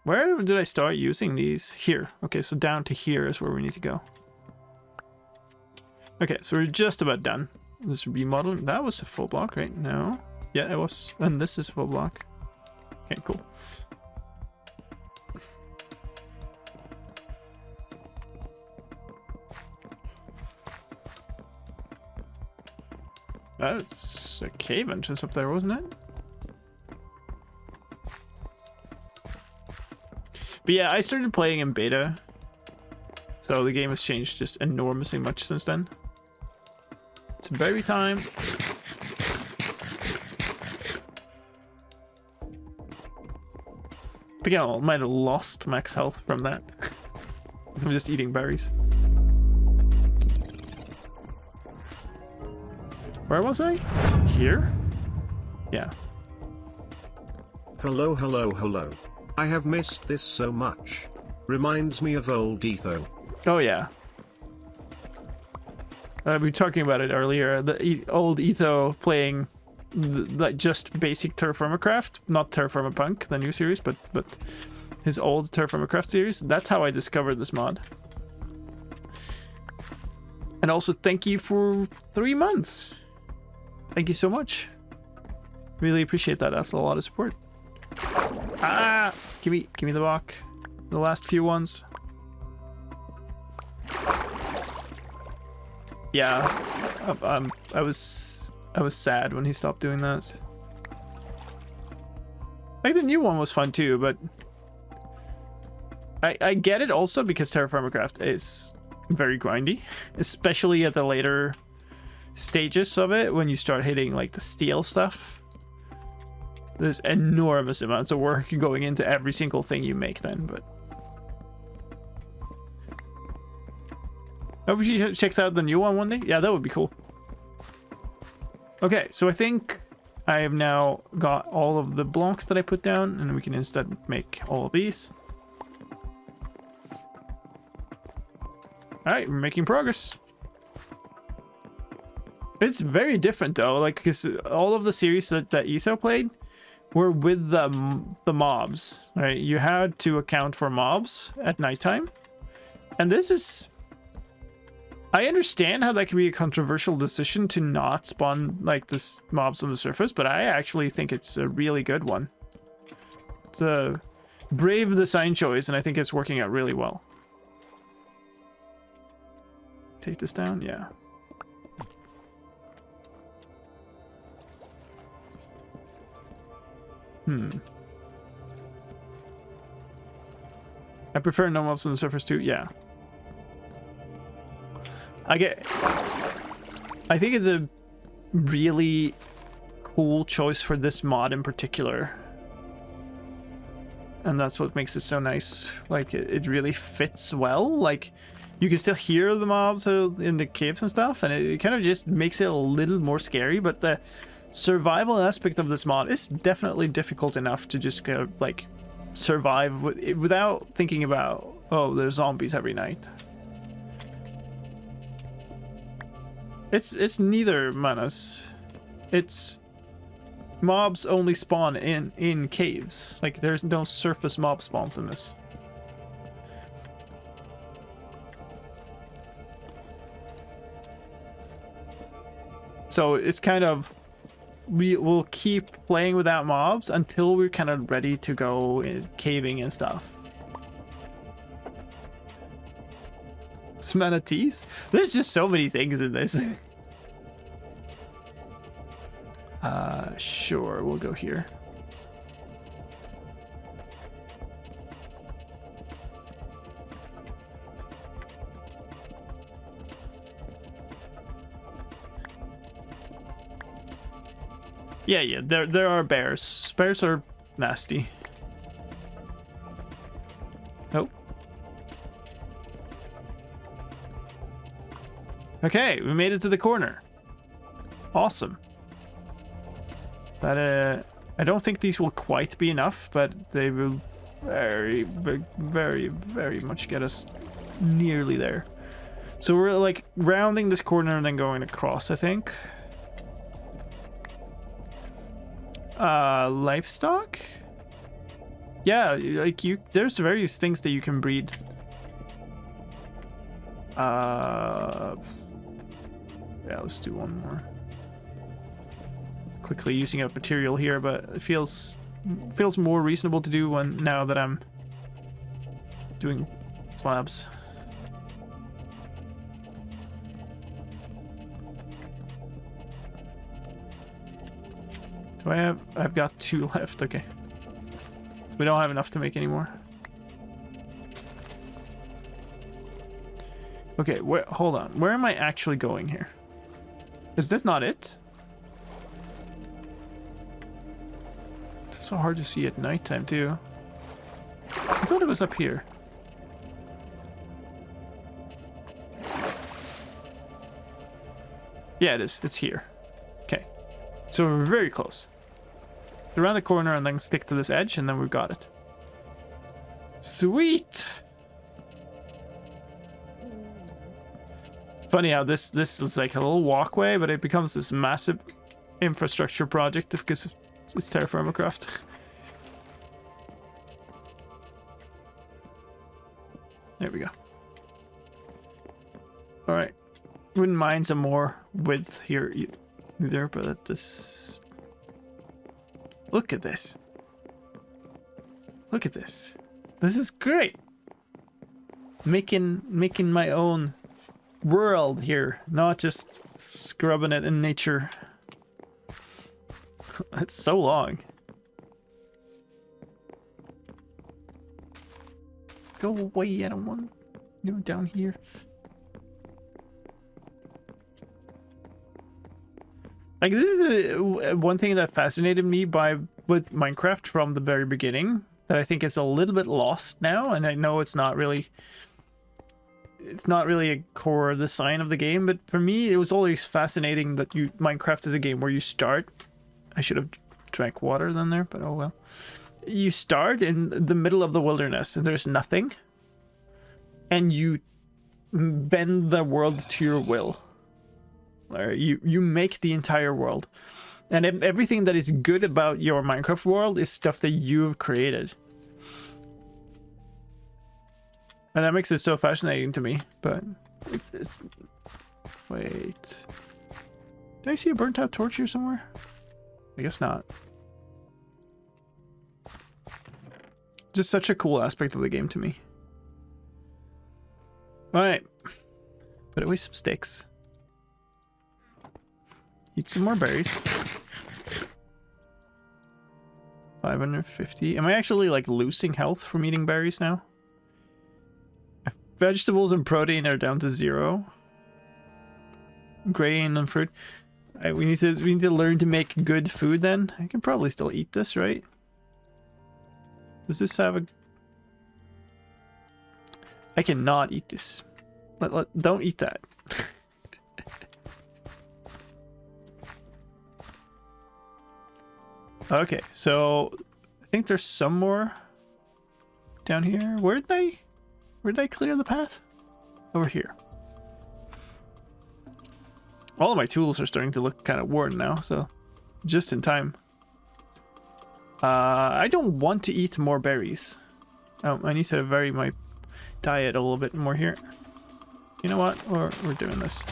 Where did I start using these? Here. Okay, so down to here is where we need to go. Okay, so we're just about done. This remodeling. That was a full block, right? No. Yeah, it was. And this is a full block. Okay, cool. That's a cave entrance up there, wasn't it? But yeah, I started playing in beta, so the game has changed just enormously much since then. It's berry time. I think I might have lost max health from that. I'm just eating berries. Where was I? Here? Yeah. Hello, hello, hello. I have missed this so much. Reminds me of old Etho. Oh yeah. We were talking about it earlier. The old Etho playing like just basic TerraFirmaCraft, not TerraFirmaPunk, the new series, but his old TerraFirmaCraft series. That's how I discovered this mod. And also thank you for 3 months. Thank you so much. Really appreciate that. That's a lot of support. Ah, give me the block. The last few ones. Yeah, I was sad when he stopped doing that. Like the new one was fun too, but I get it also because TerraFirmaCraft is very grindy, especially at the later stages of it when you start hitting like the steel stuff. There's enormous amounts of work going into every single thing you make then, but I hope she checks out the new one day. Yeah, that would be cool. Okay, so I think I have now got all of the blocks that I put down, and we can instead make all of these. Alright, we're making progress. It's very different though, like, because all of the series that Etho played were with the mobs, right? You had to account for mobs at nighttime. And this is... I understand how that can be a controversial decision to not spawn like this mobs on the surface, but I actually think it's a really good one. It's a brave design choice, and I think it's working out really well. Take this down, yeah. I prefer no mobs on the surface too, yeah. I think it's a really cool choice for this mod in particular. And that's what makes it so nice. Like, it really fits well. Like, you can still hear the mobs in the caves and stuff, and it kind of just makes it a little more scary, but the survival aspect of this mod is definitely difficult enough to just kind of, like, survive without thinking about, oh, there's zombies every night. It's neither, Manas. It's mobs only spawn in caves. Like, there's no surface mob spawns in this. So it's kind of, we'll keep playing without mobs until we're kind of ready to go caving and stuff. Manatees? There's just so many things in this. Sure, we'll go here. Yeah, there are bears. Bears are nasty. Oh. Okay, we made it to the corner. Awesome. That I don't think these will quite be enough, but they will very much get us nearly there. So we're like rounding this corner and then going across, I think. Livestock? Yeah, like there's various things that you can breed. Yeah, let's do one more. Quickly using up material here, but it feels more reasonable to do now that I'm doing slabs. Do I have... I've got 2 left, okay. We don't have enough to make any more. Okay, where... Hold on. Where am I actually going here? Is this not it? It's so hard to see at nighttime, too. I thought it was up here. Yeah, it is. It's here. Okay. So we're very close. Around the corner and then stick to this edge and then we've got it. Sweet! Funny how this is like a little walkway, but it becomes this massive infrastructure project because it's TerraFirmaCraft. There we go. Alright. Wouldn't mind some more width here either, but this... Look at this. Look at this. This is great. Making my own world here, not just scrubbing it in nature. It's so long. Go away, I don't want you down here. Like, this is one thing that fascinated me with Minecraft from the very beginning, that I think is a little bit lost now, and I know it's not really a core design of the game, but for me it was always fascinating that Minecraft is a game where you start... I should have drank water then there, but oh well. You start in the middle of the wilderness and there's nothing, and you bend the world to your will. Or you make the entire world, and everything that is good about your Minecraft world is stuff that you've created, and that makes it so fascinating to me. But it's wait, did I see a burnt out torch here somewhere? I guess not. Just such a cool aspect of the game to me. All right, put away some sticks. Eat some more berries. 550. Am I actually like losing health from eating berries now? Vegetables and protein are down to 0. Grain and fruit. We need to learn to make good food then. I can probably still eat this, right? Does this have a... I cannot eat this. Don't eat that. Okay, so I think there's some more down here. Where did I clear the path? Over here. All of my tools are starting to look kind of worn now, so just in time. I don't want to eat more berries. Oh, I need to vary my diet a little bit more here. You know what? We're doing this.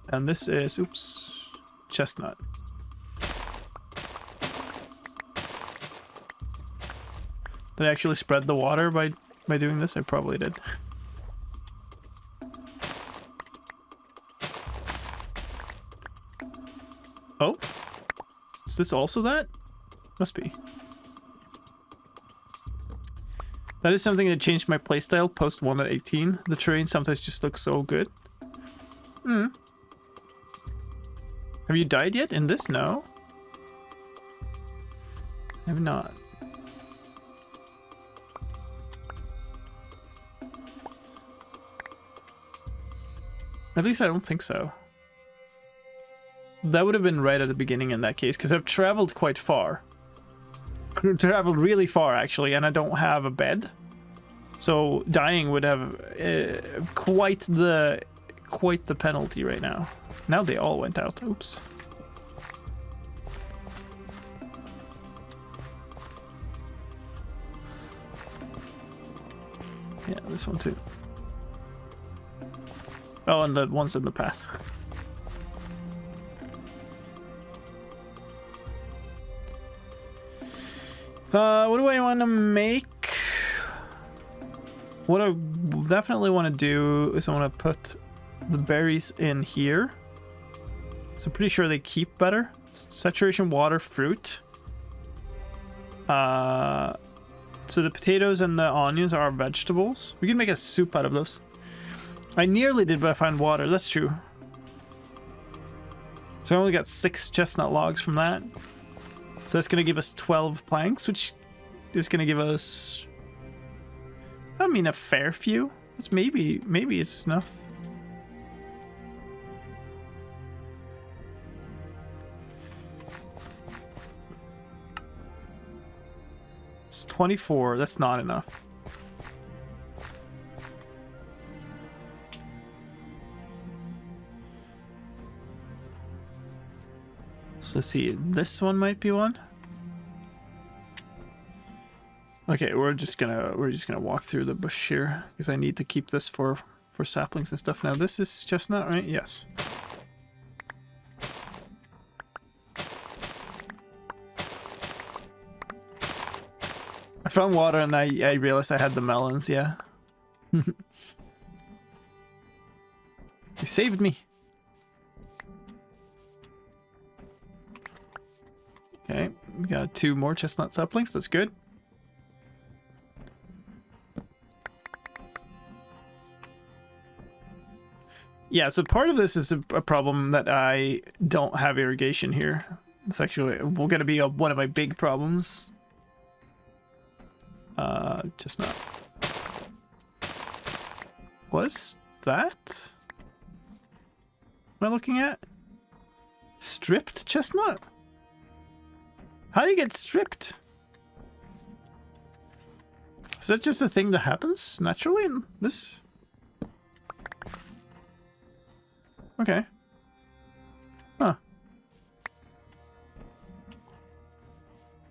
And this is, oops, chestnut. Did I actually spread the water by doing this? I probably did. Oh, is this also that? Must be. That is something that changed my playstyle post 1.18. The terrain sometimes just looks so good. Have you died yet in this? No. I have not. At least I don't think so. That would have been right at the beginning in that case, because I've traveled quite far. Traveled really far, actually, and I don't have a bed. So dying would have quite the penalty right now. Now they all went out. Oops. Yeah, this one too. Oh, and the one's in the path. What do I want to make? What I definitely want to do is I want to put the berries in here. So pretty sure they keep better. Saturation, water, fruit. So the potatoes and the onions are vegetables. We can make a soup out of those. I nearly did, but I found water. That's true. So I only got 6 chestnut logs from that. So that's going to give us 12 planks, which is going to give us... I mean, a fair few. It's maybe it's enough. It's 24. That's not enough. So let's see. This one might be one. Okay, we're just gonna walk through the bush here because I need to keep this for saplings and stuff. Now this is chestnut, right? Yes. I found water and I realized I had the melons. Yeah. They saved me. Okay, we got 2 more chestnut saplings. That's good. Yeah, so part of this is a problem that I don't have irrigation here. It's actually going to be one of my big problems. Chestnut. What is that? What am I looking at? Stripped chestnut? How do you get stripped? Is that just a thing that happens naturally in this? Okay. Huh.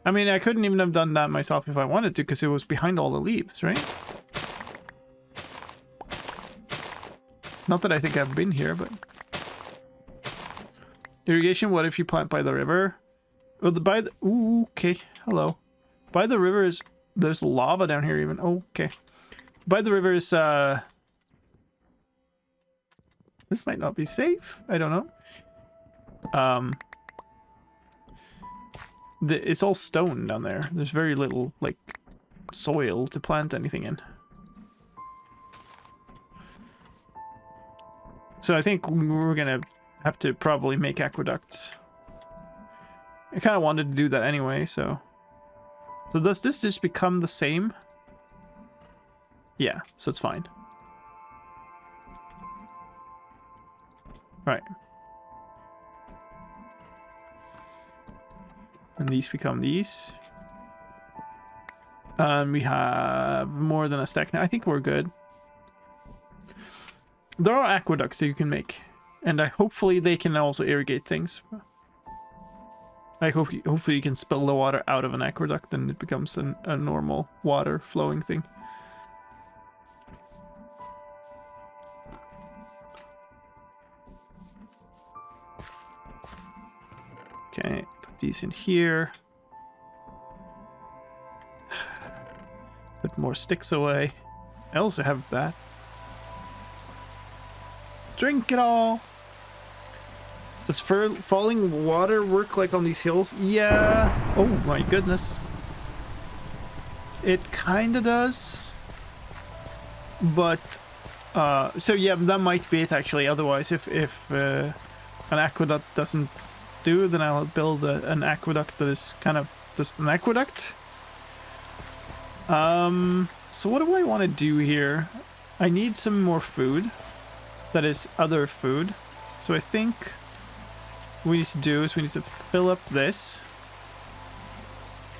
I mean, I couldn't even have done that myself if I wanted to, because it was behind all the leaves, right? Not that I think I've been here, but... Irrigation, what if you plant by the river? Well, ooh, okay, hello. By the river is... There's lava down here even. Oh, okay. By the river is, This might not be safe. I don't know. It's all stone down there. There's very little, like, soil to plant anything in. So I think we're gonna have to probably make aqueducts. I kind of wanted to do that anyway, so... So does this just become the same? Yeah, so it's fine. Right. And these become these. And we have more than a stack now. I think we're good. There are aqueducts that you can make. And hopefully they can also irrigate things. Hopefully you can spill the water out of an aqueduct and it becomes a normal water flowing thing. Okay, put these in here. Put more sticks away. I also have that. Drink it all! Does falling water work like on these hills? Yeah! Oh my goodness. It kinda does. But, so yeah, that might be it actually. Otherwise, if an aqueduct doesn't do, then I'll build an aqueduct that is kind of just an aqueduct. So what do I want to do here? I need some more food. That is other food. So I think what we need to do is we need to fill up this.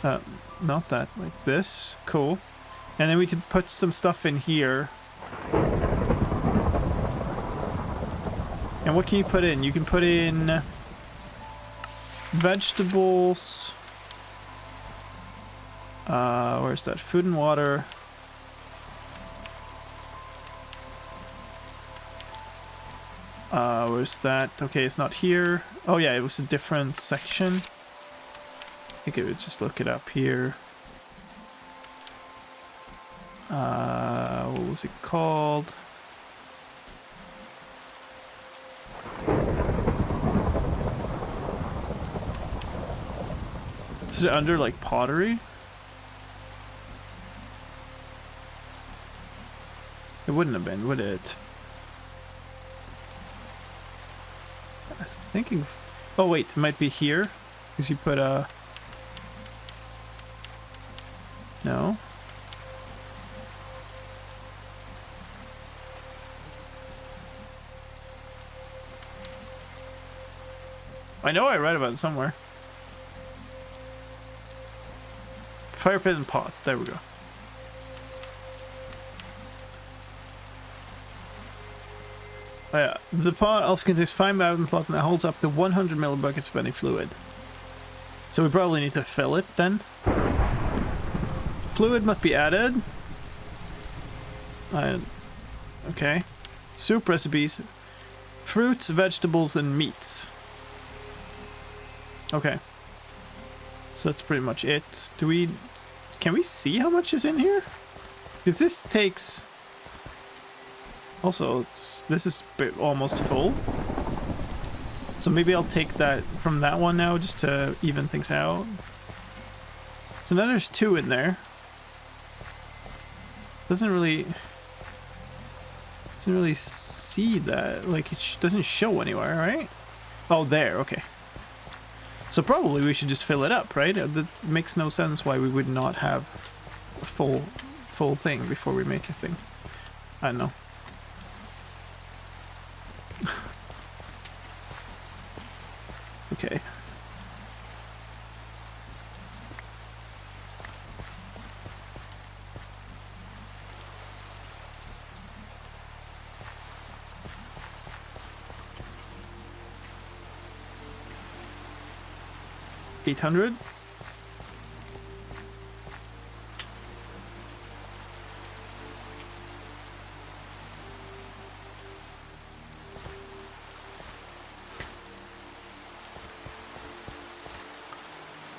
Not that, like this. Cool. And then we can put some stuff in here. And what can you put in? You can put in vegetables. Where's that? Food and water. Where's that? Okay, it's not here. Oh yeah, it was a different section. I think I would just look it up here. What was it called? Is it under like pottery? It wouldn't have been, would it? I'm thinking. Oh wait, it might be here because you put a. No. I know I read about it somewhere. Fire pit and pot. There we go. Oh, yeah. The pot also contains 5 gallon pot and it holds up to 100 millibuckets of any fluid. So we probably need to fill it then. Fluid must be added. Okay. Soup recipes. Fruits, vegetables, and meats. Okay. So that's pretty much it. Can we see how much is in here? Because this takes... Also, this is almost full. So maybe I'll take that from that one now just to even things out. So now there's 2 in there. Doesn't really see that. Like, it doesn't show anywhere, right? Oh, there, okay. So probably we should just fill it up, right? That makes no sense why we would not have a full thing before we make a thing. I don't know. Okay. $800.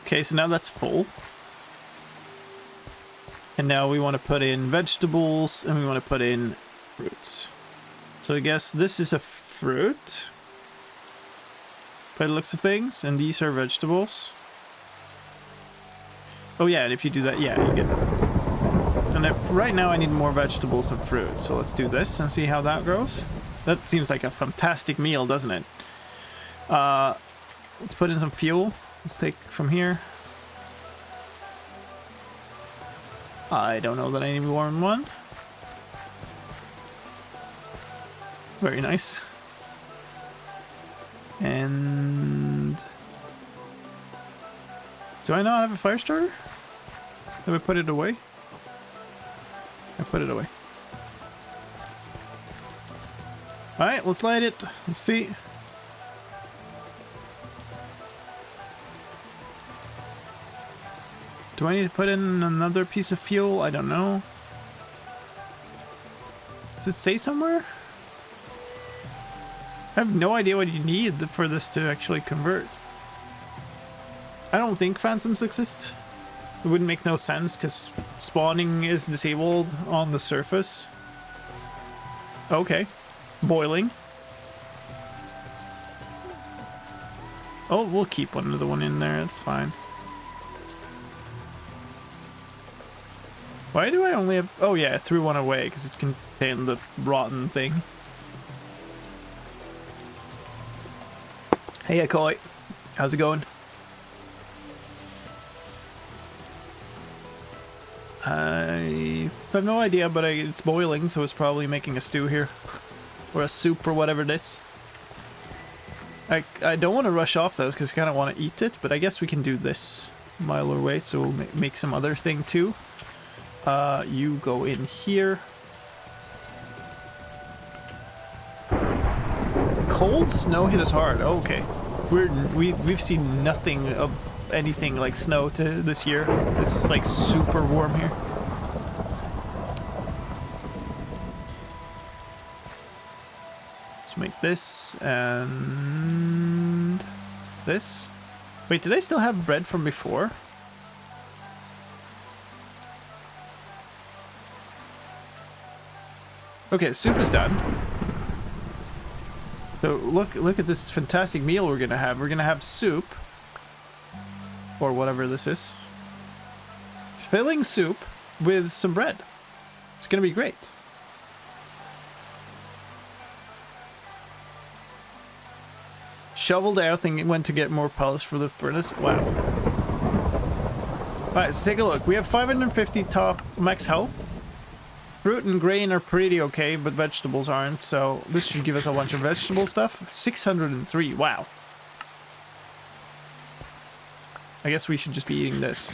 Okay, so now that's full. And now we want to put in vegetables and we want to put in fruits. So I guess this is a fruit by the looks of things, and these are vegetables. Oh yeah, and if you do that, yeah, you get... And right now I need more vegetables than fruit, so let's do this and see how that goes. That seems like a fantastic meal, doesn't it? Let's put in some fuel. Let's take from here. I don't know that I need more than one. Very nice. And... do I not have a fire starter? Have I put it away? I put it away. Alright, let's light it. Let's see. Do I need to put in another piece of fuel? I don't know. Does it say somewhere? I have no idea what you need for this to actually convert. I don't think phantoms exist. It wouldn't make no sense because spawning is disabled on the surface. Okay. Boiling. Oh, we'll keep another one in there. It's fine. Why do I only have... oh yeah, I threw one away because it contained the rotten thing. Hey, Akoi. How's it going? I have no idea, but it's boiling, so it's probably making a stew here. Or a soup or whatever it is. I don't want to rush off though, because I kind of want to eat it, but I guess we can do this a mile away, so we'll make some other thing too. You go in here. Cold snow hit us hard. Oh, okay. We've seen nothing of anything like snow this year. It's like super warm here. Let's make this and this. Wait, did I still have bread from before? Okay, soup is done. So look at this fantastic meal we're gonna have. We're gonna have soup. or whatever this is. Filling soup with some bread. It's gonna be great. Shoveled out and went to get more pellets for the furnace. Wow. Alright, let's take a look. We have 550 top max health. Fruit and grain are pretty okay, but vegetables aren't, so this should give us a bunch of vegetable stuff. 603, wow. I guess we should just be eating this.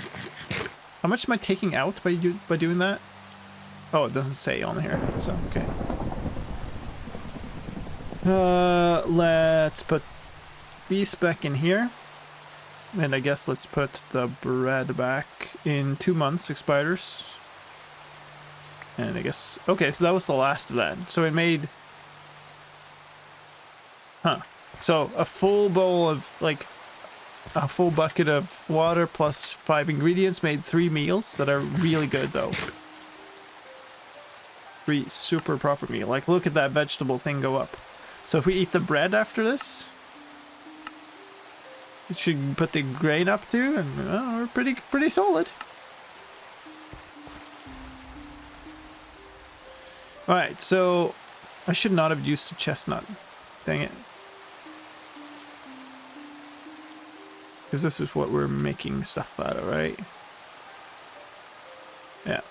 How much am I taking out by doing that? Oh, it doesn't say on here, so okay. Let's put these back in here. And I guess let's put the bread back in 2 months expires. And I guess, okay, so that was the last of that. So it made, so a full bowl of, like, a full bucket of water plus 5 ingredients made 3 meals that are really good, though. 3 super proper meal. Like, look at that vegetable thing go up. So if we eat the bread after this, it should put the grain up too, and we're pretty solid. Alright, so I should not have used the chestnut. Dang it. Because this is what we're making stuff out of, right? Yeah.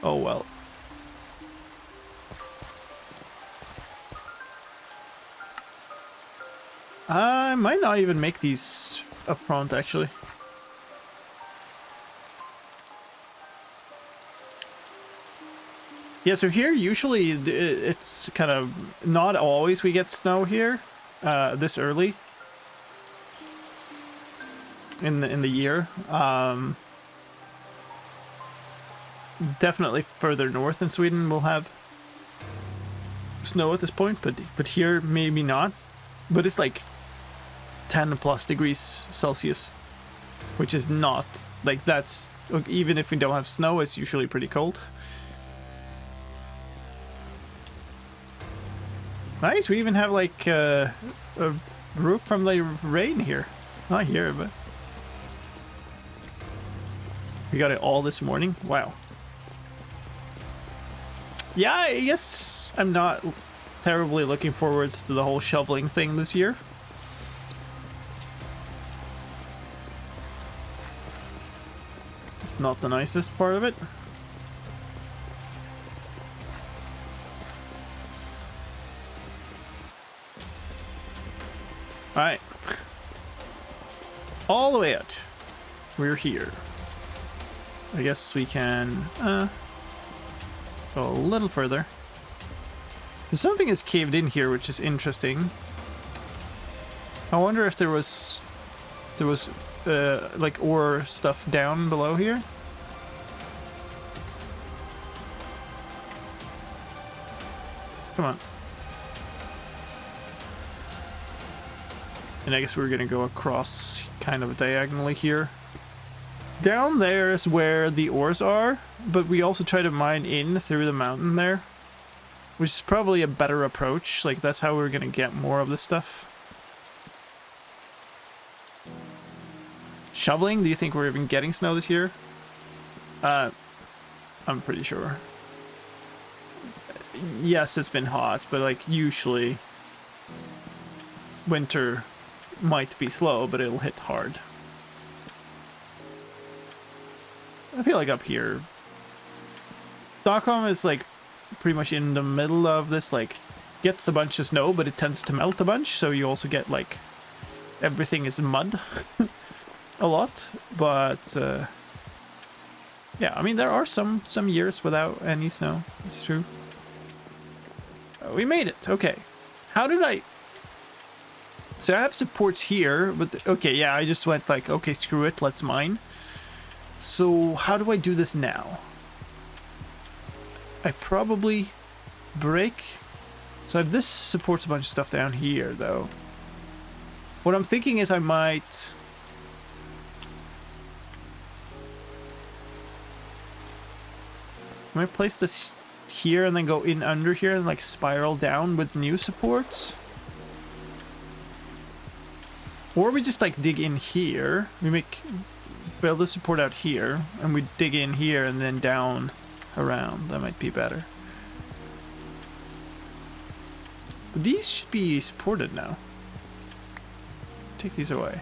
Oh well. I might not even make these up front, actually. Yeah, so here usually it's kind of not always we get snow here this early in the year. Definitely further north in Sweden we'll have snow at this point, but here maybe not. But it's like 10 plus degrees Celsius, which is not like, that's, even if we don't have snow, it's usually pretty cold. Nice, we even have like a roof from the rain here. Not here, but we got it all this morning. Wow. Yeah, I guess I'm not terribly looking forwards to the whole shoveling thing this year. It's not the nicest part of it. Alright. All the way out. We're here. I guess we can go a little further. Something is caved in here, which is interesting. I wonder if there was like ore stuff down below here. Come on. And I guess we're gonna go across kind of diagonally here. Down there is where the ores are, but we also try to mine in through the mountain there, which is probably a better approach. Like, that's how we're gonna get more of this stuff. Shoveling? Do you think we're even getting snow this year? I'm pretty sure. Yes, it's been hot, but like usually winter might be slow, but it'll hit hard. I feel like up here, Stockholm is like pretty much in the middle of this, like, gets a bunch of snow, but it tends to melt a bunch, so you also get like everything is mud a lot. But yeah, I mean, there are some years without any snow. It's true. We made it. Okay, how did I? So I have supports here, but okay, yeah, I just went like, okay, screw it, let's mine. So how do I do this now? I probably break. So this supports a bunch of stuff down here, though. What I'm thinking is I might place this here and then go in under here and like spiral down with new supports. Or we just like dig in here. We build the support out here, and we dig in here and then down around. That might be better. But these should be supported now. Take these away.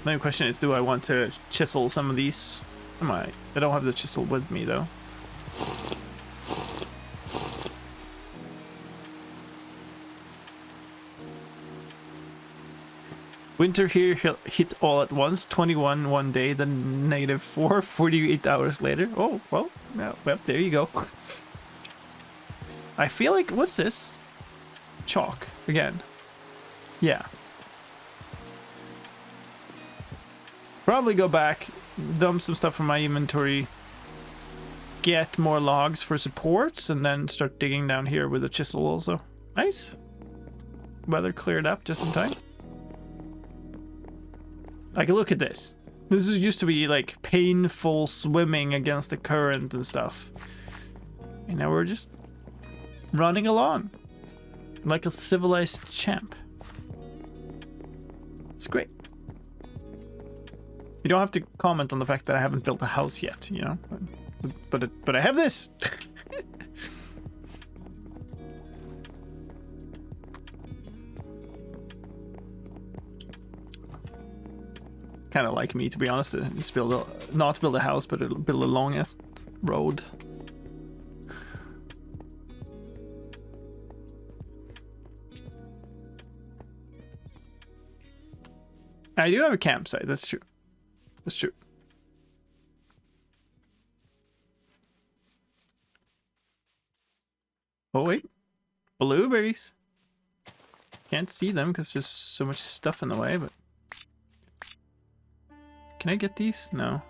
My question is, do I want to chisel some of these? I don't have the chisel with me though. Winter here hit all at once. 21 one day, then -4 48 hours later. Oh, well, there you go. I feel like, what's this? Chalk again. Yeah. Probably go back, dump some stuff from my inventory, get more logs for supports, and then start digging down here with a chisel also. Nice. Weather cleared up just in time. Like, look at this. This used to be like painful swimming against the current and stuff. And now we're just running along like a civilized champ. It's great. You don't have to comment on the fact that I haven't built a house yet, you know? But I have this! Kind of like me, to be honest. Just not build a house, but build a long-ass road. I do have a campsite, that's true. That's true. Oh wait, blueberries. Can't see them because there's so much stuff in the way, but... Can I get these? No.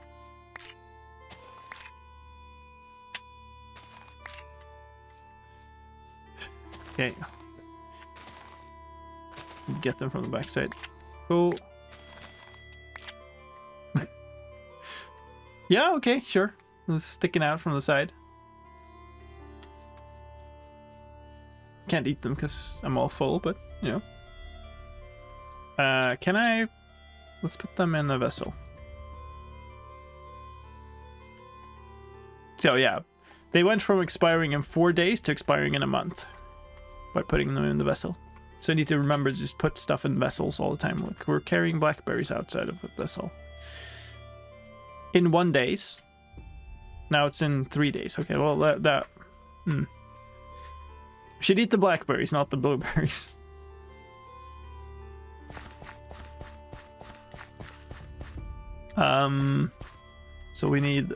Okay. Get them from the backside. Cool. Yeah, okay, sure. It's sticking out from the side. Can't eat them because I'm all full, but, you know. Can I... Let's put them in a vessel. So, yeah. They went from expiring in 4 days to expiring in a month. By putting them in the vessel. So I need to remember to just put stuff in vessels all the time. Look, we're carrying blackberries outside of the vessel. In 1 day. Now it's in 3 days. Okay, well that should eat the blackberries, not the blueberries. So we need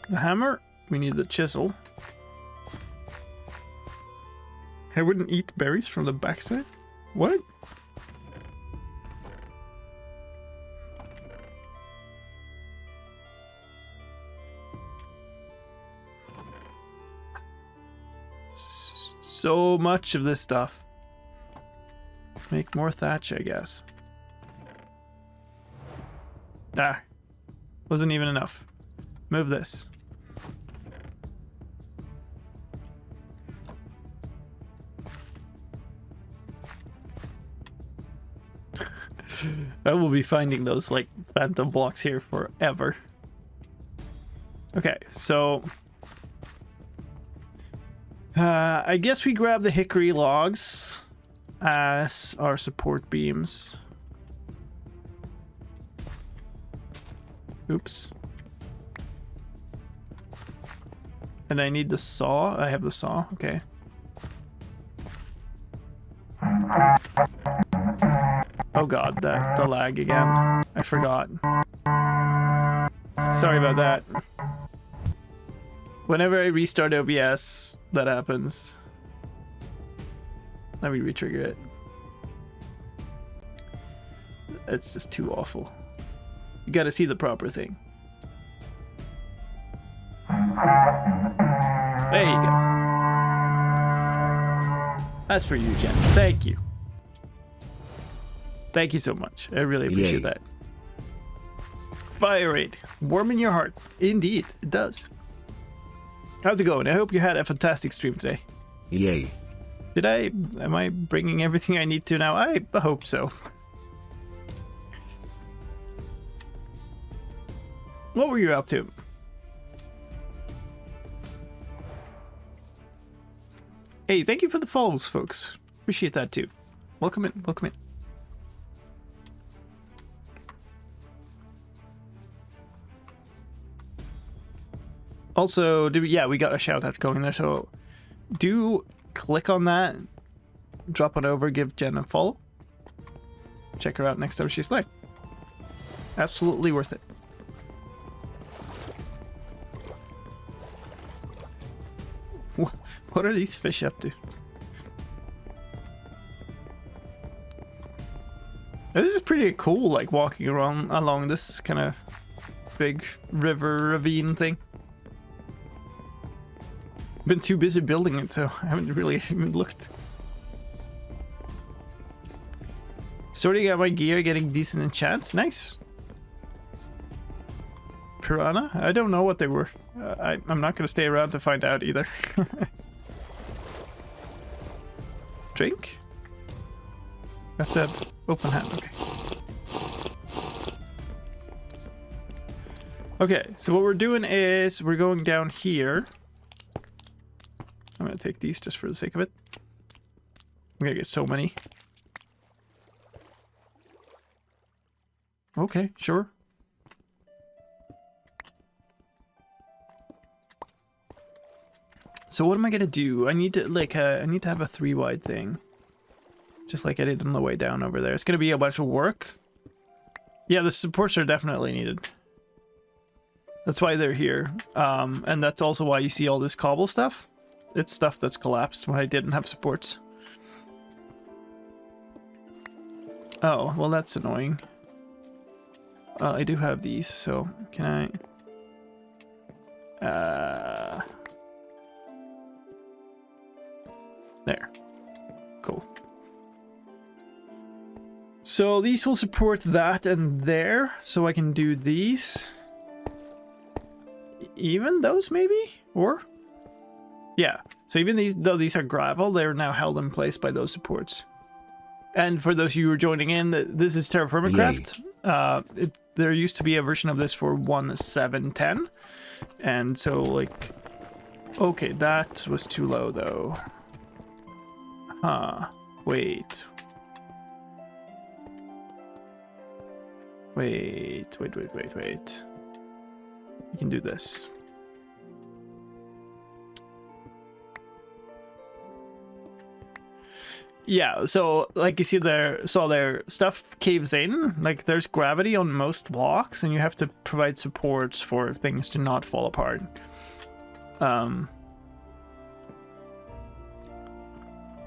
the hammer. We need the chisel. I wouldn't eat berries from the backside. What? So much of this stuff. Make more thatch, I guess. Ah, wasn't even enough. Move this. I will be finding those like phantom blocks here forever. Okay, so I guess we grab the hickory logs as our support beams. Oops. And I need the saw. I have the saw. Okay. Oh god, the lag again. I forgot. Sorry about that. Whenever I restart OBS, that happens. Let me retrigger it. It's just too awful. You gotta see the proper thing. There you go. That's for you, Jen. Thank you. Thank you so much. I really appreciate Yay. that. Fire rate. Warm in your heart. Indeed, it does. How's it going? I hope you had a fantastic stream today. Yay. Am I bringing everything I need to now? I hope so. What were you up to? Hey, thank you for the follows, folks. Appreciate that too. Welcome in, welcome in. Also, we got a shout out going there, so do click on that, drop on over, give Jen a follow. Check her out next time she's live. Absolutely worth it. What are these fish up to? This is pretty cool, like walking around along this kind of big river ravine thing. Been too busy building it, so I haven't really even looked. Sorting out my gear, getting decent enchants. Nice. Piranha? I don't know what they were. I'm not going to stay around to find out either. Drink? That's an open hand, okay. Okay, so what we're doing is we're going down here. I'm going to take these just for the sake of it. I'm going to get so many. Okay, sure. So what am I gonna do? I need to have a 3-wide thing, just like I did on the way down over there. It's gonna be a bunch of work. Yeah, the supports are definitely needed. That's why they're here, and that's also why you see all this cobble stuff. It's stuff that's collapsed when I didn't have supports. Oh, well that's annoying. I do have these, so can I? There. Cool. So these will support that and there, so I can do these. Even those, maybe? Or? Yeah. So even these, though these are gravel, they're now held in place by those supports. And for those of you who are joining in, this is TerraFirmaCraft. There used to be a version of this for 1.7.10. And so, like... Okay, that was too low, though. Huh. Wait. We can do this. Yeah, so like you see there, their stuff caves in. Like there's gravity on most blocks, and you have to provide supports for things to not fall apart.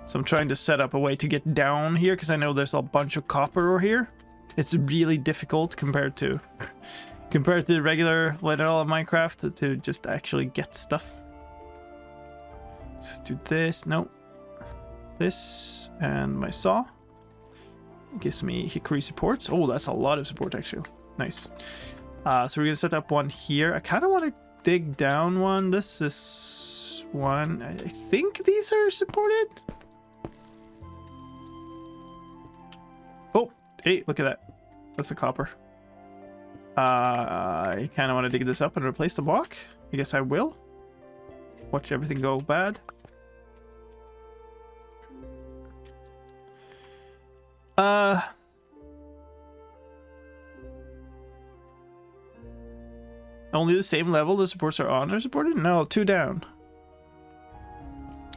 So I'm trying to set up a way to get down here, because I know there's a bunch of copper over here. It's really difficult compared to the regular vanilla Minecraft to just actually get stuff. Let's do this. Nope. This and my saw. Gives me hickory supports. Oh, that's a lot of support actually. Nice. So we're gonna set up one here. I kind of want to dig down one. This is one. I think these are supported. Oh, hey, look at that. That's the copper. I kind of want to dig this up and replace the block. I guess I will. Watch everything go bad. Only the same level the supports are on are supported? No, 2 down.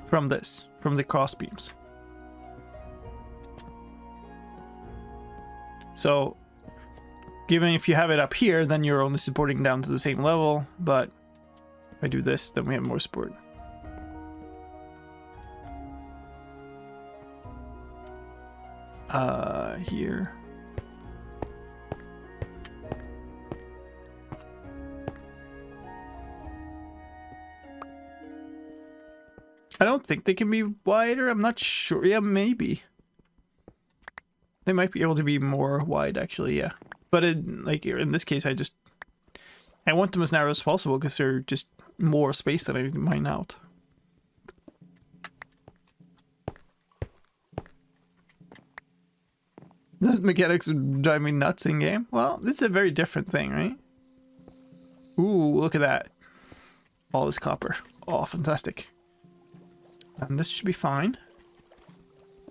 From the cross beams. So, given if you have it up here, then you're only supporting down to the same level, but if I do this, then we have more support. Here. I don't think they can be wider. I'm not sure. Yeah, maybe. They might be able to be more wide, actually, yeah. But like in this case, I want them as narrow as possible because they're just more space that I need to mine out. Those mechanics drive me nuts in game. Well, this is a very different thing, right? Ooh, look at that. All this copper. Oh, fantastic. And this should be fine.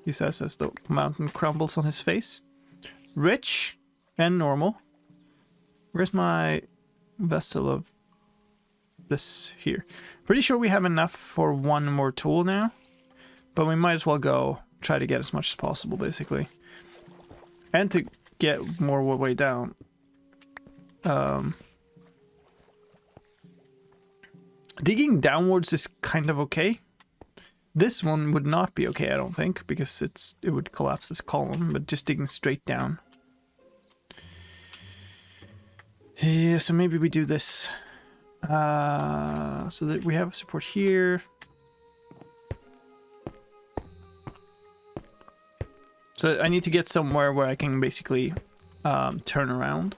He says as the mountain crumbles on his face. Rich and normal. Where's my vessel of this here? Pretty sure we have enough for one more tool now. But we might as well go try to get as much as possible, basically. And to get more way down. Digging downwards is kind of okay. This one would not be okay, I don't think, because it would collapse this column, but just digging straight down. Yeah, so maybe we do this. So that we have support here. So I need to get somewhere where I can basically turn around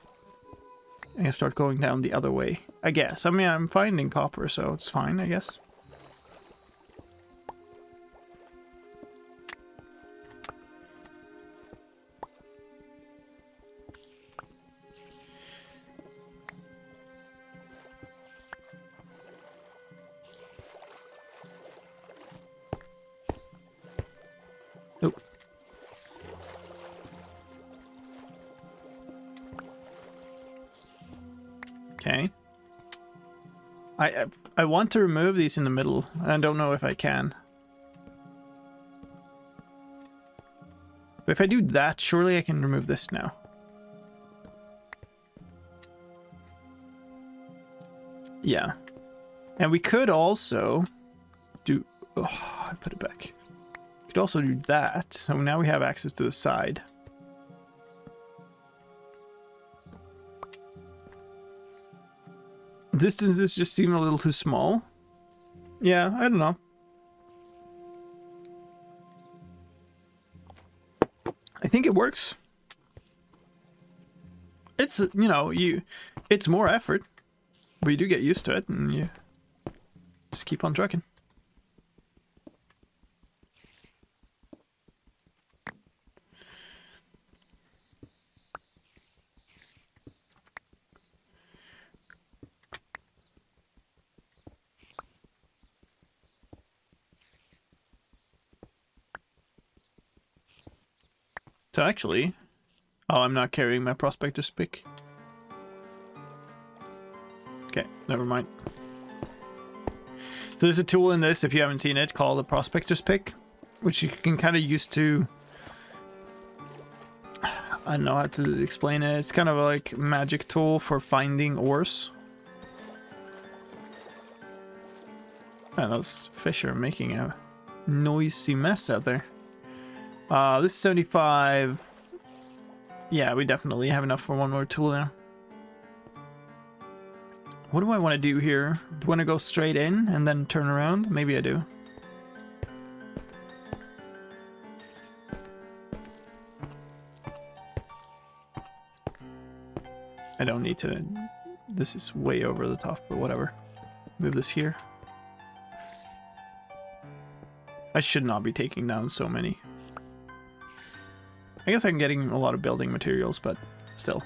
and start going down the other way, I guess. I mean, I'm finding copper, so it's fine, I guess. Nope. Okay. I want to remove these in the middle. I don't know if I can. But if I do that, surely I can remove this now. Yeah. And we could also do... Oh, I put it back. We could also do that. So now we have access to the side. Distances just seem a little too small. Yeah, I don't know. I think it works. It's, you know, it's more effort, but you do get used to it and you just keep on trucking. So actually, oh, I'm not carrying my prospector's pick. Okay, never mind. So there's a tool in this, if you haven't seen it, called the prospector's pick, which you can kind of use to... I don't know how to explain it. It's kind of like a magic tool for finding ores. And those fish are making a noisy mess out there. This is 75. Yeah, we definitely have enough for one more tool now. What do I want to do here? Do I want to go straight in and then turn around? Maybe I do. I don't need to... This is way over the top, but whatever. Move this here. I should not be taking down so many. I guess I'm getting a lot of building materials, but still.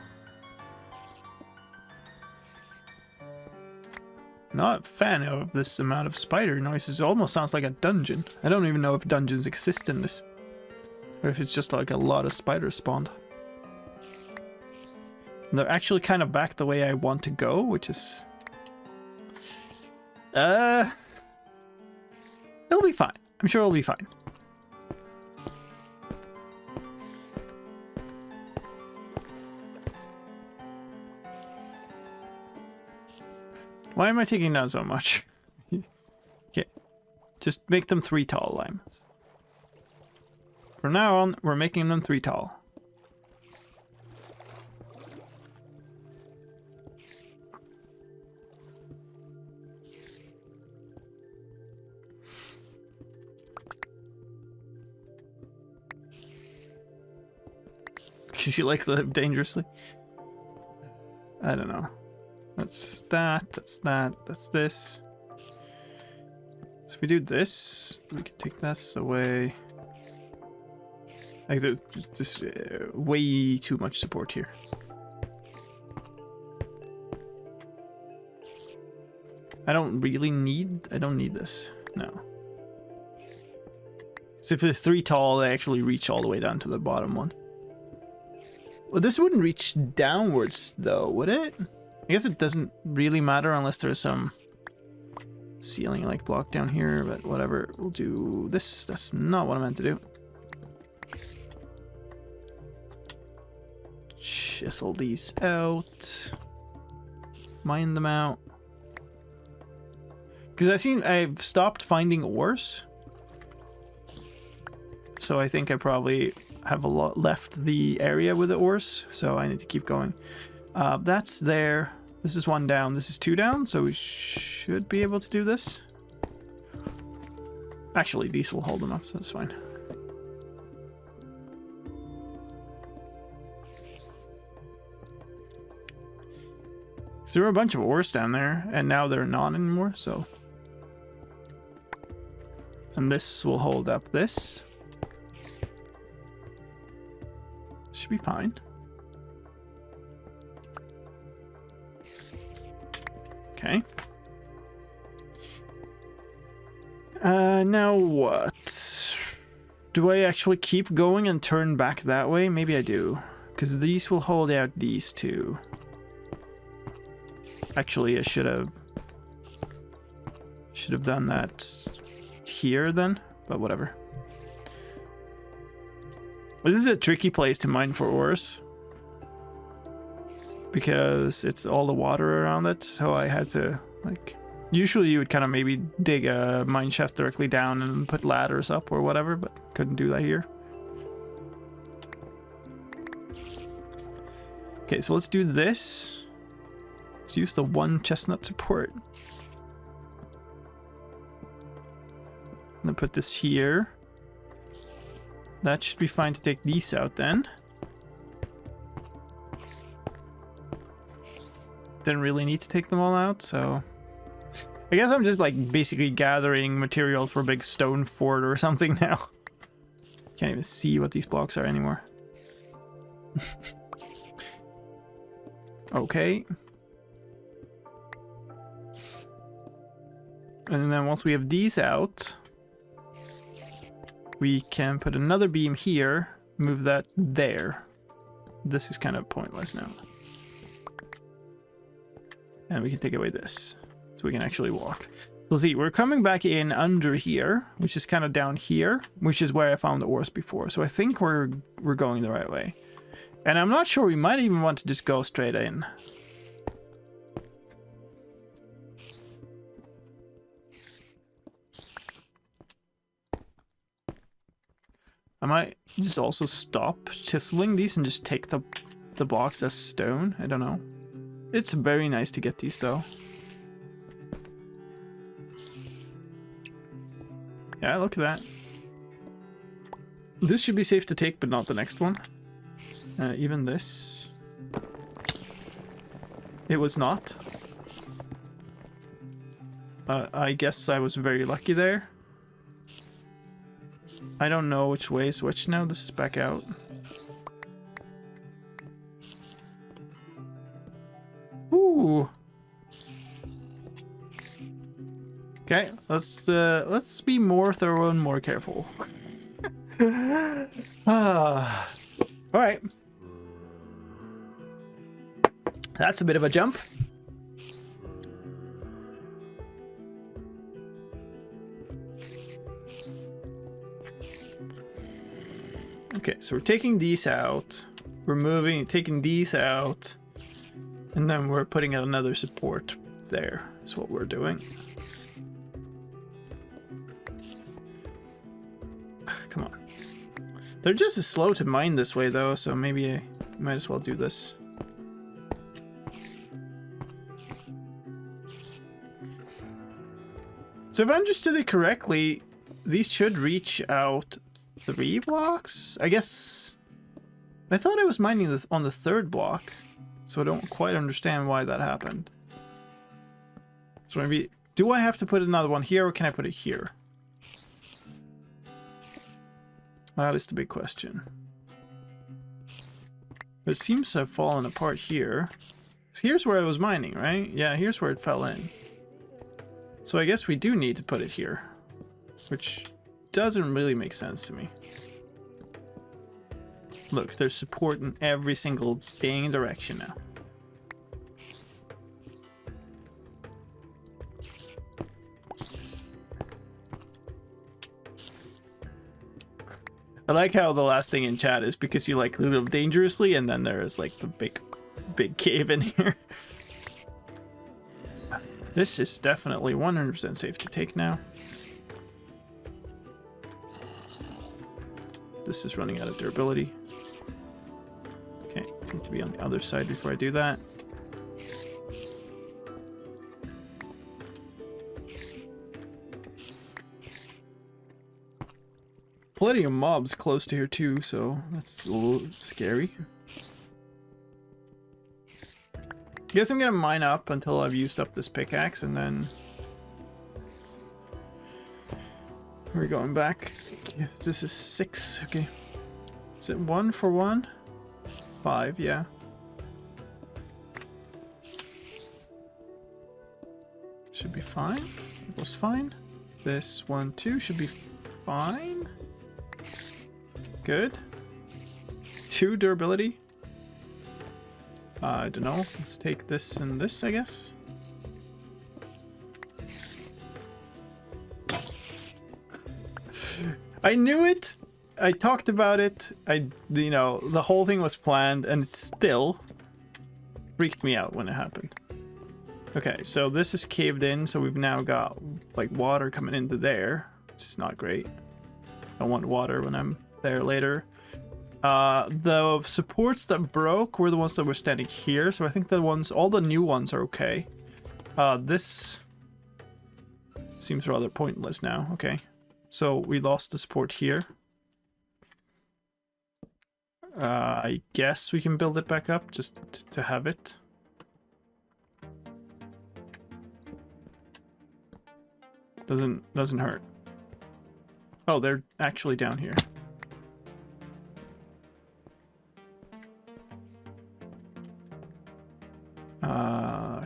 Not a fan of this amount of spider noises. It almost sounds like a dungeon. I don't even know if dungeons exist in this. Or if it's just like a lot of spiders spawned. And they're actually kind of back the way I want to go, which is... It'll be fine. I'm sure it'll be fine. Why am I taking down so much? Okay. Just make them 3 tall limes. From now on, we're making them 3 tall. Because you like live dangerously. I don't know. That's that. That's that. That's this. So if we do this, we can take this away. Like, there's just way too much support here. I don't need this. No. So if they're 3 tall, they actually reach all the way down to the bottom one. Well, this wouldn't reach downwards though, would it? I guess it doesn't really matter unless there's some ceiling like block down here, but whatever. We'll do this. That's not what I meant to do. Chisel these out. Mine them out. Because I've stopped finding ores. So I think I probably have a lot left the area with the ores. So I need to keep going. That's there. This is 1 down. This is 2 down. So we should be able to do this. Actually, these will hold them up, so that's fine. So there were a bunch of ores down there, and now they're not anymore, so... And this will hold up this. Should be fine. Okay. Now what? Do I actually keep going and turn back that way? Maybe I do. Because these will hold out these two. Actually, I should have done that here then, but whatever. Well, this is a tricky place to mine for ores because it's all the water around it, so I had to, like, usually you would kind of maybe dig a mine shaft directly down and put ladders up or whatever, but couldn't do that here. Okay, so let's do this. Let's use the 1 chestnut support. I'm gonna put this here. That should be fine to take these out then. Didn't really need to take them all out, so... I guess I'm just like basically gathering material for a big stone fort or something now. Can't even see what these blocks are anymore. Okay. And then once we have these out, we can put another beam here, move that there. This is kind of pointless now. And we can take away this, so we can actually walk. So see, we're coming back in under here, which is kind of down here, which is where I found the ores before. So I think we're going the right way. And I'm not sure, we might even want to just go straight in. I might just also stop chiseling these and just take the blocks as stone. I don't know. It's very nice to get these though. Yeah, look at that. This should be safe to take, but not the next one. Even this. It was not. I guess I was very lucky there. I don't know which way is which now. This is back out. Ooh. Okay, let's be more thorough and more careful. All right. That's a bit of a jump. Okay, so we're taking these out. We're taking these out. And then we're putting another support there. That's what we're doing. Come on. They're just as slow to mine this way though, so maybe I might as well do this. So if I understood it correctly, these should reach out 3 blocks? I guess I thought I was mining on the third block, so I don't quite understand why that happened. So maybe, do I have to put another one here, or can I put it here? That is the big question. It seems to have fallen apart here. So here's where I was mining, right? Yeah, here's where it fell in. So I guess we do need to put it here, which doesn't really make sense to me. Look, there's support in every single dang direction now. I like how the last thing in chat is because you like live dangerously, and then there is like the big cave in here. This is definitely 100% safe to take now. This is running out of durability. Okay, need to be on the other side before I do that. Plenty of mobs close to here too, so that's a little scary. Guess I'm gonna mine up until I've used up this pickaxe, and then we're going back. This is 6, okay. Is it 1 for 1? 5, yeah. Should be fine. It was fine. This 1, 2 should be fine. Good. 2 durability. I don't know. Let's take this and this, I guess. I knew it. I talked about it. You know, the whole thing was planned, and it still freaked me out when it happened. Okay, so this is caved in, so we've now got like water coming into there, which is not great. I want water when I'm there later. The supports that broke were the ones that were standing here, so I think all the new ones are okay. This seems rather pointless now. Okay, so we lost the support here. I guess we can build it back up just to have it. Doesn't hurt. Oh, they're actually down here.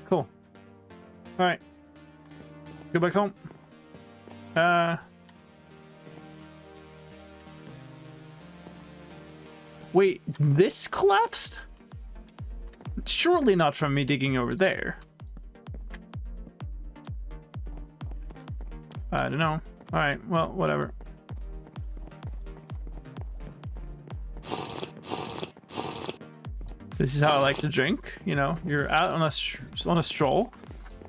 Cool. All right. Go back home. Wait, this collapsed? Surely not from me digging over there. I don't know. All right, well, whatever. This is how I like to drink. You know, you're out on a stroll,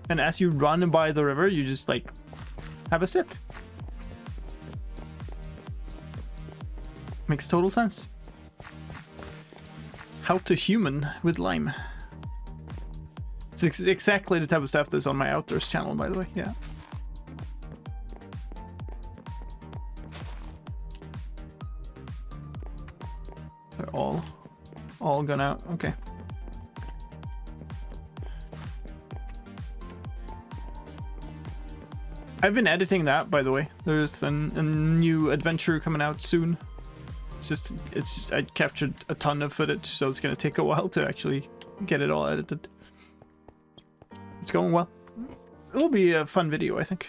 and as you run by the river, you just like have a sip. Makes total sense. How to human with lime. It's exactly the type of stuff that's on my outdoors channel, by the way. Yeah. They're all gone out. Okay. I've been editing that, by the way. There's a new adventure coming out soon. It's just I captured a ton of footage, so it's gonna take a while to actually get it all edited. It's going well. It'll be a fun video, I think.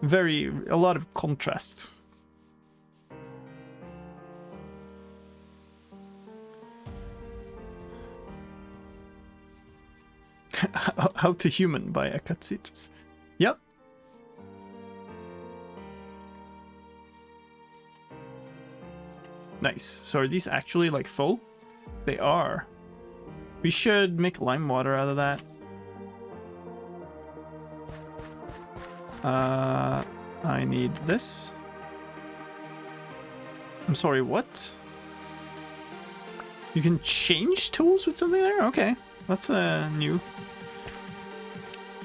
A lot of contrasts. How to Human by Eckhart Citrus. Yep. Nice. So are these actually like full? They are. We should make lime water out of that. I need this. I'm sorry, what? You can change tools with something there? Okay. That's new.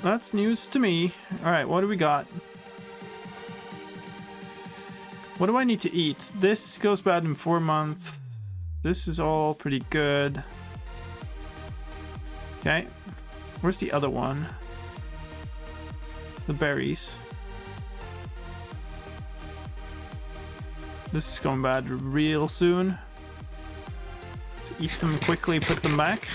That's news to me. Alright, what do we got? What do I need to eat? This goes bad in 4 months. This is all pretty good. Okay. Where's the other one? The berries. This is going bad real soon. So eat them quickly, put them back.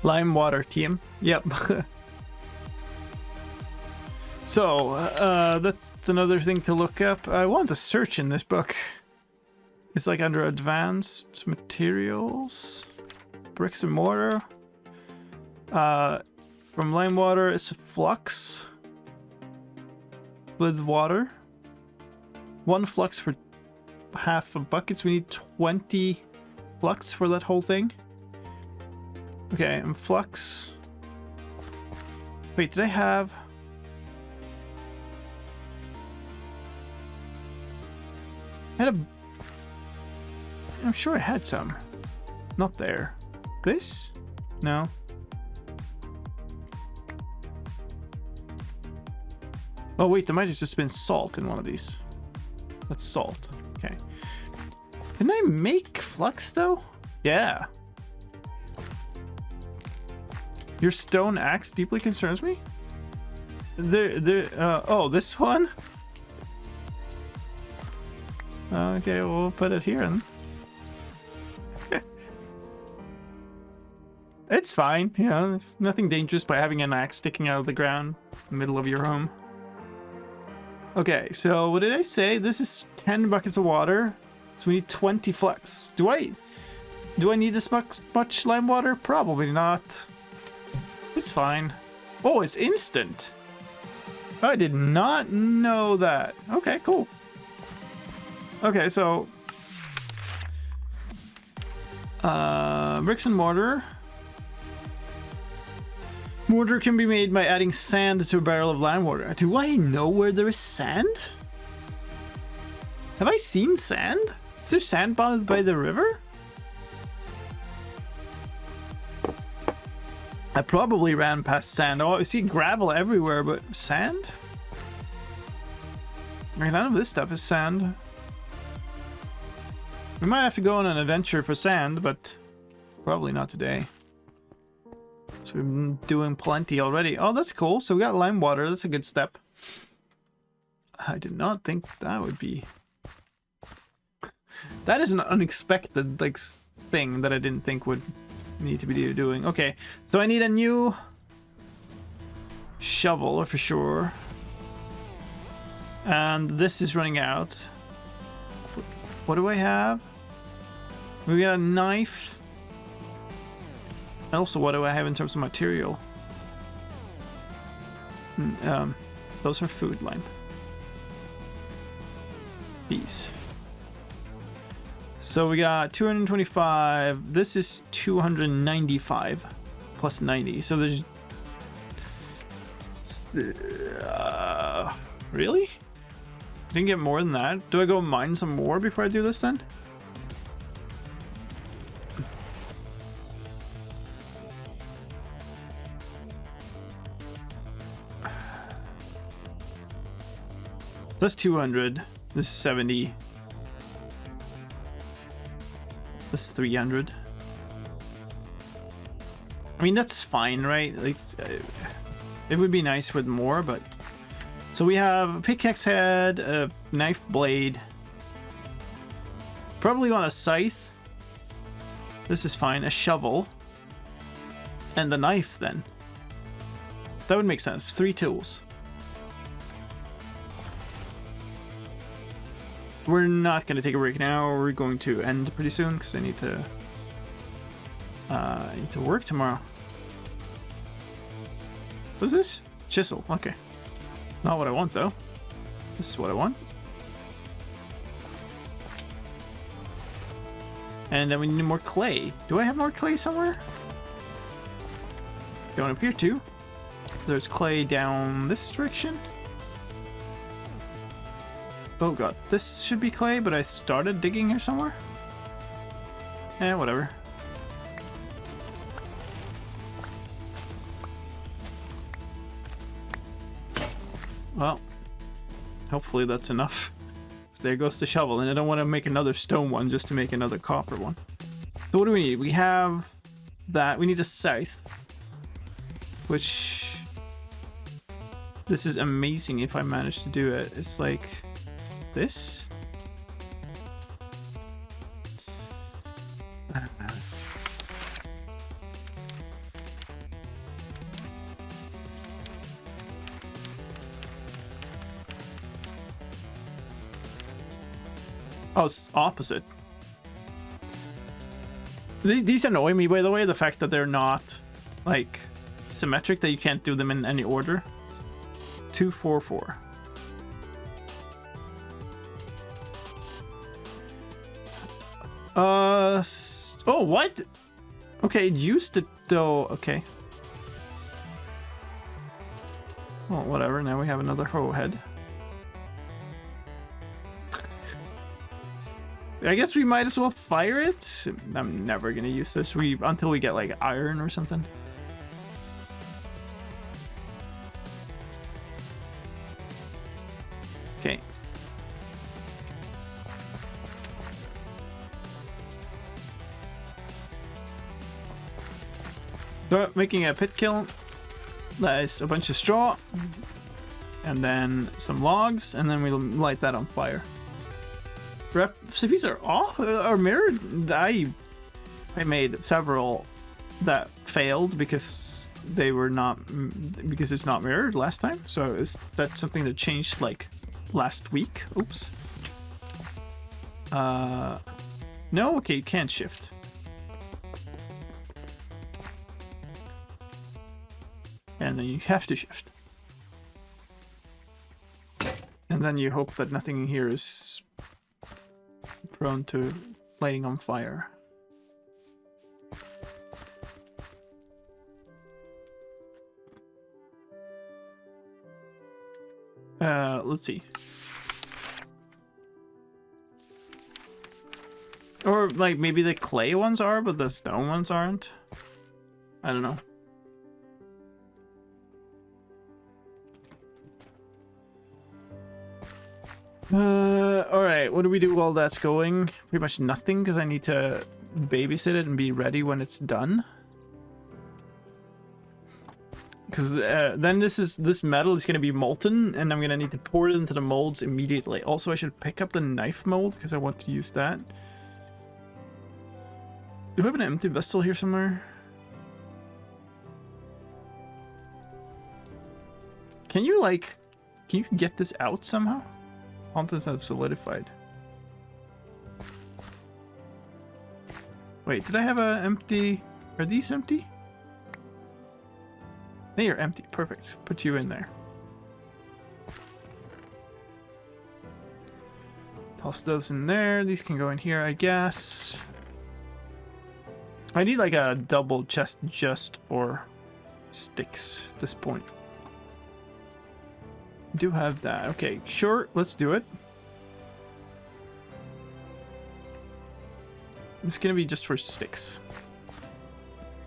Lime water team. Yep. So, that's another thing to look up. I want to search in this book. It's like under advanced materials. Bricks and mortar. From lime water, it's flux. With water. 1 flux for half a bucket. So we need 20 flux for that whole thing. Okay, and flux. Wait, did I have... I'm sure I had some. Not there. This? No. Oh wait, there might have just been salt in one of these. That's salt. Okay. Didn't I make flux though? Yeah. Your stone axe deeply concerns me? Oh, this one? Okay, we'll put it here then. It's fine, you know, there's nothing dangerous by having an axe sticking out of the ground in the middle of your home. Okay, so what did I say? This is 10 buckets of water, so we need 20 flux. Do I need this much lime water? Probably not. It's fine. Oh, it's instant. I did not know that. Okay, cool. Okay, so bricks and mortar. Mortar can be made by adding sand to a barrel of lime water. Do I know where there is sand? Have I seen sand? Is there sand by the river? I probably ran past sand. Oh, I see gravel everywhere, but sand? None of this stuff is sand. We might have to go on an adventure for sand, but probably not today. So we've been doing plenty already. Oh, that's cool. So we got lime water. That's a good step. I did not think that would be... That is an unexpected like thing that I didn't think would need to be doing. Okay, so I need a new shovel for sure. And this is running out. What do I have? We got a knife. Also, what do I have in terms of material? Those are food lime. These. So we got 225. This is 295 plus 90. So there's... really? I didn't get more than that. Do I go mine some more before I do this then? So that's 200. This is 70. This is 300. I mean, that's fine, right? Like, it would be nice with more, but... So we have a pickaxe head, a knife blade. Probably want a scythe. This is fine. A shovel. And the knife, then. That would make sense. 3 tools. We're not going to take a break now. We're going to end pretty soon because I need to work tomorrow. What's this? Chisel. Okay. Not what I want though. This is what I want. And then we need more clay. Do I have more clay somewhere? Going up here too. There's clay down this direction. Oh god, this should be clay, but I started digging here somewhere. Eh, whatever. Well, Hopefully that's enough. So there goes the shovel, and I don't want to make another stone one just to make another copper one. So what do we need? We have that. We need a scythe, which this is amazing if I manage to do it. It's like this. Oh, it's opposite. These annoy me, by the way, the fact that they're not, like, symmetric, that you can't do them in any order. 2, 4, 4. Oh, what? Okay, it used to, though, okay. Well, whatever, now we have another hoe head. I guess we might as well fire it. I'm never gonna use this until we get like iron or something. Okay. So making a pit kiln. That is a bunch of straw, and then some logs, and then we'll light that on fire. Recipes are off or mirrored. I made several that failed because they were not, because it's not mirrored last time. So that's something that changed like last week. Oops. No, okay, you can't shift. And then you have to shift. And then you hope that nothing in here is prone to lighting on fire. Let's see. Or like maybe the clay ones are, but the stone ones aren't. I don't know. Alright, what do we do while that's going? Pretty much nothing, because I need to babysit it and be ready when it's done. Because then this metal is going to be molten, and I'm going to need to pour it into the molds immediately. Also, I should pick up the knife mold, because I want to use that. Do I have an empty vessel here somewhere? Can you, like... Can you get this out somehow? Contents have solidified. Wait, did I have an empty... Are these empty? They are empty. Perfect. Put you in there. Toss those in there. These can go in here, I guess. I need like a double chest just for sticks at this point. Do have that. Okay, sure, let's do it. It's gonna be just for sticks.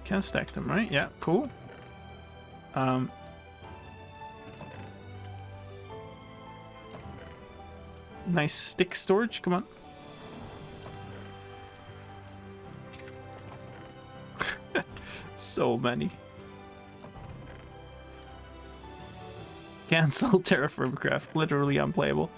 Can't stack them, right? Yeah, cool. Nice stick storage, come on. So many. Cancel TerraFirmaCraft, literally unplayable.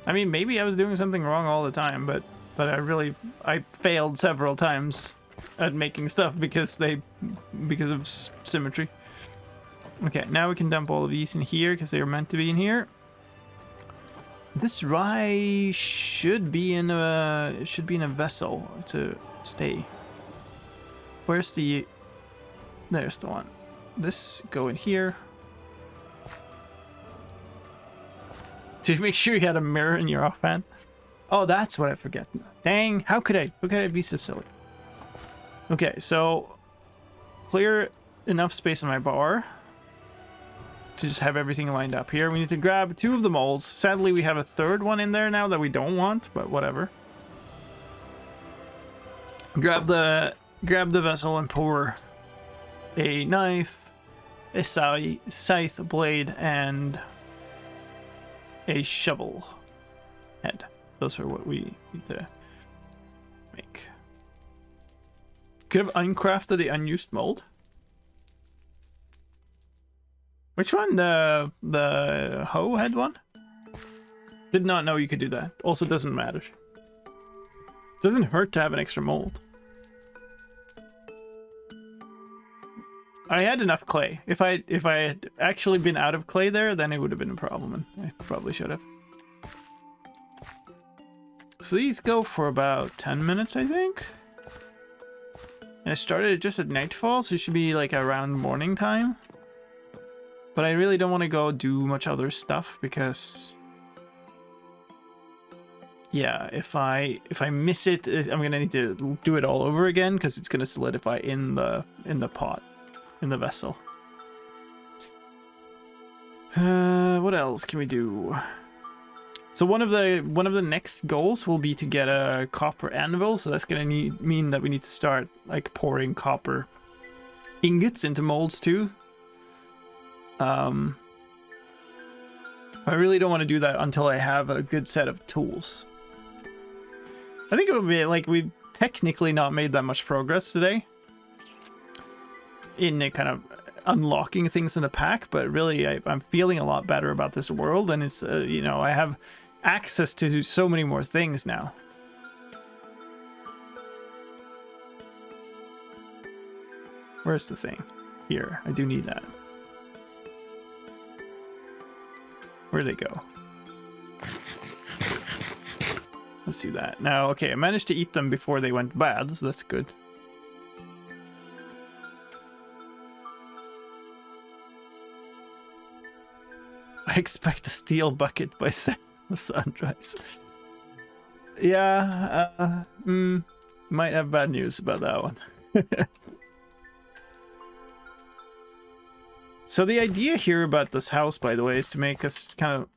I mean, maybe I was doing something wrong all the time, but I failed several times at making stuff because of symmetry. Okay, now we can dump all of these in here because they are meant to be in here. This rye should be in a vessel to stay. Where's the? There's the one. This go in here. Did you make sure you had a mirror in your offhand? Oh, that's what I forget. Dang, how could I be so silly? Okay, so clear enough space on my bar to just have everything lined up here. We need to grab 2 of the molds. Sadly, we have a 3rd one in there now that we don't want, but whatever. Grab the vessel and pour a knife a scythe blade, and a shovel head. Those are what we need to make. Could have uncrafted the unused mold. Which one? The hoe head one? Did not know you could do that. Also doesn't matter. Doesn't hurt to have an extra mold. I had enough clay. If I had actually been out of clay there, then it would have been a problem, and I probably should have. So these go for about 10 minutes, I think. And I started it just at nightfall, so it should be like around morning time. But I really don't want to go do much other stuff because, yeah, if I miss it, I'm gonna need to do it all over again because it's gonna solidify in the pot. In the vessel. What else can we do? So one of the next goals will be to get a copper anvil. So that's gonna mean that we need to start like pouring copper ingots into molds too. I really don't want to do that until I have a good set of tools. I think it would be like we've technically not made that much progress today in kind of unlocking things in the pack, but really I'm feeling a lot better about this world, and it's you know, I have access to so many more things now. Where's the thing? Here, I do need that. Where'd they go? Let's see that. Now, okay, I managed to eat them before they went bad, so that's good. I expect a steel bucket by sunrise. Yeah, might have bad news about that one. So the idea here about this house, by the way, is to make us kind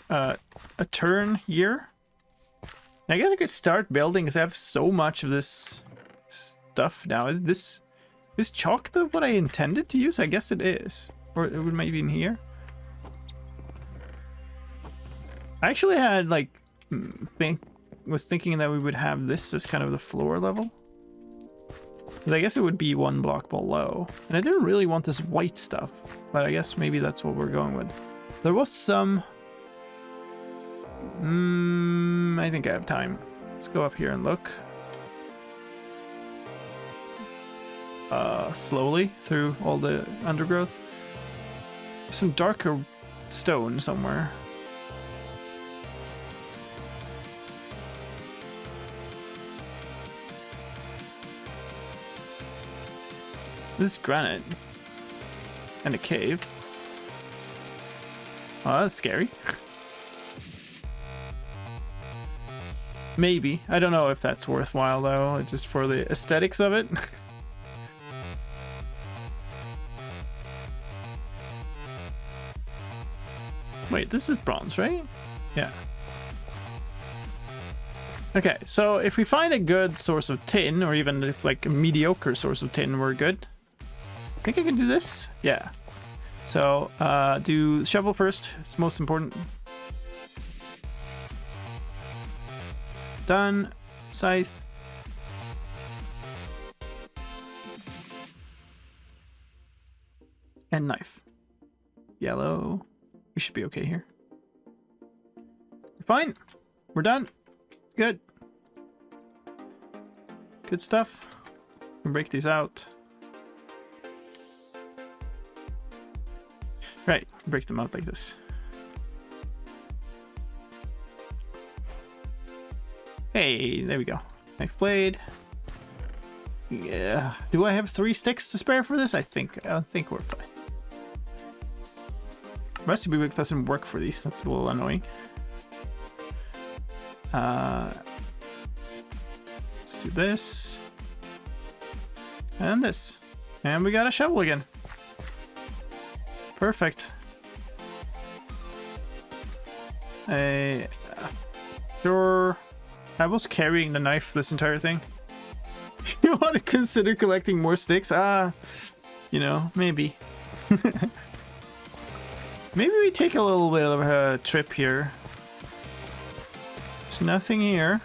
of a turn here. I guess I could start building because I have so much of this stuff now. Is chalk what I intended to use? I guess it is. Or it would maybe in here. I actually had like was thinking that we would have this as kind of the floor level. But I guess it would be one block below. And I didn't really want this white stuff, but I guess maybe that's what we're going with. There was some... I think I have time. Let's go up here and look. Slowly through all the undergrowth. Some darker stone somewhere. This is granite. And a cave. Oh, that's scary. Maybe. I don't know if that's worthwhile though, just for the aesthetics of it. Wait, this is bronze, right? Yeah. Okay, so if we find a good source of tin, or even if it's like a mediocre source of tin, we're good. I think I can do this. Yeah. So do shovel first. It's most important. Done. Scythe. And knife. Yellow. We should be okay here. We're fine. We're done. Good. Good stuff. We can break these out. Right, break them out like this. Hey, there we go. Knife blade. Yeah. Do I have 3 sticks to spare for this? I think we're fine. Recipe book doesn't work for these. That's a little annoying. Let's do this. And this. And we got a shovel again. Perfect. Sure. I was carrying the knife this entire thing. You want to consider collecting more sticks? You know, maybe. Maybe we take a little bit of a trip here. There's nothing here.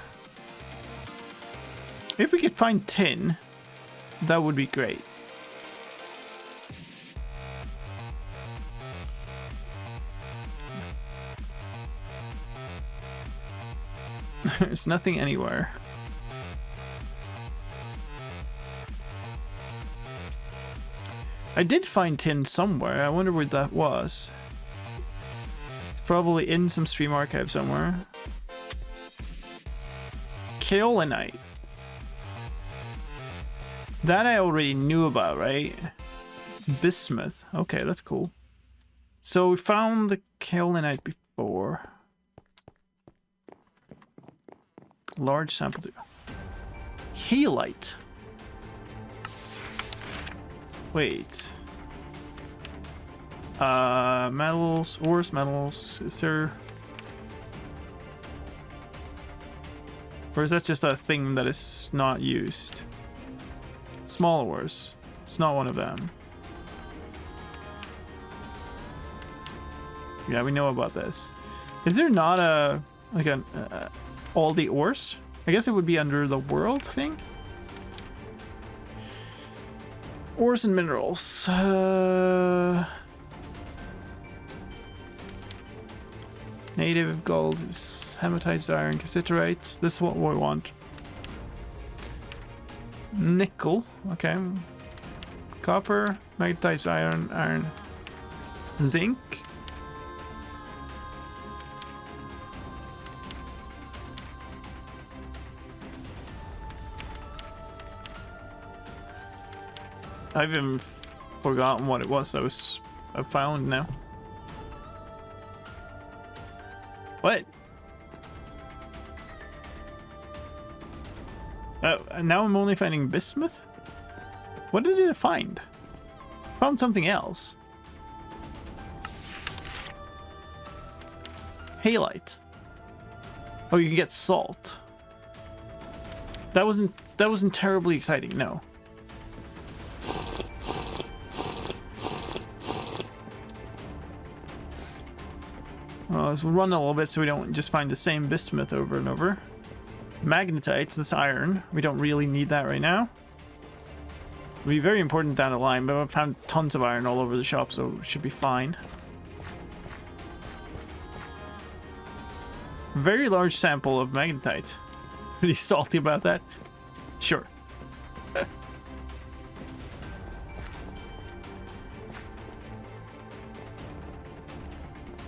If we could find tin, that would be great. There's nothing anywhere. I did find tin somewhere. I wonder where that was. It's probably in some stream archive somewhere. Kaolinite. That I already knew about, right? Bismuth. Okay, that's cool. So we found the kaolinite before. Large sample. Halite. Wait. Metals, ores, metals. Is there... Or is that just a thing that is not used? Small ores. It's not one of them. Yeah, we know about this. Is there not a... like an... all the ores? I guess it would be under the world thing? Ores and minerals. Native gold is hematite, iron, cassiterite. This is what we want. Nickel. Okay. Copper, magnetized iron, zinc. I've even forgotten what it was I found now. What? Now I'm only finding bismuth? What did it find? Found something else. Halite. Oh, you can get salt. That wasn't terribly exciting, no. Well, let's run a little bit so we don't just find the same bismuth over and over. Magnetites, this iron. We don't really need that right now. It'll be very important down the line, but I've found tons of iron all over the shop, so it should be fine. Very large sample of magnetite. Pretty salty about that. Sure.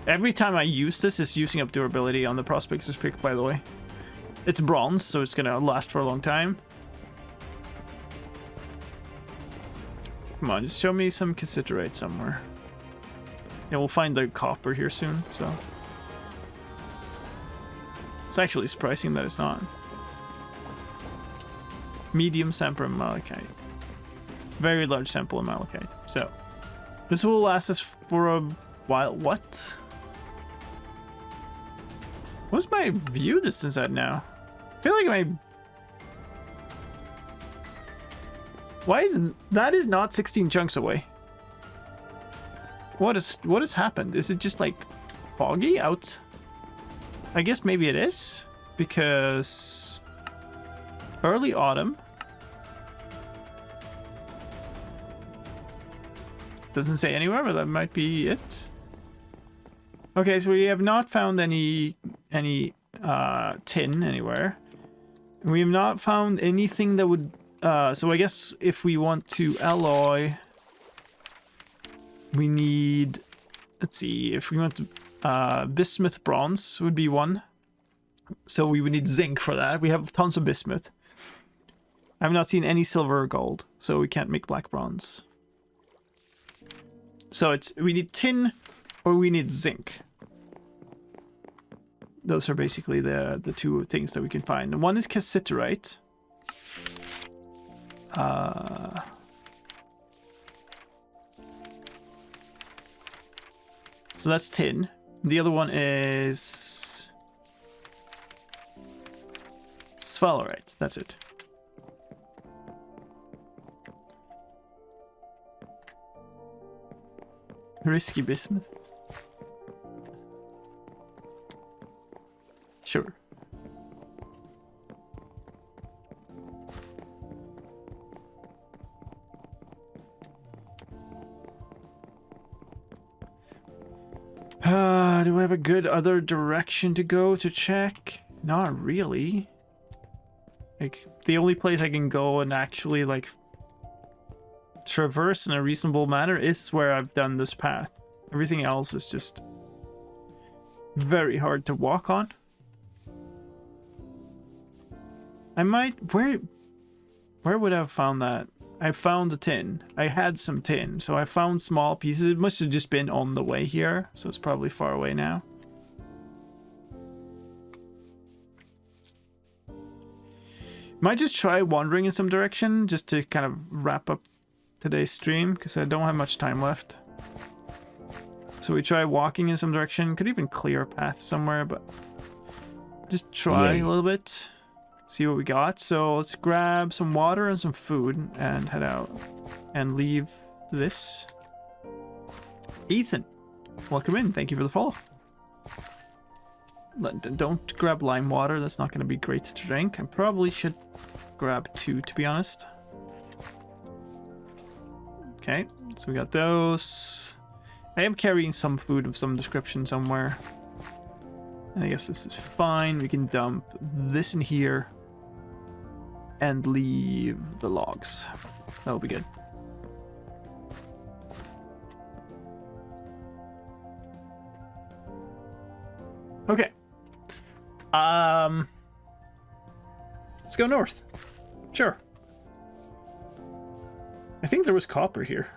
Every time I use this, it's using up durability on the Prospector's pick, by the way. It's bronze, so it's gonna last for a long time. Come on, just show me some cassiterite somewhere. Yeah, we'll find the copper here soon, so... It's actually surprising that it's not. Medium sample of malachite. Very large sample of malachite. So, this will last us for a while. What? What's my view distance at now? I feel like my... Why is... That is not 16 chunks away. What has happened? Is it just like foggy out? I guess maybe it is. Because... Early autumn. Doesn't say anywhere, but that might be it. Okay, so we have not found any tin anywhere. We have not found anything that would... so I guess if we want to alloy... We need... Let's see, if we want to... bismuth bronze would be one. So we would need zinc for that. We have tons of bismuth. I have not seen any silver or gold, so we can't make black bronze. So it's... We need tin or we need zinc. Those are basically the two things that we can find. One is cassiterite. So that's tin. The other one is sphalerite. That's it. Risky bismuth. Sure. Do I have a good other direction to go to check? Not really. Like, the only place I can go and actually, like, traverse in a reasonable manner is where I've done this path. Everything else is just very hard to walk on. I might... Where would I have found that? I found the tin. I had some tin, so I found small pieces. It must have just been on the way here, so it's probably far away now. Might just try wandering in some direction just to kind of wrap up today's stream, because I don't have much time left. So we try walking in some direction. Could even clear a path somewhere, but just try a little bit. See what we got. So let's grab some water and some food and head out and leave this. Ethan, welcome in. Thank you for the follow. Don't grab lime water. That's not going to be great to drink. I probably should grab 2, to be honest. Okay, so we got those. I am carrying some food of some description somewhere. And I guess this is fine. We can dump this in here and leave the logs. That'll be good. Okay. Let's go north. Sure. I think there was copper here.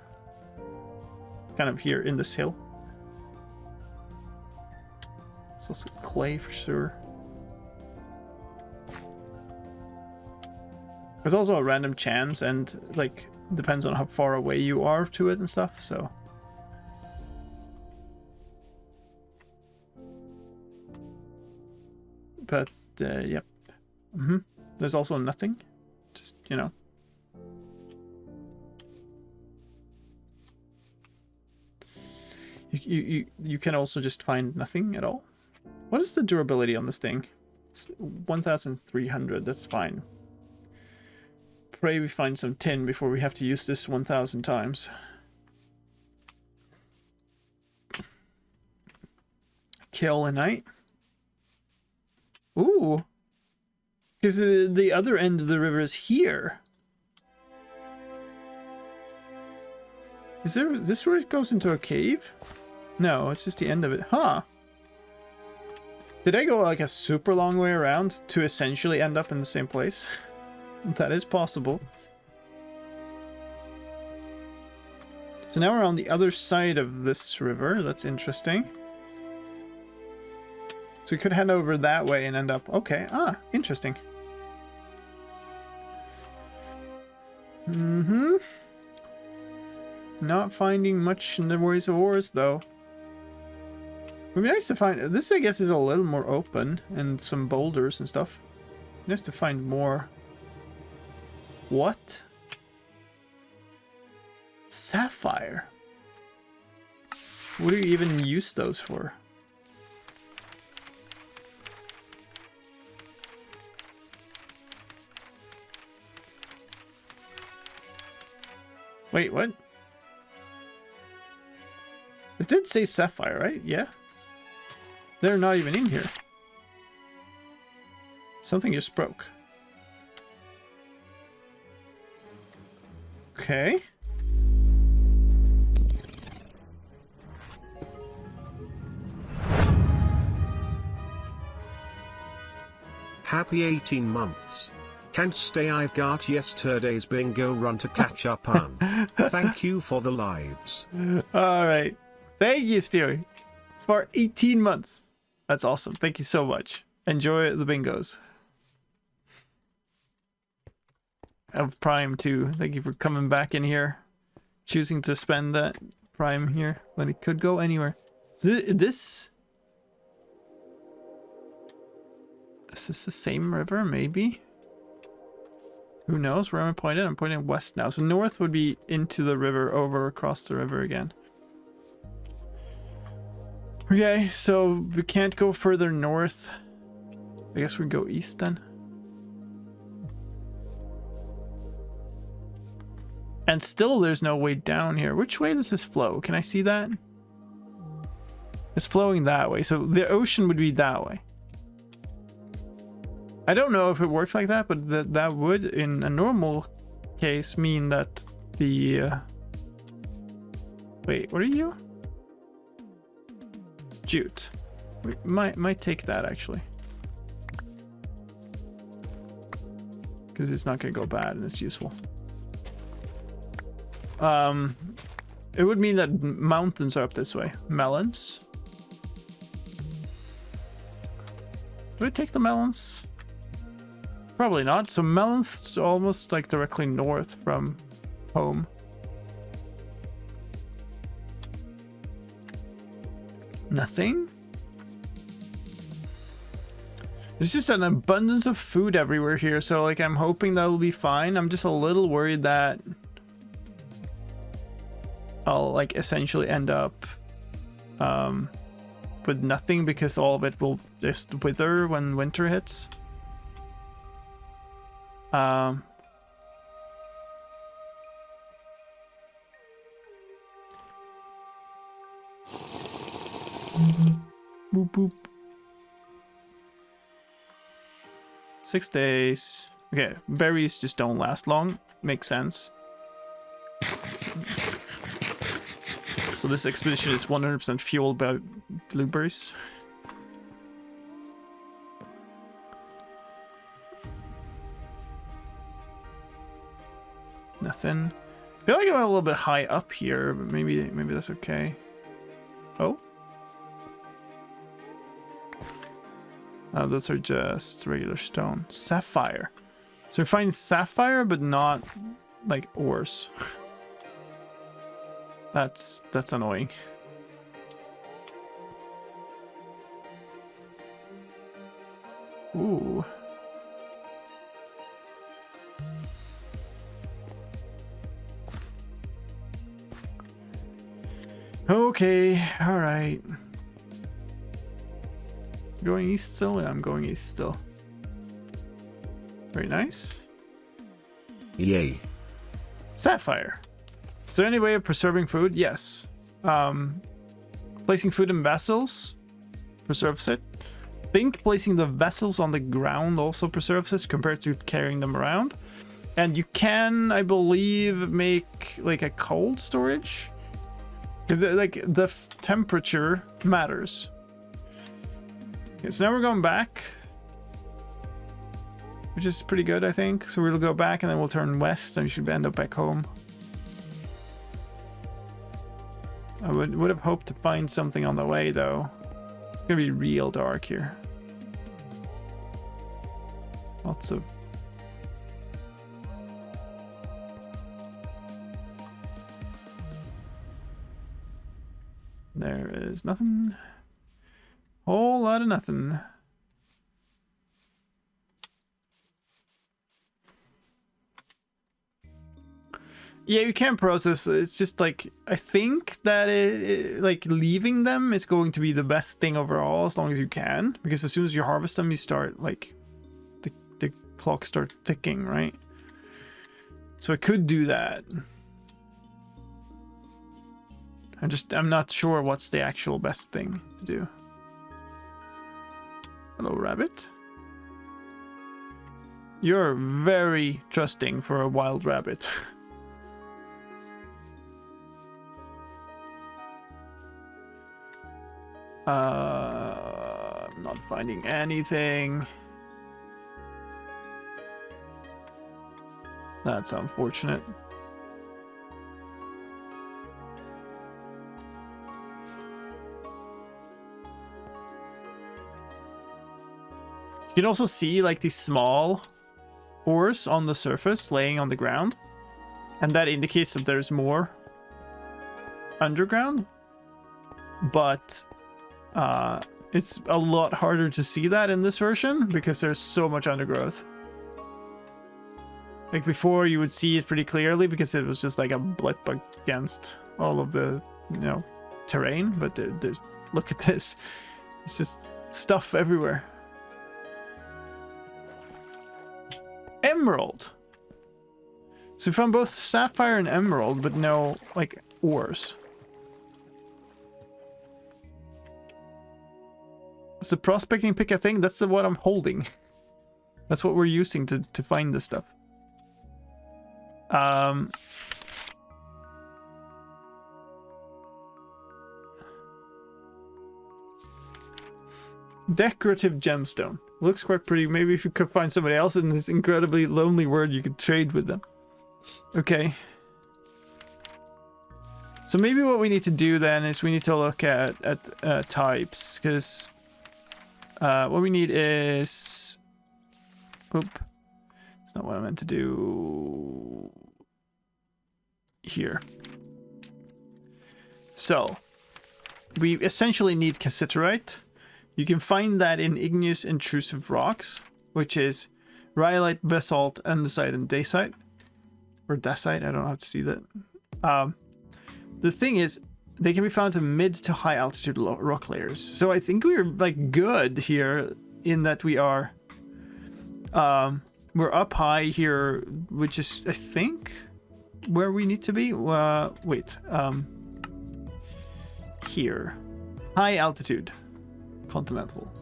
Kind of here in this hill. There's also clay for sure. There's also a random chance, and like depends on how far away you are to it and stuff, so. But yep. There's also nothing. Just, you know. You can also just find nothing at all. What is the durability on this thing? It's 1,300. That's fine. Pray we find some tin before we have to use this 1,000 times. Kaolinite. Ooh. Because the other end of the river is here. Is this where it goes into a cave? No, it's just the end of it. Huh. Did I go like a super long way around to essentially end up in the same place? That is possible. So now we're on the other side of this river. That's interesting. So we could head over that way and end up... Okay, interesting. Not finding much in the ways of ores, though. It would be nice to find... This, I guess, is a little more open, and some boulders and stuff. Nice to find more... What? Sapphire? What do you even use those for? Wait, what? It did say sapphire, right? Yeah. They're not even in here. Something just broke. Okay. Happy 18 months. Can't stay, I've got yesterday's bingo run to catch up on. Thank you for the lives. Alright. Thank you, Stewie, for 18 months. That's awesome. Thank you so much. Enjoy the bingos. Of Prime too. Thank you for coming back in here. Choosing to spend that Prime here when it could go anywhere. Is this the same river? Maybe? Who knows where I'm pointed? I'm pointing west now. So north would be into the river, over across the river again. Okay, so we can't go further north. I guess we go east then. And still there's no way down here. Which way does this flow? Can I see that? It's flowing that way. So the ocean would be that way. I don't know if it works like that, but that would, in a normal case, mean that the... Wait, what are you? Jute. We might take that, actually. Because it's not going to go bad and it's useful. It would mean that mountains are up this way. Melons. Do I take the melons? Probably not. So melons almost like directly north from home. Nothing? There's just an abundance of food everywhere here, so like I'm hoping that will be fine. I'm just a little worried that I'll like essentially end up with nothing because all of it will just wither when winter hits. Boop, boop. 6 days. Okay, berries just don't last long. Makes sense. So this expedition is 100% fueled by blueberries. Nothing. I feel like I'm a little bit high up here, but maybe that's okay. Oh. Those are just regular stone. Sapphire. So we find sapphire, but not like ores. That's annoying. Ooh. Okay, all right. Going east still? Yeah, I'm going east still. Very nice. Yay. Sapphire. Is there any way of preserving food? Yes. Placing food in vessels preserves it. I think placing the vessels on the ground also preserves it compared to carrying them around. And you can, I believe, make like a cold storage. Because like the temperature matters. Okay, so now we're going back, which is pretty good, I think. So we'll go back and then we'll turn west and we should end up back home. I would have hoped to find something on the way though. It's gonna be real dark here. Lots of... There is nothing. Whole lot of nothing. Yeah, you can process. It's just like I think that like leaving them is going to be the best thing overall as long as you can, because as soon as you harvest them, you start like the clock starts ticking, right? So I could do that. I'm not sure what's the actual best thing to do. Hello, rabbit. You're very trusting for a wild rabbit. I'm not finding anything. That's unfortunate. You can also see like these small ores on the surface laying on the ground, and that indicates that there's more underground, but it's a lot harder to see that in this version because there's so much undergrowth. Like before you would see it pretty clearly because it was just like a blip against all of the, you know, terrain, but there's look at this. It's just stuff everywhere. Emerald. So we found both sapphire and emerald, but no, like, ores. Is the prospecting pick a thing? That's what I'm holding. That's what we're using to find this stuff. Decorative gemstone. Looks quite pretty. Maybe if you could find somebody else in this incredibly lonely world, you could trade with them. Okay. So maybe what we need to do then is we need to look at types, because what we need is... Oop. It's not what I meant to do. Here. So, we essentially need cassiterite. You can find that in igneous intrusive rocks, which is rhyolite, basalt, andesite, and dacite. Or dacite, I don't know how to see that. The thing is, they can be found in mid to high altitude rock layers. So I think we're like good here in that we are, we're up high here, which is, I think, where we need to be. Wait, here, high altitude, continental.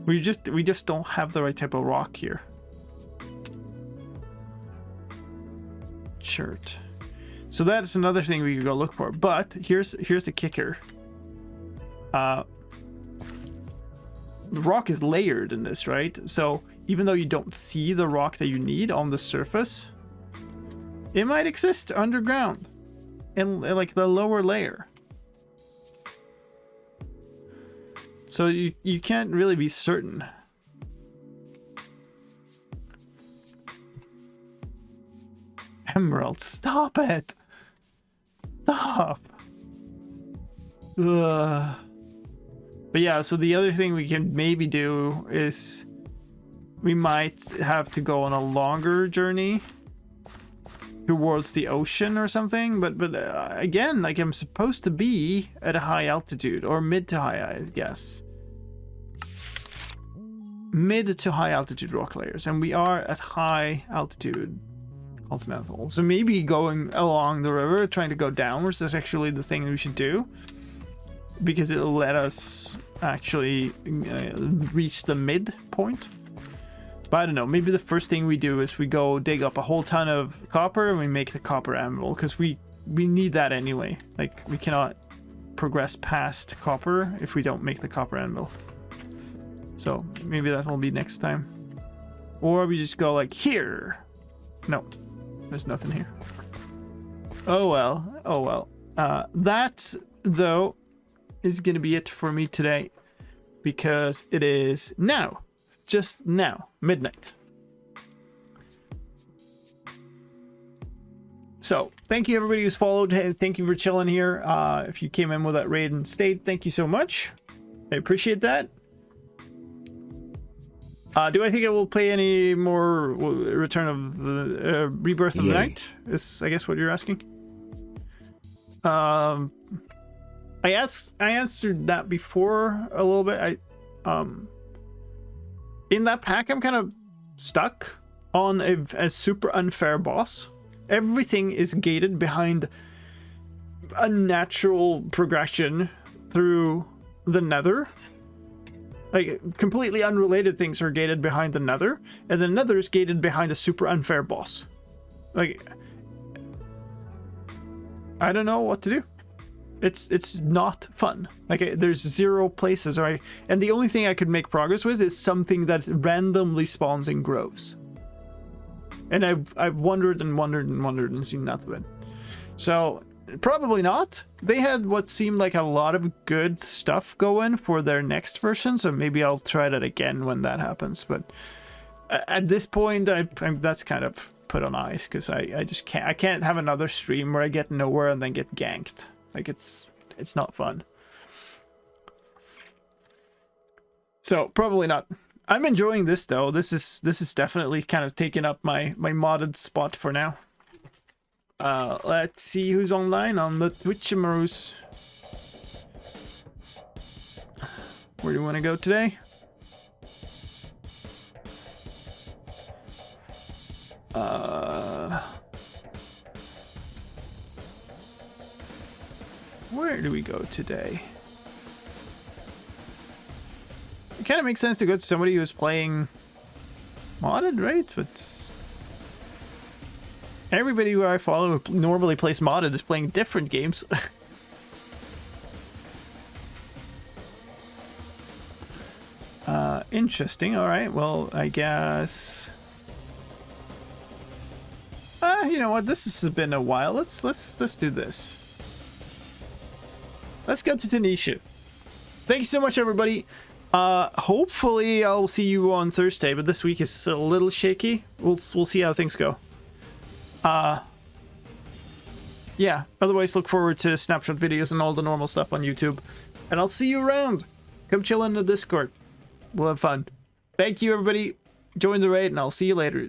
We just don't have the right type of rock here. Chert. So that's another thing we could go look for. But here's the kicker. The rock is layered in this, right? So even though you don't see the rock that you need on the surface, it might exist underground in like the lower layer. So you can't really be certain. Emerald, stop it! Stop! Ugh. But yeah, so the other thing we can maybe do is we might have to go on a longer journey towards the ocean or something. But again, like I'm supposed to be at a high altitude, or mid to high, I guess. Mid to high altitude rock layers, and we are at high altitude continental. So maybe going along the river, trying to go downwards, is actually the thing we should do, because it'll let us actually reach the midpoint. But I don't know, maybe the first thing we do is we go dig up a whole ton of copper and we make the copper emerald, because we need that anyway. Like, we cannot progress past copper if we don't make the copper emerald. So maybe that will be next time. Or we just go like here. No, there's nothing here. Oh well, oh well. That, though, is going to be it for me today, because it is now, just now, midnight. So, thank you everybody who's followed. Hey, thank you for chilling here. If you came in with that raid and stayed, thank you so much. I appreciate that. Do I think I will play any more Return of the Rebirth of the Night? Is, I guess, what you're asking. I answered that before a little bit. In that pack, I'm kind of stuck on a super unfair boss. Everything is gated behind a natural progression through the Nether. Like, completely unrelated things are gated behind the Nether, and the Nether is gated behind a super unfair boss. Like, I don't know what to do. It's not fun. Like, there's zero places, right? And the only thing I could make progress with is something that randomly spawns and grows. And I've wondered and wondered and wondered and seen nothing. So, probably not. They had what seemed like a lot of good stuff going for their next version, so maybe I'll try that again when that happens. But at this point, that's kind of put on ice, because I just can't. I can't have another stream where I get nowhere and then get ganked. Like, it's not fun. So probably not. I'm enjoying this though. This is definitely kind of taking up my modded spot for now. Let's see who's online on the Twitch-amoros. Where do we want to go today? Where do we go today? It kind of makes sense to go to somebody who's playing modded, right? But everybody who I follow who normally plays modded is playing different games. Interesting. All right. Well, I guess. You know what? This has been a while. Let's do this. Let's go to Tanisha. Thank you so much, everybody. Hopefully I'll see you on Thursday, but this week is a little shaky. We'll see how things go. Yeah. Otherwise, look forward to snapshot videos and all the normal stuff on YouTube. And I'll see you around. Come chill in the Discord. We'll have fun. Thank you, everybody. Join the raid, and I'll see you later.